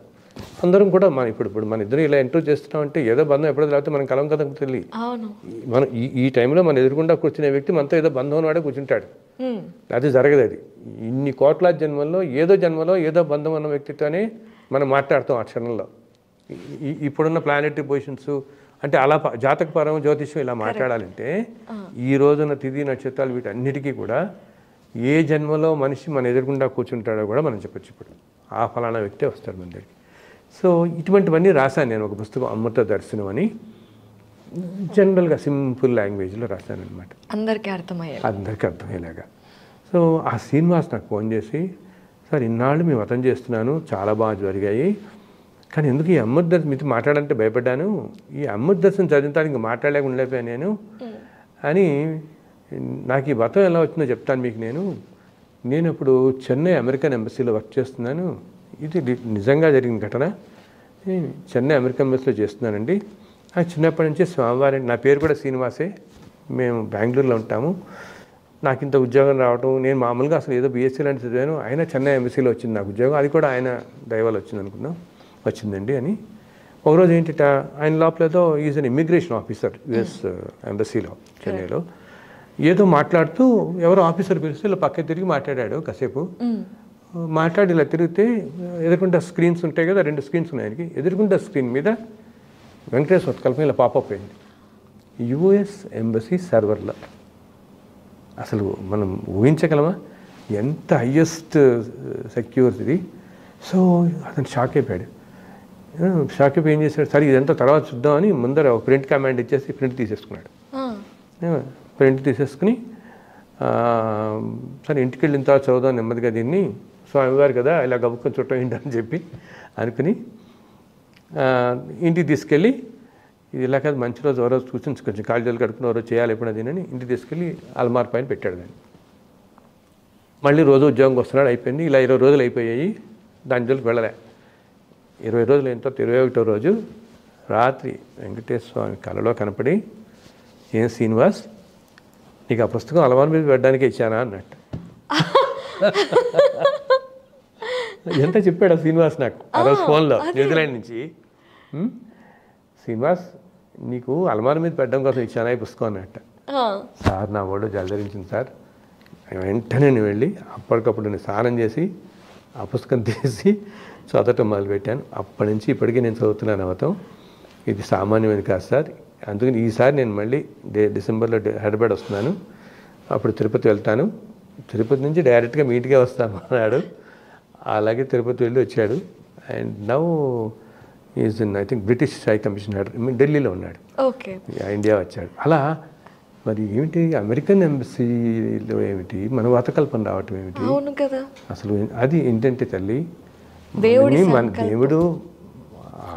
అందరం కూడా ఇప్పుడు మన ఇద్దరు ఇలా ఎంటర్ చేస్తున్నామంటే ఏదో బంధం ఎప్పుడో లేకపోతే మనం కలం కదా తెలియదు. మనం ఈ టైంలో మన ఎదురుకుండా కూర్చునే వ్యక్తి మనతో ఏదో బంధం వాడే కూర్చుంటాడు, అది జరగదు. అది ఇన్ని కోట్లాది జన్మలో ఏదో బంధం ఉన్న వ్యక్తితోనే మనం మాట్లాడతాం ఆ క్షణంలో. ఇప్పుడున్న ప్లానెటరీ పొజిషన్స్ అంటే అలా జాతకపరం జ్యోతిష్యం ఇలా మాట్లాడాలంటే ఈ రోజున తిథి నక్షత్రాలు వీటన్నిటికీ కూడా ఏ జన్మలో మనిషి మన ఎదురుకుండా కూర్చుంటాడో కూడా మనం చెప్పచ్చు. ఇప్పుడు ఆ ఫలానా వ్యక్తే వస్తాడు మన దగ్గరికి. సో ఇటువంటివన్నీ రాశాను నేను ఒక పుస్తకం అమృత దర్శనం అని, జనరల్గా సింపుల్ లాంగ్వేజ్లో రాశాను అనమాట, అందరికీ అర్థమయ్యేలాగా. సో ఆ శ్రీనివాస్ నాకు ఫోన్ చేసి, సార్ ఇన్నాళ్ళు మేము వ్రతం చేస్తున్నాను, చాలా బాగా జరిగాయి, కానీ ఎందుకు ఈ అమృత దర్శనం మీతో మాట్లాడాలంటే భయపడ్డాను, ఈ అమృత దర్శనం చదివించడానికి ఇంకా మాట్లాడలేక ఉండలేకపోయాను నేను అని. నాకు ఈ వ్రతం ఎలా వచ్చిందో చెప్తాను మీకు. నేను ఇప్పుడు చెన్నై అమెరికన్ ఎంబసీలో వర్క్ చేస్తున్నాను, ఇది నిజంగా జరిగిన ఘటన. చెన్నై అమెరికన్ ఎంబసీలో చేస్తున్నానండి. చిన్నప్పటి నుంచి స్వామివారి, నా పేరు కూడా శ్రీనివాసే, మేము బెంగళూరులో ఉంటాము. నాకు ఇంత ఉద్యోగం రావటం, నేను మామూలుగా అసలు ఏదో బీఎస్సీ లాంటి చదివాను, ఆయన చెన్నై ఎంబసీలో వచ్చింది నాకు ఉద్యోగం, అది కూడా ఆయన దయవల్ల వచ్చిందండి అని. ఒకరోజు ఏంటిట, ఆయన లోపల ఏదో is an immigration officer US ఎంబసీలో చెన్నైలో, ఏదో మాట్లాడుతూ ఎవరో ఆఫీసర్ పిలిస్తే ఇలా పక్కకి తిరిగి మాట్లాడాడు కాసేపు. మాట్లాడి ఇలా తిరిగితే ఎదురుకుంటే స్క్రీన్స్ ఉంటాయి కదా, 2 స్క్రీన్స్ ఉన్నాయి ఆయనకి. ఎదురుకుంటే స్క్రీన్ మీద వెంకటేశ్వర కల్పన ఇలా పాపప్ అయింది, యుఎస్ ఎంబసీ సర్వర్లో. అసలు మనం ఊహించగలమా ఎంత హయ్యెస్ట్ సెక్యూరిటీ. సో అతను షాక్ అయిపోయాడు. ఏం చేశాడు, సరే ఇదంతా తర్వాత చూద్దామని ముందర ఒక ప్రింట్ కమాండ్ ఇచ్చేసి ప్రింట్ తీసేసుకున్నాడు. ప్రింట్ తీసేసుకుని సరే ఇంటికి వెళ్ళిన తర్వాత చదువుదాం నెమ్మదిగా దీన్ని, స్వామివారు కదా ఇలా గబుక్కొని చుట్టం ఏంటని చెప్పి అనుకుని ఇంటికి తీసుకెళ్ళి, ఇది ఇలా కాదు మంచి రోజు ఓ రోజు కూర్చొని కొంచెం కాళ్ళజోలు కడుపుకుని ఓ రోజు చేయాలి ఎప్పుడైనా దీనని ఇంటికి తీసుకెళ్ళి అల్మార్ పైన పెట్టాడు దాన్ని. మళ్ళీ రోజు ఉద్యోగంకి వస్తున్నాడు, అయిపోయింది. ఇలా 20 రోజులు అయిపోయాయి, దాని జోలికి వెళ్ళలే. 20 రోజులు అయిన తర్వాత 21వ రోజు రాత్రి వెంకటేశ్వర స్వామి కలలో కనపడి, ఏం శ్రీనివాస్ నీకు ఆ పుస్తకం అలవారు మీద పెట్టడానికే ఇచ్చానా అన్నట్టు. ఎంత చెప్పాడు ఆ శ్రీనివాస్ నాకు ఆ రోజు ఫోన్లో న్యూజిలాండ్ నుంచి. శ్రీనివాస్ నీకు అలమార మీద పెట్టడం కోసం ఇచ్చానా ఈ పుస్తకం అన్నట్ట. సార్ నా ఒళ్ళు జలధరించింది సార్. వెంటనే నేను వెళ్ళి అప్పటికప్పుడు నేను స్నానం చేసి ఆ పుస్తకం తీసి చదవటం మొదలుపెట్టాను. అప్పటి నుంచి ఇప్పటికీ నేను చదువుతున్నాను అవతం. ఇది సామాన్యమైనది కాదు సార్. అందుకని ఈసారి నేను మళ్ళీ డిసెంబర్లో హైదరాబాద్ వస్తున్నాను, అప్పుడు తిరుపతి వెళ్తాను, తిరుపతి నుంచి డైరెక్ట్గా మీ ఇంటికే వస్తాను అన్నాడు. అలాగే తిరుపతి వెళ్ళి వచ్చాడు. And now is in I think British high commissioner ఢిల్లీలో ఉన్నాడు. ఇండియా వచ్చాడు. అలా మరి ఏమిటి అమెరికన్ ఎంబసీలో ఏమిటి మన వాతకల్పన రావటం ఏమిటి అసలు? అది ఏంటంటే తల్లి, మన దేవుడు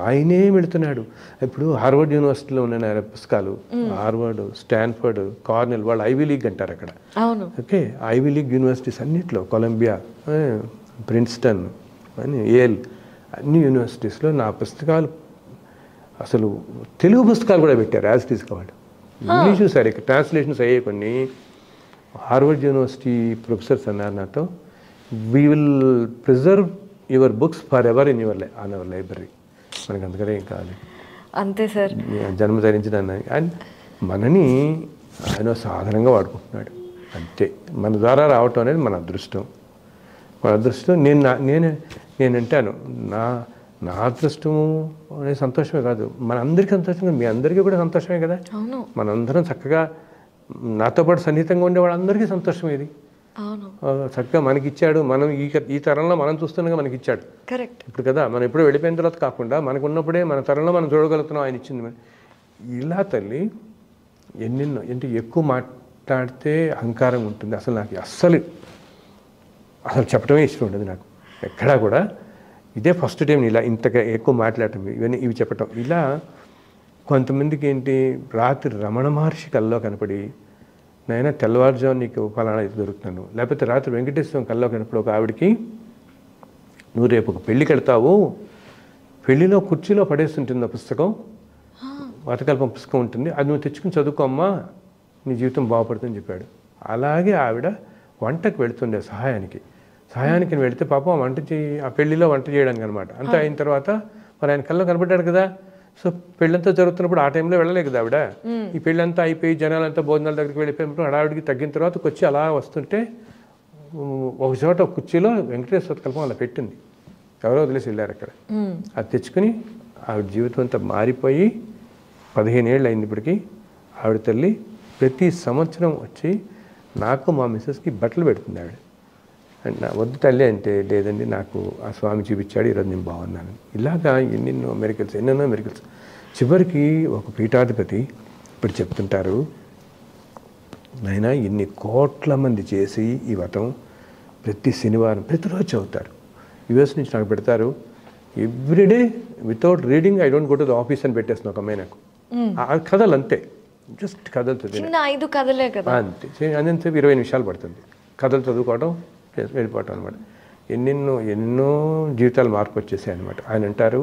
ఆయనే వెళుతున్నాడు. ఇప్పుడు హార్వర్డ్ యూనివర్సిటీలో ఉన్న పుస్తకాలు, హార్వర్డ్, స్టాన్ఫర్డ్, కార్నెల్, వాళ్ళు ఐవీ లీగ్ అంటారు అక్కడ. అవును. ఓకే, ఐవీ లీగ్ యూనివర్సిటీస్ అన్నిట్లో, కొలంబియా, ప్రిన్స్టన్ అని, ఏల్, అన్ని యూనివర్సిటీస్లో నా పుస్తకాలు, అసలు తెలుగు పుస్తకాలు కూడా పెట్టారు యాజ్ ఇట్ ఈస్ వాళ్ళు. ఇంగ్లీషు సరే ట్రాన్స్లేషన్స్ అయ్యాయి కొన్ని. హార్వర్డ్ యూనివర్సిటీ ప్రొఫెసర్స్ అన్నారు నాతో, we will preserve your books for ever in our library. మనకి అందుకనే ఏం కావాలి, అంతే సార్. జన్మ ధరించిన అండ్ మనని ఆయన సాధారణంగా వాడుకుంటున్నాడు అంతే. మన ద్వారా రావటం అనేది మన అదృష్టం. మన అదృష్టం నేనంటాను, నా అదృష్టము అనే సంతోషమే కాదు, మనందరికీ సంతోషంగా, మీ అందరికీ కూడా సంతోషమే కదా. మనందరం చక్కగా నాతో పాటు సన్నిహితంగా ఉండే వాళ్ళందరికీ సంతోషం ఇది. చక్కగా మనకిచ్చాడు, మనం ఈ తరంలో మనం చూస్తుండగా మనకిచ్చాడు. కరెక్ట్. ఇప్పుడు కదా మనం ఎప్పుడో వెళ్ళిపోయిన తర్వాత కాకుండా మనకు ఉన్నప్పుడే మన తరంలో మనం చూడగలుగుతున్నాం, ఆయన ఇచ్చింది. ఇలా తల్లి ఎన్నెన్నో, అంటే ఎక్కువ మాట్లాడితే అహంకారం ఉంటుంది. అసలు నాకు అస్సలు చెప్పడమే ఇష్టం ఉండదు నాకు ఎక్కడా కూడా. ఇదే ఫస్ట్ టైం ఇలా ఇంతగా ఎక్కువ మాట్లాడటం, ఇవి చెప్పటం. ఇలా కొంతమందికి ఏంటి, రాత్రి రమణ మహర్షి కల్లో కనపడి, నైనా తెల్లవారుజాము నీకు ఫలానా ఇది దొరుకుతున్నాను, లేకపోతే రాత్రి వెంకటేశ్వరం కల్లో కనపడి ఒక ఆవిడికి, నువ్వు రేపు ఒక పెళ్ళికి వెళ్తావు, పెళ్ళిలో కుర్చీలో పడేస్తుంటుంది ఆ పుస్తకం, వతకల్పం పుస్తకం ఉంటుంది, అది నువ్వు తెచ్చుకుని చదువుకోమ్మా, నీ జీవితం బాగుపడుతుందని చెప్పాడు. అలాగే ఆవిడ వంటకు వెళుతుండే సహాయానికి వెళితే పాపం ఆ పెళ్లిలో వంట చేయడానికి అనమాట. అంతా అయిన తర్వాత మరి ఆయన కల్లో కనపడ్డాడు కదా. సో పెళ్ళంతా జరుగుతున్నప్పుడు ఆ టైంలో వెళ్ళలేదు కదా ఆవిడ. ఈ పెళ్ళంతా అయిపోయి జనాలంతా భోజనాల దగ్గరికి వెళ్ళిపోయినప్పుడు హడావిడికి తగ్గిన తర్వాత వచ్చి అలా వస్తుంటే ఒక చోట కుర్చీలో వెంకటేశ్వర కల్పం అలా పెట్టింది. ఎవరో వదిలేసి వెళ్ళారు అక్కడ. అది తెచ్చుకుని ఆవిడ జీవితం అంతా మారిపోయి 15 ఏళ్ళు అయింది ఇప్పటికి. ఆవిడ తల్లి ప్రతి సంవత్సరం వచ్చి నాకు మా మిస్సెస్కి బట్టలు పెడుతుంది ఆవిడ. అండ్ నా వద్దు తల్లి అంటే, లేదండి నాకు ఆ స్వామి చూపించాడు, ఈరోజు నేను బాగున్నాను. ఇలాగా ఎన్నెన్నో మెరికల్స్. చివరికి ఒక పీఠాధిపతి ఇప్పుడు చెప్తుంటారు, నాయనా ఇన్ని కోట్ల మంది చేసి ఈ వ్రతం ప్రతి శనివారం ప్రతిరోజు చదువుతారు. యుఎస్ నుంచి నాకు పెడతారు, everyday without reading I don't go to the office అని పెట్టేస్తున్నాను ఒక అమ్మాయి నాకు. ఆ కథలు అంతే, జస్ట్ కథలు చదివి 5 కథలే కదా అంతే. అదంతా 20 నిమిషాలు పడుతుంది కథలు చదువుకోవడం, వెళ్ళిపోవటం అనమాట. ఎన్నెన్నో జీవితాలు మార్పు వచ్చేసాయి అనమాట. ఆయన అంటారు,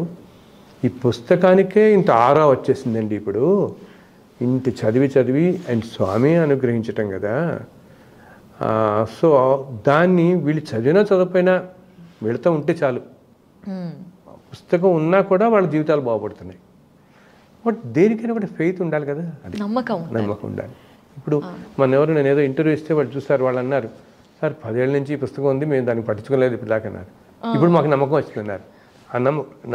ఈ పుస్తకానికే ఇంత ఆరా వచ్చేసిందండి ఇప్పుడు, ఇంత చదివి అండ్ స్వామి అనుగ్రహించటం కదా. సో దాన్ని వీళ్ళు చదవకపోయినా వెళుతూ ఉంటే చాలు, పుస్తకం ఉన్నా కూడా వాళ్ళ జీవితాలు బాగుపడుతున్నాయి. బట్ దేనికైనా ఒకటి ఫెయిత్ ఉండాలి కదా, అది నమ్మకం ఉండాలి. ఇప్పుడు నేను ఏదో ఇంటర్వ్యూ ఇస్తే వాళ్ళు చూస్తారు, వాళ్ళు అన్నారు, సార్ 10 ఏళ్ళ నుంచి ఈ పుస్తకం ఉంది, మేము దాన్ని పట్టించుకోలేదు ఇప్పుడు దాకా అన్నారు. ఇప్పుడు మాకు నమ్మకం వచ్చిందన్నారు. ఆ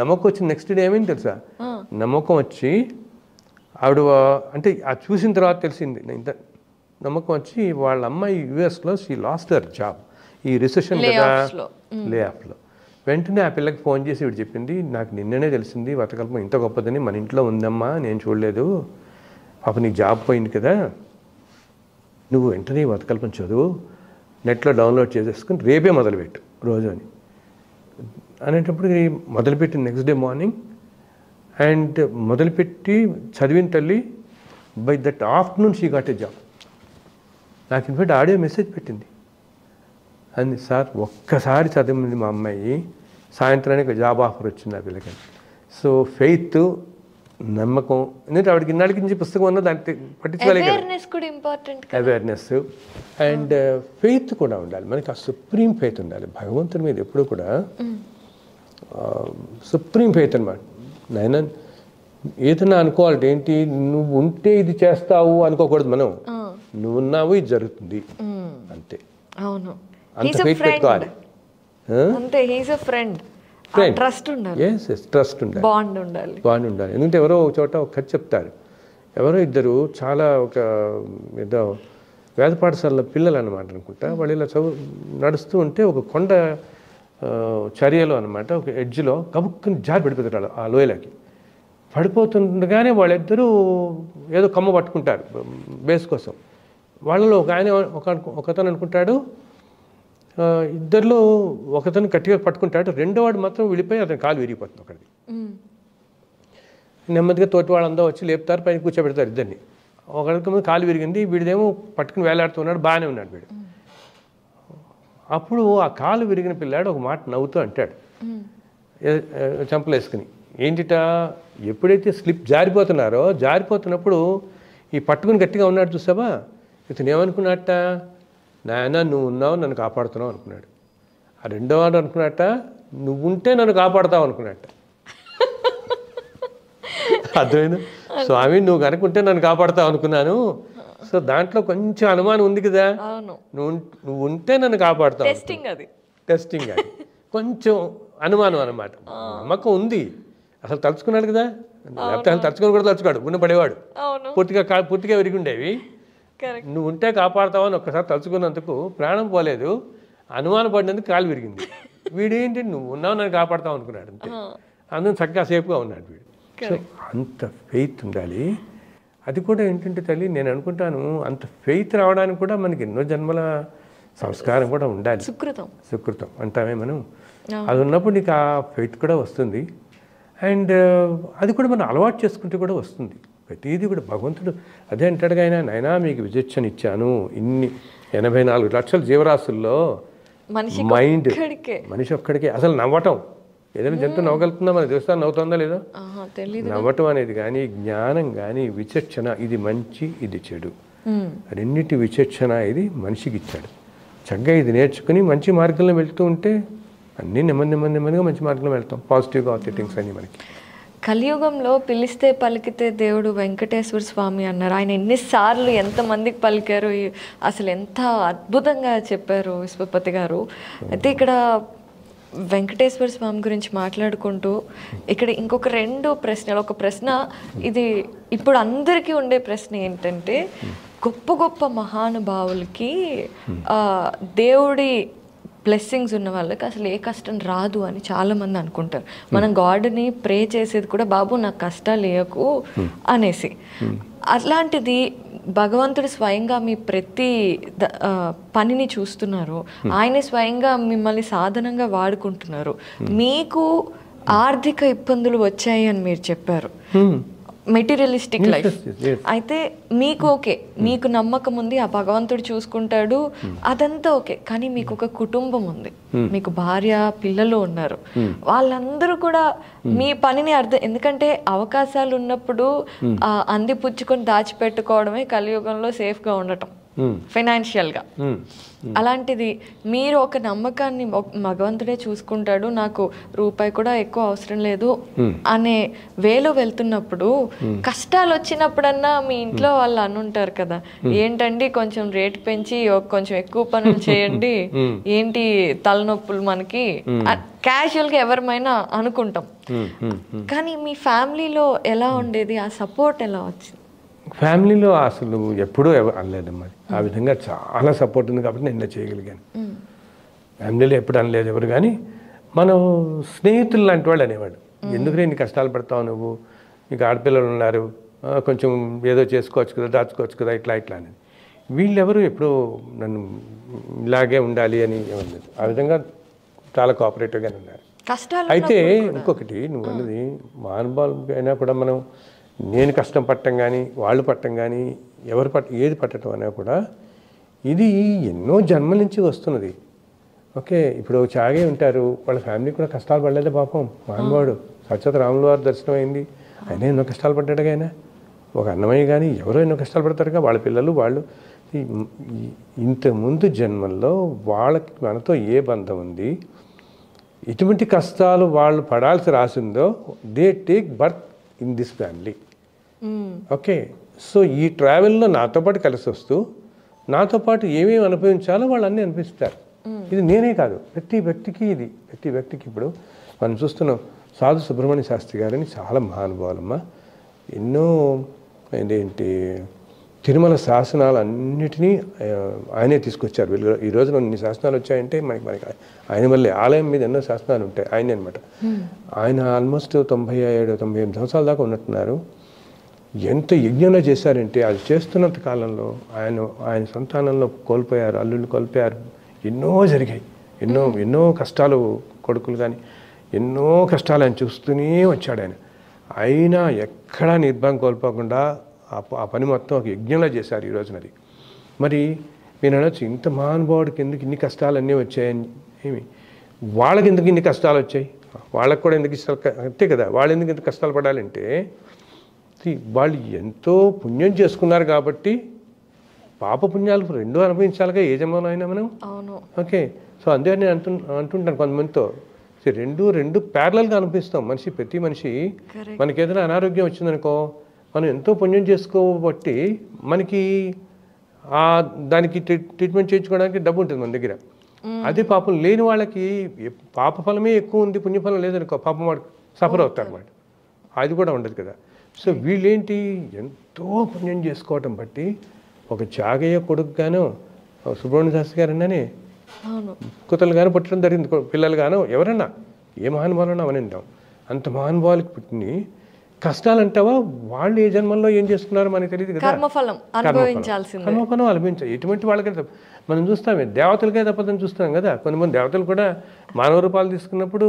నమ్మకం వచ్చి నెక్స్ట్ డే ఏమైంది తెలుసా, నమ్మకం వచ్చి ఆవిడ అంటే అది చూసిన తర్వాత తెలిసింది, ఇంత నమ్మకం వచ్చి వాళ్ళ అమ్మాయి యుఎస్లో షీ లాస్ట్ హర్ జాబ్ ఈ రిసెషన్ కదా, లే ఆఫ్లో. వెంటనే ఆ పిల్లకి ఫోన్ చేసి ఇవి చెప్పింది, నాకు నిన్ననే తెలిసింది వతకల్పం ఇంత గొప్పదని, మన ఇంట్లో ఉందమ్మా, నేను చూడలేదు, పాప నీ జాబ్ పోయింది కదా, నువ్వు వెంటనే వతకల్పం చదువు, నెట్లో డౌన్లోడ్ చేసేసుకుని రేపే మొదలుపెట్టు రోజు అనేటప్పుడు మొదలుపెట్టి నెక్స్ట్ డే మార్నింగ్ అండ్ మొదలుపెట్టి చదివిన తల్లి by that afternoon she got a job. నాకు ఇన్ఫాక్ట్ ఆడియో మెసేజ్ పెట్టింది, అంది సార్ ఒక్కసారి చదివింది మా అమ్మాయి, సాయంత్రానికి జాబ్ ఆఫర్ వచ్చింది ఆ పిల్లకి. సో ఫెయిత్, నమ్మకం, ఎందుకంటే ఆవిడకి ఇన్నాళ్ళకి నుంచి పుస్తకం ఉన్న దాన్ని పట్టించుకోలేదు. అవేర్నెస్ అండ్ ఫెయిత్ కూడా ఉండాలి మనకి, ఆ సుప్రీం ఫెయిత్ ఉండాలి భగవంతుని మీద ఎప్పుడూ కూడా. సుప్రీం ఫెయిత్ అనమాట. నాయన ఏదైనా అనుకోవాలంటే ఏంటి, నువ్వు ఉంటే ఇది చేస్తావు అనుకోకూడదు మనం, నువ్వు ఉన్నావు ఇది జరుగుతుంది అంతే. అవును, అంత ఫెయిత్ పెట్టుకోవాలి. ట్రస్ట్ ఉండాలి, బాండ్ ఉండాలి. ఎందుకంటే ఎవరో ఒక చోట ఒక కథ చెప్తారు, ఎవరో ఇద్దరు చాలా ఒక ఏదో వేద పాఠశాల పిల్లలు అనమాట అనుకుంటా, వాళ్ళు ఇలా నడుస్తూ ఉంటే ఒక కొండ చర్యలో అనమాట, ఒక ఎడ్జ్లో కబుక్కుని జారి పడిపోతారు ఆ లోయలకి. పడిపోతుండగానే వాళ్ళిద్దరూ ఏదో కమ్మ పట్టుకుంటారు బేస్ కోసం. వాళ్ళలో ఒక ఆయన ఒకతను అనుకుంటాడు, ఇద్దరిలో ఒకతను గట్టిగా పట్టుకుంటాడు, రెండోవాడు మాత్రం వెళ్ళిపోయి అతని కాలు విరిగిపోతుంది ఒకటి. నెమ్మదిగా తోటి వాళ్ళందరూ వచ్చి లేపుతారు, పైన కూర్చోబెడతారు ఇద్దరిని. ఒకరికి ముందు కాలు విరిగింది, వీడిదేమో పట్టుకుని వేలాడుతున్నాడు, బాగానే ఉన్నాడు వీడు. అప్పుడు ఆ కాలు విరిగిన పిల్లాడు ఒక మాట నవ్వుతూ అంటాడు చంపలేసుకుని, ఏంటిట, ఎప్పుడైతే స్లిప్ జారిపోతున్నప్పుడు ఈ పట్టుకుని గట్టిగా ఉన్నాడు చూసావా, ఇతను ఏమనుకున్నట్ట, నాయన నువ్వు ఉన్నావు నన్ను కాపాడుతున్నావు అనుకున్నాడు. ఆ రెండో వాడు అనుకున్నట్ట, నువ్వు ఉంటే నన్ను కాపాడుతావు అనుకున్నట్ట. అర్థమైంది, స్వామి నువ్వు కనుకుంటే నన్ను కాపాడుతావు అనుకున్నాను. సో దాంట్లో కొంచెం అనుమానం ఉంది కదా, నువ్వు ఉంటే నన్ను కాపాడుతావు, టెస్టింగ్ అది కొంచెం అనుమానం అన్నమాట. నమ్మకం ఉంది, అసలు తలుచుకున్నాడు కదా, లేకపోతే అసలు తలుచుకొని కూడా తలుచుకోడు, ఉన్న పడేవాడు, పూర్తిగా విరిగి ఉండేవి. నువ్వు ఉంటే కాపాడుతావు అని ఒక్కసారి తలుచుకున్నందుకు ప్రాణం పోలేదు, అనుమానం పడినందుకు కాలు విరిగింది. వీడేంటి నువ్వు ఉన్నావు నన్ను కాపాడుతావు అనుకున్నాడు అంతే. అందులో చక్కగా సేఫ్గా ఉన్నాడు వీడు. సో అంత ఫెయిత్ ఉండాలి. అది కూడా ఏంటంటే తల్లి, నేను అనుకుంటాను అంత ఫెయిత్ రావడానికి కూడా మనకి ఎన్నో జన్మల సంస్కారం కూడా ఉండాలి, సుకృతం అంటామే మనం. అది ఉన్నప్పుడు నీకు ఆ ఫెయిత్ కూడా వస్తుంది. అండ్ అది కూడా మనం అలవాటు చేసుకుంటే కూడా వస్తుంది. ప్రతిదీ కూడా భగవంతుడు అదే అంటాడుగా, ఆయన నాయనా మీకు విచక్షణ ఇన్ని 84 లక్షల జీవరాశుల్లో మైండ్ మనిషి ఒక్కడికే. అసలు నవ్వటం, ఏదైనా జంతువు నవ్వగలుగుతుందా మన దేవస్థానం, నవ్వుతుందా లేదో, నవ్వటం అనేది కానీ జ్ఞానం కానీ విచక్షణ, ఇది మంచి ఇది చెడు రెండింటి విచక్షణ ఇది మనిషికి ఇచ్చాడు. చక్కగా ఇది నేర్చుకుని మంచి మార్గంలో వెళ్తూ ఉంటే అన్నీ నెమ్మదిగా మంచి మార్గంలో వెళ్తాం. పాజిటివ్గా అవుతాయి థింగ్స్ అన్నీ మనకి. కలియుగంలో పిలిస్తే పలికితే దేవుడు వెంకటేశ్వర స్వామి అన్నారు. ఆయన ఎన్నిసార్లు ఎంతమందికి పలికారు, అసలు ఎంత అద్భుతంగా చెప్పారు విశ్వపతి గారు. అయితే ఇక్కడ వెంకటేశ్వర స్వామి గురించి మాట్లాడుకుంటూ ఇక్కడ ఇంకొక 2 ప్రశ్నలు. ఒక ప్రశ్న, ఇది ఇప్పుడు అందరికీ ఉండే ప్రశ్న ఏంటంటే, గొప్ప మహానుభావులకి దేవుడి బ్లెస్సింగ్స్ ఉన్న వాళ్ళకి అసలు ఏ కష్టం రాదు అని చాలామంది అనుకుంటారు. మనం గాడ్ని ప్రే చేసేది కూడా, బాబు నాకు కష్టాలు లేకు అనేసి. అట్లాంటిది భగవంతుడు స్వయంగా మీ ప్రతి పనిని చూస్తున్నారు, ఆయనే స్వయంగా మిమ్మల్ని సాధనంగా వాడుకుంటున్నారు. మీకు ఆర్థిక ఇబ్బందులు వచ్చాయి అని మీరు చెప్పారు, మెటీరియలిస్టిక్ లైఫ్. అయితే మీకు ఓకే, మీకు నమ్మకం ఉంది, ఆ భగవంతుడు చూసుకుంటాడు, అదంతా ఓకే. కానీ మీకు ఒక కుటుంబం ఉంది, మీకు భార్య పిల్లలు ఉన్నారు, వాళ్ళందరూ కూడా మీ పనిని ఎందుకంటే అవకాశాలు ఉన్నప్పుడు అందిపుచ్చుకొని దాచిపెట్టుకోవడమే కలియుగంలో సేఫ్గా ఉండటం ఫైనాన్షియల్గా. అలాంటిది మీరు ఒక నమ్మకాన్ని భగవంతుడే చూసుకుంటాడు, నాకు రూపాయి కూడా ఎక్కువ అవసరం లేదు అనే వేలో వెళ్తున్నప్పుడు, కష్టాలు వచ్చినప్పుడన్నా మీ ఇంట్లో వాళ్ళు అనుంటారు కదా, ఏంటండి కొంచెం రేట్ పెంచి కొంచెం ఎక్కువ పనులు చేయండి, ఏంటి తలనొప్పులు మనకి, క్యాజువల్గా ఎవరిమైనా అనుకుంటాం. కానీ మీ ఫ్యామిలీలో ఎలా ఉండేది, ఆ సపోర్ట్ ఎలా వచ్చింది? ఫ్యామిలీలో అసలు ఎప్పుడూ అనలేదమ్మా. ఆ విధంగా చాలా సపోర్ట్ ఉంది కాబట్టి నేను చేయగలిగాను. ఫ్యామిలీలో ఎప్పుడు అనలేదు ఎవరు. కానీ మనం స్నేహితులు లాంటి వాళ్ళు అనేవాడు, ఎందుకు ఇన్ని కష్టాలు పడతావు నువ్వు, నీకు ఆడపిల్లలు ఉన్నారు, కొంచెం ఏదో చేసుకోవచ్చు కదా, దాచుకోవచ్చు కదా, ఇట్లా అనేది. వీళ్ళెవరు ఎప్పుడూ నన్ను ఇలాగే ఉండాలి అని ఏమలేదు. ఆ విధంగా చాలా కోఆపరేటివ్గానే ఉన్నారు. అయితే ఇంకొకటి నువ్వు అన్నది, మహానుభావులు అయినా కూడా మనం, నేను కష్టం పట్టడం కానీ వాళ్ళు పట్టడం కానీ ఏది పట్టడం అయినా కూడా ఇది ఎన్నో జన్మల నుంచి వస్తున్నది. ఓకే, ఇప్పుడు చాగే ఉంటారు, వాళ్ళ ఫ్యామిలీ కూడా కష్టాలు పడలేదే పాపం. మహానుభావుడు సత్యత రాముల వారి దర్శనం అయింది, ఆయన ఎన్నో కష్టాలు పడ్డాడుగా. ఆయన ఒక అన్నమయ్య కానీ ఎవరో ఎన్నో కష్టాలు పడతారుగా, వాళ్ళ పిల్లలు వాళ్ళు. ఇంతకుముందు జన్మల్లో వాళ్ళకి మనతో ఏ బంధం ఉంది, ఎటువంటి కష్టాలు వాళ్ళు పడాల్సి రాసిందో, they take birth in this family. Okay, so ఈ ట్రావెల్లో నాతో పాటు కలిసి వస్తూ నాతో పాటు ఏమేమి అనుభవించాలో వాళ్ళు అన్నీ అనిపిస్తారు. ఇది నేనే కాదు, ప్రతి వ్యక్తికి ఇప్పుడు మనం చూస్తున్నాం. సాధు సుబ్రహ్మణ్య శాస్త్రి గారని చాలా మహానుభావులమ్మ, ఎన్నో తిరుమల శాసనాలు అన్నిటినీ ఆయనే తీసుకొచ్చారు. వీళ్ళు ఈ రోజున ఎన్ని శాసనాలు వచ్చాయంటే మనకి ఆయన మళ్ళీ ఆలయం మీద ఎన్నో శాసనాలు ఉంటాయి ఆయనే అనమాట. ఆయన ఆల్మోస్ట్ 97-98 సంవత్సరాల దాకా ఉన్నట్టున్నారు. ఎంత యజ్ఞంలో చేశారంటే, అది చేస్తున్నంత కాలంలో ఆయన సంతానంలో కోల్పోయారు, అల్లుళ్ళు కోల్పోయారు, ఎన్నో జరిగాయి, ఎన్నో కష్టాలు, కొడుకులు కానీ ఎన్నో కష్టాలు ఆయన చూస్తూనే వచ్చాడు ఆయన. అయినా ఎక్కడా నిర్భయం కోల్పోకుండా ఆ పని మొత్తం ఒక యజ్ఞంలా చేశారు ఈ రోజునది. మరి మీరు అనొచ్చు, ఇంత మహానుభావుడికి ఎందుకు ఇన్ని కష్టాలన్నీ వచ్చాయని. ఏమి వాళ్ళకి ఎందుకు ఇన్ని కష్టాలు వచ్చాయి, వాళ్ళకు కూడా ఎందుకు ఇష్టాలు అంతే కదా, వాళ్ళు ఎందుకు ఇంత కష్టాలు పడాలంటే వాళ్ళు ఎంతో పుణ్యం చేసుకున్నారు కాబట్టి పాప పుణ్యాలు రెండూ అనుభవించాలిగా ఏ జన్మలో అయినా మనం. ఓకే, సో అందుకే నేను అంటుంటాను కొంతమందితో, రెండు ప్యారలల్గా అనిపిస్తాం. ప్రతి మనిషి మనకి ఏదైనా అనారోగ్యం వచ్చిందనుకో, మనం ఎంతో పుణ్యం చేసుకోబట్టి మనకి దానికి ట్రీట్మెంట్ చేయించుకోవడానికి డబ్బు ఉంటుంది మన దగ్గర. అదే పాపం లేని వాళ్ళకి పాప ఫలమే ఎక్కువ ఉంది, పుణ్యఫలం లేదనుకో, పాపం వాడు సఫర్ అవుతారు అన్నమాట. అది కూడా ఉండదు కదా. సో వీళ్ళేంటి ఎంతో పుణ్యం చేసుకోవటం బట్టి ఒక త్యాగయ్య కొడుకు గాను సుబ్రహ్మణ్య శాస్త్రి గారు అన్నానే కుతలు గాను పుట్టడం జరిగింది, పిల్లలు గాను ఎవరన్నా ఏ మహానుభావులన్నా అవనింటాం. అంత మహానుభావులకి పుట్టిని కష్టాలు అంటావా, వాళ్ళు ఏ జన్మల్లో ఏం చేసుకున్నారో మనకి తెలియదు కదా. కర్మఫలం అనుభవించాలి. ఎటువంటి వాళ్ళకైతే మనం చూస్తామే, దేవతలకే తప్పదని చూస్తాం కదా. కొంతమంది దేవతలు కూడా మానవ రూపాలు తీసుకున్నప్పుడు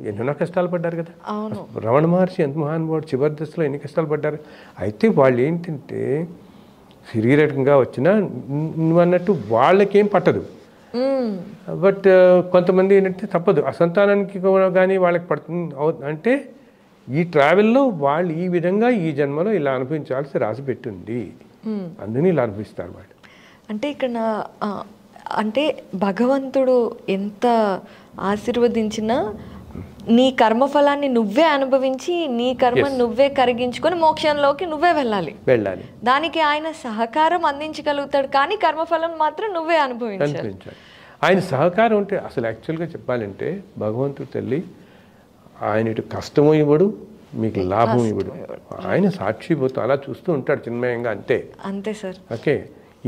ఎన్నెన్నో కష్టాలు పడ్డారు కదా. రమణ మహర్షి ఎంత మహానుభావుడు, చివరి దశలో ఎన్ని కష్టాలు పడ్డారు. అయితే వాళ్ళు ఏంటంటే శరీరకంగా వచ్చినా నువ్వు అన్నట్టు వాళ్ళకేం పట్టదు. బట్ కొంతమంది ఏంటంటే తప్పదు, ఆ సంతానానికి కానీ వాళ్ళకి పడుతుంది. అంటే ఈ ట్రావెల్లో వాళ్ళు ఈ విధంగా ఈ జన్మలో ఇలా అనుభవించాల్సి రాసి పెట్టింది, అందుని ఇలా అనుభవిస్తారు వాళ్ళు. అంటే ఇక్కడ అంటే భగవంతుడు ఎంత ఆశీర్వదించినా నీ కర్మఫలాన్ని నువ్వే అనుభవించి నీ కర్మ నువ్వే కరిగించుకొని మోక్షంలోకి నువ్వే వెళ్ళాలి. దానికి ఆయన సహకారం అందించగలుగుతాడు, కానీ కర్మఫలం మాత్రం నువ్వే అనుభవించాలి. ఆయన సహకారం అంటే అసలు యాక్చువల్గా చెప్పాలంటే భగవంతుడు తల్లి ఆయన ఇటు కష్టము ఇవ్వడు, మీకు లాభం ఇవ్వడు. ఆయన సాక్షిపోతూ అలా చూస్తూ ఉంటాడు చిన్మయంగా, అంతే అంతే సార్. ఓకే,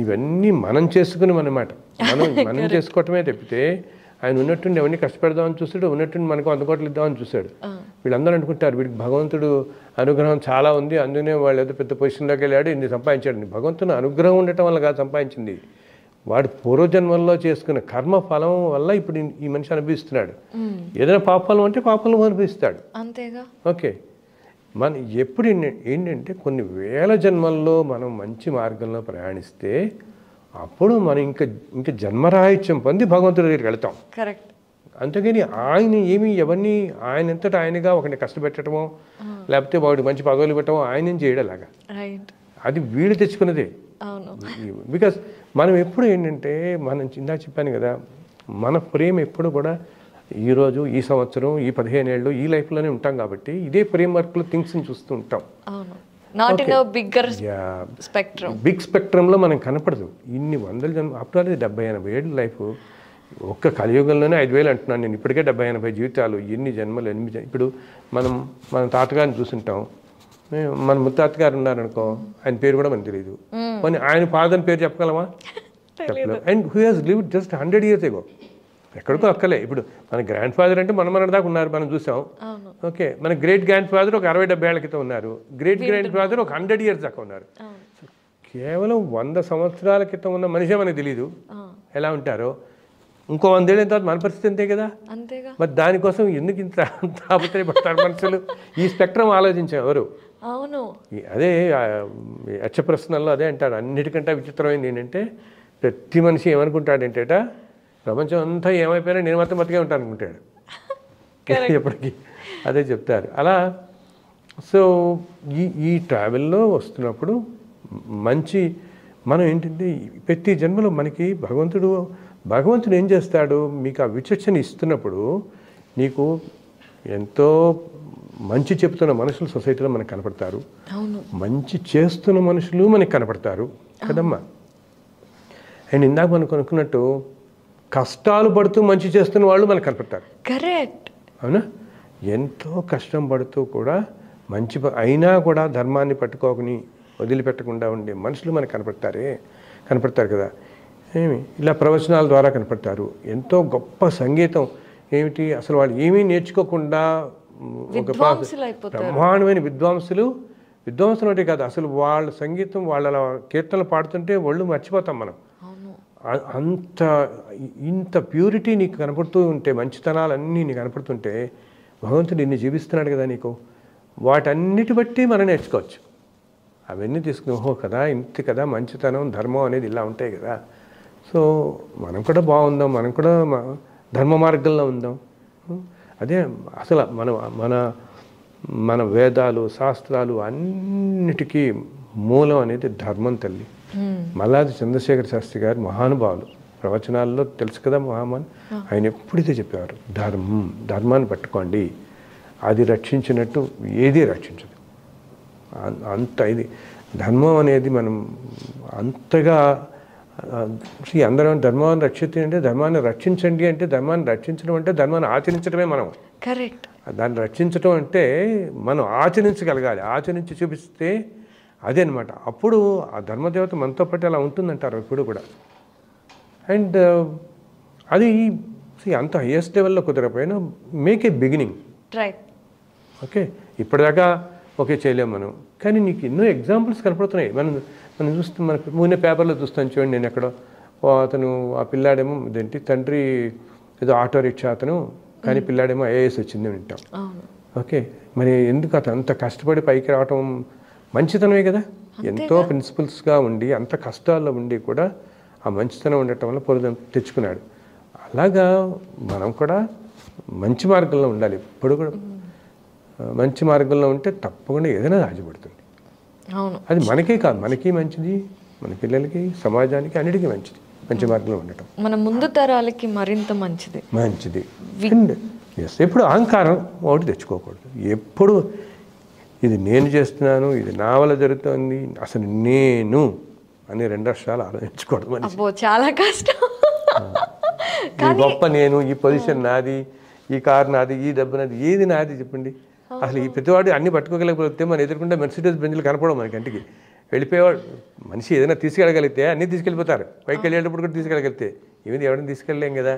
ఇవన్నీ మనం చేసుకుని అన్నమాట, మనం చేసుకోవటమే తప్పితే ఆయన ఉన్నట్టుండి ఎవరిని కష్టపెడదామని చూస్తాడు, ఉన్నట్టుండి మనకు 100 కోట్లు ఇద్దామని చూస్తాడు. వీళ్ళందరూ అనుకుంటారు వీడికి భగవంతుడు అనుగ్రహం చాలా ఉంది, అందుకనే వాళ్ళు ఏదో పెద్ద పొజిషన్లోకి వెళ్ళాడు, ఇన్ని సంపాదించాడు. భగవంతుని అనుగ్రహం ఉండటం వల్ల కాదు సంపాదించింది, వాడు పూర్వజన్మల్లో చేసుకున్న కర్మ ఫలం వల్ల ఇప్పుడు ఈ మనిషి అనుభవిస్తున్నాడు. ఏదైనా పాపఫలం అంటే పాపఫలం అనుభవిస్తాడు, అంతేగా. ఓకే, మన ఎప్పుడు ఏంటంటే కొన్ని వేల జన్మల్లో మనం మంచి మార్గంలో ప్రయాణిస్తే అప్పుడు మనం ఇంకా జన్మరాహిత్యం పొంది భగవంతుడి దగ్గరికి వెళ్తాం. కరెక్ట్. అంతేగాని ఆయన ఎవరిని ఆయన ఎంతటా ఆయనగా ఒకరిని కష్టపెట్టడమో లేకపోతే వాడు మంచి పదవులు పెట్టడమో ఆయన ఏం చేయడలాగా, అది వీడు తెచ్చుకున్నదే. బికాస్ మనం ఎప్పుడు ఏంటంటే మనం ఇందాక చెప్పాను కదా, మన ప్రేమ ఎప్పుడు కూడా ఈరోజు ఈ సంవత్సరం ఈ 15 ఏళ్ళు ఈ లైఫ్లోనే ఉంటాం కాబట్టి ఇదే ఫ్రేమ్ వర్క్లో థింగ్స్ని చూస్తూ ఉంటాం. బిగ్ స్పెక్ట్రంలో మనం కనపడదు. ఇన్ని వందల జన్మ అప్పుడు 70-80 ఏళ్ళు లైఫ్, ఒక్క కలియుగంలోనే 5000 అంటున్నాను నేను. ఇప్పటికే 70-80 జీవితాలు, ఎన్ని జన్మలు ఇప్పుడు మన తాతగారిని చూసుంటాం, మన ముత్తాతగారు ఉన్నారనుకో, ఆయన పేరు కూడా మనకు తెలియదు, కానీ ఆయన ఫాదర్ పేరు చెప్పగలమా? చెప్పలేము. And who has lived just 100 years ago, ఎక్కడికో అక్కలే. ఇప్పుడు మన గ్రాండ్ ఫాదర్ అంటే మన దాకా ఉన్నారు, మనం చూసాం. ఓకే, మన గ్రేట్ గ్రాండ్ ఫాదర్ ఒక 60-70 ఏళ్ల క్రితం ఉన్నారు, గ్రేట్ గ్రాండ్ ఫాదర్ ఒక 100 years దాకా ఉన్నారు. కేవలం 100 సంవత్సరాల క్రితం ఉన్న మనిషే మనకు తెలియదు ఎలా ఉంటారో. ఇంకో 100 ఏళ్ళ తర్వాత మన పరిస్థితి అంతే కదా. మరి దానికోసం ఎందుకు ఇంత తాపత్రయపడతారు మనుషులు? ఈ స్పెక్ట్రం ఆలోచించాం ఎవరు? అదే యక్ష ప్రశ్నల్లో అదే అంటాడు, అన్నిటికంటే విచిత్రమైంది ఏంటంటే ప్రతి మనిషి ఏమనుకుంటాడంటేట, ప్రపంచం అంతా ఏమైపోయినా నేను మాత్రం బతికే ఉంటాను అనుకుంటాడు ఎప్పటికీ. అదే చెప్తారు అలా. సో ఈ ట్రావెల్లో వస్తున్నప్పుడు మనం ఏంటంటే ప్రతి జన్మలో మనకి భగవంతుడు ఏం చేస్తాడు, మీకు ఆ విచక్షణ ఇస్తున్నప్పుడు నీకు ఎంతో మంచి చెప్తున్న మనుషులు సొసైటీలో మనకు కనపడతారు, మంచి చేస్తున్న మనుషులు మనకు కనపడతారు కదమ్మా. అండ్ ఇందాక మనకు అనుకున్నట్టు కష్టాలు పడుతూ మంచి చేస్తున్న వాళ్ళు మనకు కనపడతారు. కరెక్ట్, అవునా? ఎంతో కష్టం పడుతూ కూడా మంచి అయినా కూడా ధర్మాన్ని పట్టుకోకుని వదిలిపెట్టకుండా ఉండే మనుషులు మనకు కనపడతారు కదా. ఇలా ప్రవచనాల ద్వారా కనపడతారు. ఎంతో గొప్ప సంగీతం ఏమిటి అసలు, వాళ్ళు ఏమీ నేర్చుకోకుండా ఒక బ్రహ్మాండమైన విద్వాంసులు అంటే కాదు, అసలు వాళ్ళ సంగీతం వాళ్ళ కీర్తనలు పాడుతుంటే ఒళ్ళు మర్చిపోతాం మనం. ఇంత ప్యూరిటీ నీకు కనపడుతూ ఉంటే, మంచితనాలన్నీ నీకు కనపడుతుంటే భగవంతుడు నిన్ను జీవిస్తున్నాడు కదా నీకు. వాటన్నిటి బట్టి మనం నేర్చుకోవచ్చు. అవన్నీ తీసుకుని ఓహో కదా ఇంత కదా మంచితనం ధర్మం అనేది ఇలా ఉంటాయి కదా, సో మనం కూడా బాగుందాం, మనం కూడా ధర్మ మార్గంలో ఉందాం. అదే అసలు మన మన మన వేదాలు శాస్త్రాలు అన్నిటికీ మూలం అనేది ధర్మం తల్లి. మల్లాది చంద్రశేఖర శాస్త్రి గారు మహానుభావులు, ప్రవచనాల్లో తెలుసు కదా మహామాన్, ఆయన ఎప్పుడైతే చెప్పేవారు ధర్మాన్ని పట్టుకోండి, అది రక్షించినట్టు ఏదీ రక్షించదు. అంత ఇది ధర్మం అనేది మనం అంతగా అందరం ధర్మాన్ని రక్షించండి అంటే ధర్మాన్ని రక్షించండి అంటే ధర్మాన్ని రక్షించడం అంటే ధర్మాన్ని ఆచరించడమే. మనం కరెక్ట్ దాన్ని రక్షించడం అంటే మనం ఆచరించగలగాలి, ఆచరించి చూపిస్తే అదే అనమాట. అప్పుడు ఆ ధర్మదేవత మనతో పాటు అలా ఉంటుందంటారు ఎప్పుడు కూడా. అండ్ అది అంత హైయెస్ట్ లెవెల్లో కుదరకపోయినా make a beginning. Right. Okay, ఇప్పటిదాకా ఓకే చేయలేము మనం, కానీ నీకు ఎన్నో ఎగ్జాంపుల్స్ కనపడుతున్నాయి. మనం చూస్తాం, మన ముందే పేపర్లో చూస్తాను చూడండి. నేను ఎక్కడో అతను ఆ పిల్లాడేమో ఇదేంటి తండ్రి ఏదో ఆటో రిక్షా అతను, కానీ పిల్లాడేమో ఐఏఎస్ వచ్చింది వింటాం. ఓకే, మరి ఎందుకు అతను అంత కష్టపడి పైకి రావటం మంచితనమే కదా. ఎంతో ప్రిన్సిపల్స్గా ఉండి అంత కష్టాల్లో ఉండి కూడా ఆ మంచితనం ఉండటం వల్ల పొరుగు తెచ్చుకున్నాడు. అలాగా మనం కూడా మంచి మార్గంలో ఉండాలి. ఇప్పుడు కూడా మంచి మార్గంలో ఉంటే తప్పకుండా ఏదైనా సాధ్యపడుతుంది. అవును, అది మనకే కాదు, మనకి మంచిది, మన పిల్లలకి, సమాజానికి, అన్నిటికీ మంచిది మంచి మార్గంలో ఉండటం. మన ముందు తరాలకి మరింత మంచిది. అండ్ ఎప్పుడు అహంకారం ఒకటి తెచ్చుకోకూడదు. ఎప్పుడు ఇది నేను చేస్తున్నాను, ఇది నా వల్ల జరుగుతుంది, అసలు నేను అని 2 అక్షరాలు ఆలోచించకూడదు. అబ్బో చాలా కష్టం. ఈ గొప్ప నేను, ఈ పొజిషన్ నాది, ఈ కారు నాది, ఈ డబ్బు నాది, ఏది నాది చెప్పండి. అసలు ఈ ప్రతివాడు అన్ని పట్టుకోగలిగితే మనం ఎదుర్కొంటే మెర్సిడెస్ బెంజ్లు కనపడవు మన కంటికి. వెళ్ళిపోయేవాడు మనిషి ఏదైనా తీసుకెళ్ళగలిగితే అన్నీ తీసుకెళ్ళిపోతారు, పైకి వెళ్ళేటప్పుడు కూడా తీసుకెళ్ళగలిగితే. ఏమిది ఎవరైనా తీసుకెళ్ళలేం కదా.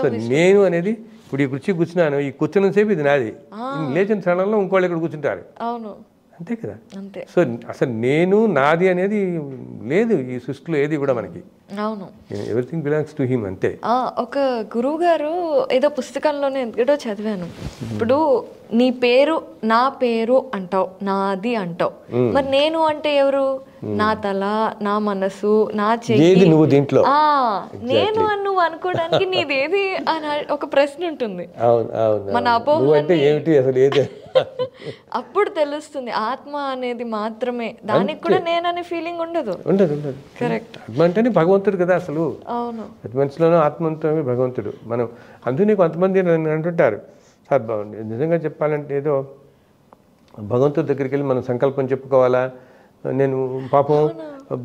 సో నేను అనేది ఇప్పుడు ఈ కుర్చీ కూర్చున్నాను, ఈ కూర్చున్న సేపు ఇది నాది, లేచిన క్షణంలో ఇంకోళ్ళు ఇక్కడ కూర్చుంటారు. అవును, అంతే కదా. అంతే. సో అసలు నేను నాది అనేది లేదు ఈ సృష్టిలో ఏది కూడా మనకి. అవును, ఎవ్రీథింగ్ బిలాంగ్స్ టు హిమ్, అంతే. ఒక గురువు గారు ఏదో పుస్తకంలోనే ఎందుకంటో చదివాను. ఇప్పుడు నీ పేరు నా పేరు అంటావు, నాది అంటావు, మరి నేను అంటే ఎవరు? నా తల, నా మనసు, నా చెయ్యి, నువ్వు దీంట్లో నేను అని నువ్వు అనుకోవడానికి నీదేది అని ఒక ప్రశ్న ఉంటుంది. మన అప్పుడు తెలుస్తుంది ఆత్మ అనేది మాత్రమే, దానికి కూడా నేననే ఫీలింగ్ ఉండదు. కరెక్ట్. ఆత్మ అంటేనే భగవంతుడు కదా అసలు. అవును, ప్రతి మనిషిలోనూ ఆత్మ అంటేనే భగవంతుడు. మనం అందుకే కొంతమంది అంటుంటారు, సార్ నిజంగా చెప్పాలంటే ఏదో భగవంతుడి దగ్గరికి వెళ్ళి మనం సంకల్పం చెప్పుకోవాలా, నేను పాపం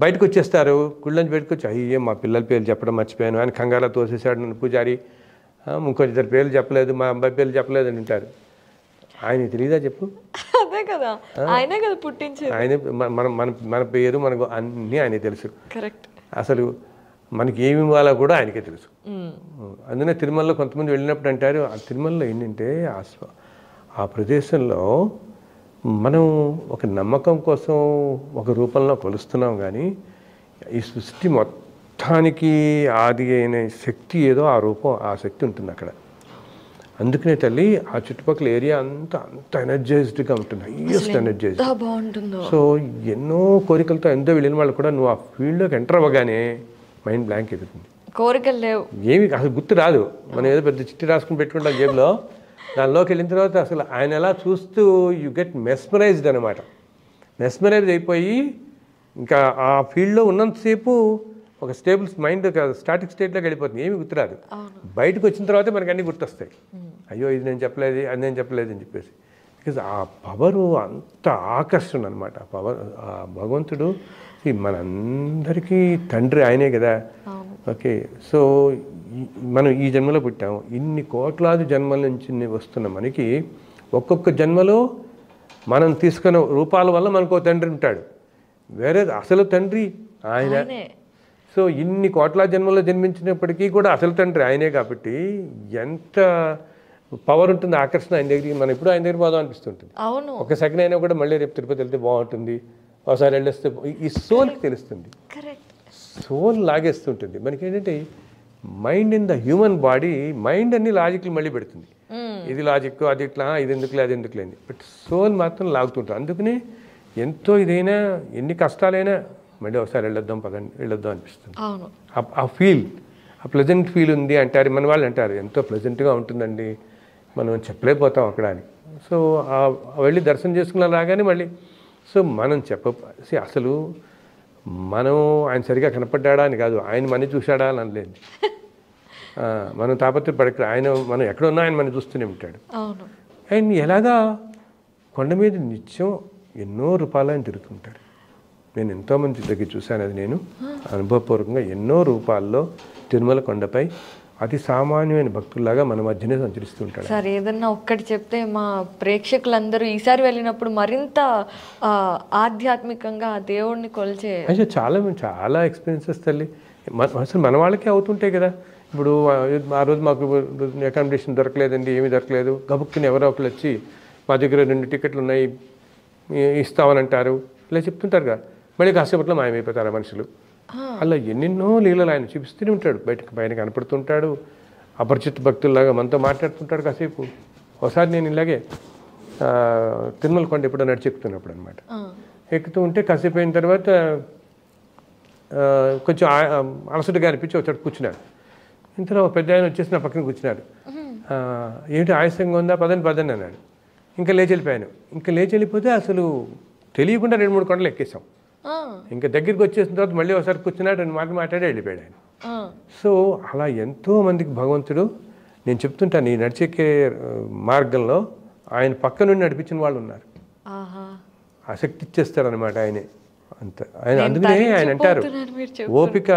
బయటకు వచ్చేస్తారు, గుళ్ళంచి బయటకు వచ్చి అయ్యే మా పిల్లల పేర్లు చెప్పడం మర్చిపోయాను, ఆయన కంగారా తోసేసాడు నన్ను పూజారి, ఇంకొంచెం 2 పేర్లు చెప్పలేదు, మా అబ్బాయి పేర్లు చెప్పలేదు అని అంటారు. ఆయన తెలియదా చెప్పు? అదే కదా, ఆయనే కదా పుట్టించేది. ఆయనే మన పేరు మనకు అన్నీ ఆయనే తెలుసు. కరెక్ట్. అసలు మనకి ఏమి ఇవ్వాలో కూడా ఆయనకే తెలుసు. అందుకనే తిరుమలలో కొంతమంది వెళ్ళినప్పుడు అంటారు, ఆ తిరుమలలో ఏంటంటే ఆ ప్రదేశంలో మనం ఒక నమ్మకం కోసం ఒక రూపంలో కొలుస్తున్నాం, కానీ ఈ సృష్టి మొత్తానికి ఆది అయిన శక్తి ఏదో ఆ రూపం, ఆ శక్తి ఉంటుంది అక్కడ. అందుకనే తల్లి ఆ చుట్టుపక్కల ఏరియా అంతా అంత ఎనర్జైజ్డ్గా ఉంటుంది, హైయెస్ట్ ఎనర్జైజ్డ్. సో ఎన్నో కోరికలతో ఎంతో వెళ్ళిన వాళ్ళు కూడా నువ్వు ఆ ఫీల్డ్లోకి ఎంటర్ అవ్వగానే మైండ్ బ్లాంక్ అయిపోతుంది. కోరికలు లేవు, ఏమి అసలు గుర్తు రాదు. మనం ఏదో పెద్ద చిట్టి రాసుకుని పెట్టుకుంటాం జేబులో, దానిలోకి వెళ్ళిన తర్వాత అసలు ఆయన ఎలా చూస్తూ యు గెట్ మెస్మరైజ్డ్ అనమాట. మెస్మరైజ్ అయిపోయి ఇంకా ఆ ఫీల్డ్లో ఉన్నంతసేపు ఒక స్టేబుల్ మైండ్ స్టాటిక్ స్టేట్లోకి వెళ్ళిపోతుంది, ఏమి గుర్తురాదు. బయటకు వచ్చిన తర్వాత మనకు అన్నీ గుర్తొస్తాయి, అయ్యో ఇది నేను చెప్పలేదు, అది నేను చెప్పలేదు అని చెప్పేసి. బికాజ్ ఆ పవరు అంత ఆకర్షణ అనమాట. ఆ పవర్, ఆ భగవంతుడు మనందరికీ తండ్రి ఆయనే కదా. ఓకే, సో మనం ఈ జన్మలో పుట్టాము, ఇన్ని కోట్లాది జన్మల నుంచి వస్తున్న మనకి ఒక్కొక్క జన్మలో మనం తీసుకున్న రూపాల వల్ల మనకు తండ్రి ఉంటాడు, వేరే అసలు తండ్రి ఆయన. సో ఇన్ని కోట్లాది జన్మల్లో జన్మించినప్పటికీ కూడా అసలు తండ్రి ఆయనే కాబట్టి ఎంత పవర్ ఉంటుంది, ఆకర్షణ ఆయన దగ్గరికి. మనం ఎప్పుడు ఆయన దగ్గర పోదాం అనిపిస్తుంటుంది. ఒక సెకండ్ అయినా కూడా మళ్ళీ రేపు తిరుపతి వెళ్తే బాగుంటుంది, ఒకసారి వెళ్ళేస్తే ఈ సోల్కి తెలుస్తుంది. సోల్ లాగేస్తుంటుంది. మనకి ఏంటంటే mind in the human body, mind అన్ని లాజిక్లు మళ్ళీ పెడుతుంది. ఇది లాజిక్, అది ఇట్లా, ఇది ఎందుకులే, అది ఎందుకులే అని. బట్ సోల్ మాత్రం లాగుతుంటారు. అందుకని ఎంతో ఇదైనా, ఎన్ని కష్టాలైనా మళ్ళీ ఒకసారి వెళ్ళొద్దాం పదండి, వెళ్ళొద్దాం అనిపిస్తుంది. ఆ ఫీల్, ఆ ప్లెజెంట్ ఫీల్ ఉంది అంటారు మన వాళ్ళు, అంటారు ఎంతో ప్లెజెంట్గా ఉంటుందండి, మనం చెప్పలేకపోతాం అక్కడ అని. సో వెళ్ళి దర్శనం చేసుకున్న రాగానే మళ్ళీ సో మనం అసలు మనం ఆయన సరిగా కనపడ్డా అని కాదు, ఆయన మన చూశాడా అని అనలేదు. మనం తాపత్రపడక ఆయన, మనం ఎక్కడున్నా ఆయన మనం చూస్తూనే ఉంటాడు. ఆయన ఎలాగా కొండ మీద నిత్యం ఎన్నో రూపాయలు ఆయన తిరుగుతుంటాడు. నేను ఎంతోమంది దగ్గర చూశాను, అది నేను అనుభవపూర్వకంగా ఎన్నో రూపాల్లో తిరుమల కొండపై అతి సామాన్యమైన భక్తుల్లాగా మన మధ్యనే సంచరిస్తుంటాడు. సార్ ఏదన్నా ఒక్కటి చెప్తే మా ప్రేక్షకులందరూ ఈసారి వెళ్ళినప్పుడు మరింత ఆధ్యాత్మికంగా ఆ దేవుడిని కొలిచే. అయితే చాలా చాలా ఎక్స్పీరియన్సెస్ తల్లి అసలు మన వాళ్ళకే అవుతుంటాయి కదా. ఇప్పుడు ఆ రోజు మాకు అకామిడేషన్ దొరకలేదండి, ఏమీ దొరకలేదు, గబుక్కుని ఎవరో ఒకరు వచ్చి మా దగ్గర 2 టికెట్లు ఉన్నాయి ఇస్తామని అంటారు, ఇలా చెప్తుంటారు కదా. మళ్ళీ కాసేపట్లో మాయమైపోతారు ఆ మనుషులు. అలా ఎన్నెన్నో లీలలు ఆయన చూపిస్తూనే ఉంటాడు. పైన కనపడుతుంటాడు, అపరిచిత భక్తుల్లాగా మనతో మాట్లాడుతుంటాడు కాసేపు. ఒకసారి నేను ఇలాగే తిరుమల కొండ ఎప్పుడో నడిచి ఎక్కుతున్నప్పుడు అనమాట, ఎక్కుతూ ఉంటే కాసేపు అయిన తర్వాత కొంచెం అలసటగా అనిపించి వచ్చాడు, కూర్చున్నాడు. ఇంతలో ఒక పెద్ద ఆయన వచ్చేసి నా పక్కన కూర్చున్నాడు. ఏమిటి ఆయాసంగా ఉందా, పదండి అన్నాడు. ఇంకా లేచి వెళ్ళిపోయాను. ఇంకా లేచి వెళ్ళిపోతే అసలు తెలియకుండా 2-3 కొండలు ఎక్కేసాం. ఇంకా దగ్గరికి వచ్చేసిన తర్వాత మళ్ళీ ఒకసారి కూర్చున్నాడు, 2 మాటలు మాట్లాడి వెళ్ళిపోయాడు ఆయన. సో అలా ఎంతో మందికి భగవంతుడు, నేను చెప్తుంటాను, ఈ నడిచెక్కే మార్గంలో ఆయన పక్క నుండి నడిపించిన వాళ్ళు ఉన్నారు. ఆసక్తి ఇచ్చేస్తారు అనమాట ఆయనే అంత. ఆయన అందుకనే ఆయన అంటారు, ఓపిక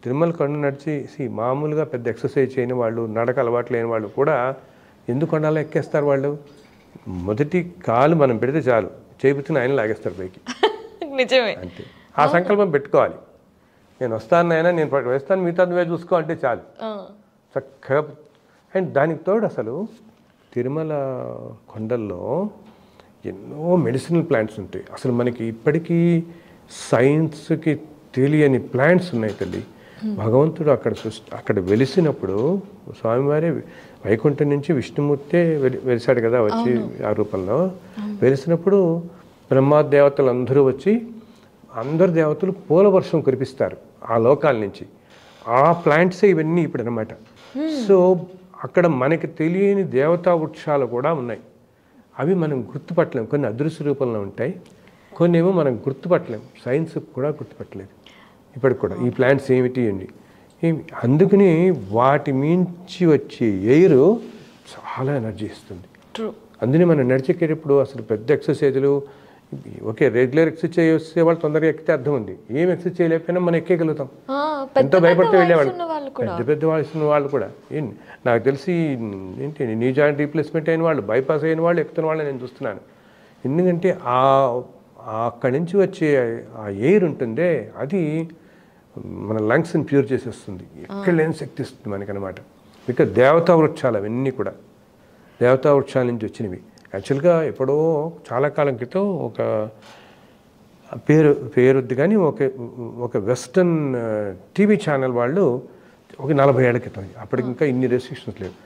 తిరుమల కొండ నడిచి మామూలుగా పెద్ద ఎక్సర్సైజ్ చేయని వాళ్ళు, నడక అలవాటు లేని వాళ్ళు కూడా ఎందుకు కొండలో ఎక్కేస్తారు. వాళ్ళు మొదటి కాలు మనం పెడితే చాలు, చేపుతున్న ఆయన లాగేస్తారు పైకి. నిజమే. అంతే. ఆ సంకల్పం పెట్టుకోవాలి, నేను వస్తాను అయినా, నేను వేస్తాను, మిగతా నువ్వే చూసుకో అంటే చాలు చక్కగా. అండ్ దానికి తోడు అసలు తిరుమల కొండల్లో ఎన్నో మెడిసినల్ ప్లాంట్స్ ఉంటాయి. అసలు మనకి ఇప్పటికీ సైన్స్కి తెలియని ప్లాంట్స్ ఉన్నాయి తల్లి. భగవంతుడు అక్కడ వెలిసినప్పుడు స్వామివారే వైకుంఠం నుంచి విష్ణుమూర్తే వెలిసాడు కదా వచ్చి ఆ రూపంలో. వెలిసినప్పుడు బ్రహ్మాదేవతలు అందరూ వచ్చి, అందరు దేవతలు పూల వర్షం కురిపిస్తారు ఆ లోకాల నుంచి. ఆ ప్లాంట్సే ఇవన్నీ ఇప్పుడు అనమాట. సో అక్కడ మనకి తెలియని దేవతా వృక్షాలు కూడా ఉన్నాయి. అవి మనం గుర్తుపట్టలేము. కొన్ని అదృశ్య రూపంలో ఉంటాయి, కొన్ని ఏమో మనం గుర్తుపట్టలేము, సైన్స్ కూడా గుర్తుపట్టలేదు ఇప్పటికి కూడా ఈ ప్లాంట్స్ ఏమిటి అండి. అందుకని వాటి మించి వచ్చే ఎయిర్ చాలా ఎనర్జీ ఇస్తుంది. అందుకని మనం నడిచెక్కేటప్పుడు అసలు పెద్ద ఎక్సర్సైజులు, ఓకే రెగ్యులర్ ఎక్సర్సైజ్ చేసే వాళ్ళు తొందరగా ఎక్కితే అర్థం ఉంది, ఏం ఎక్సర్సైజ్ చేయలేకపోయినా మనం ఎక్కేయగలుగుతాం. ఎంతో భయపడితే వెళ్ళేవాళ్ళు, పెద్ద వయసు వాళ్ళు కూడా. నాకు తెలిసి ఏంటి నీ జాయింట్ రీప్లేస్మెంట్ అయిన వాళ్ళు, బైపాస్ అయిన వాళ్ళు ఎక్కుతున్న వాళ్ళని నేను చూస్తున్నాను. ఎందుకంటే అక్కడి నుంచి వచ్చే ఆ ఎయిర్ ఉంటుందే, అది మన లంగ్స్ని ప్యూర్ చేసేస్తుంది, ఎక్కడ లేని శక్తి ఇస్తుంది మనకనమాట. ఇక దేవతా వృక్షాలు అవన్నీ కూడా దేవతా వృక్షాల నుంచి వచ్చినవి. యాక్చువల్గా ఎప్పుడో చాలా కాలం క్రితం ఒక పేరుద్ది కానీ ఒక వెస్టర్న్ టీవీ ఛానల్ వాళ్ళు ఒక 40 ఏళ్ల క్రితం, అప్పటికి ఇంకా ఇన్ని రెస్ట్రిక్షన్స్ లేవు,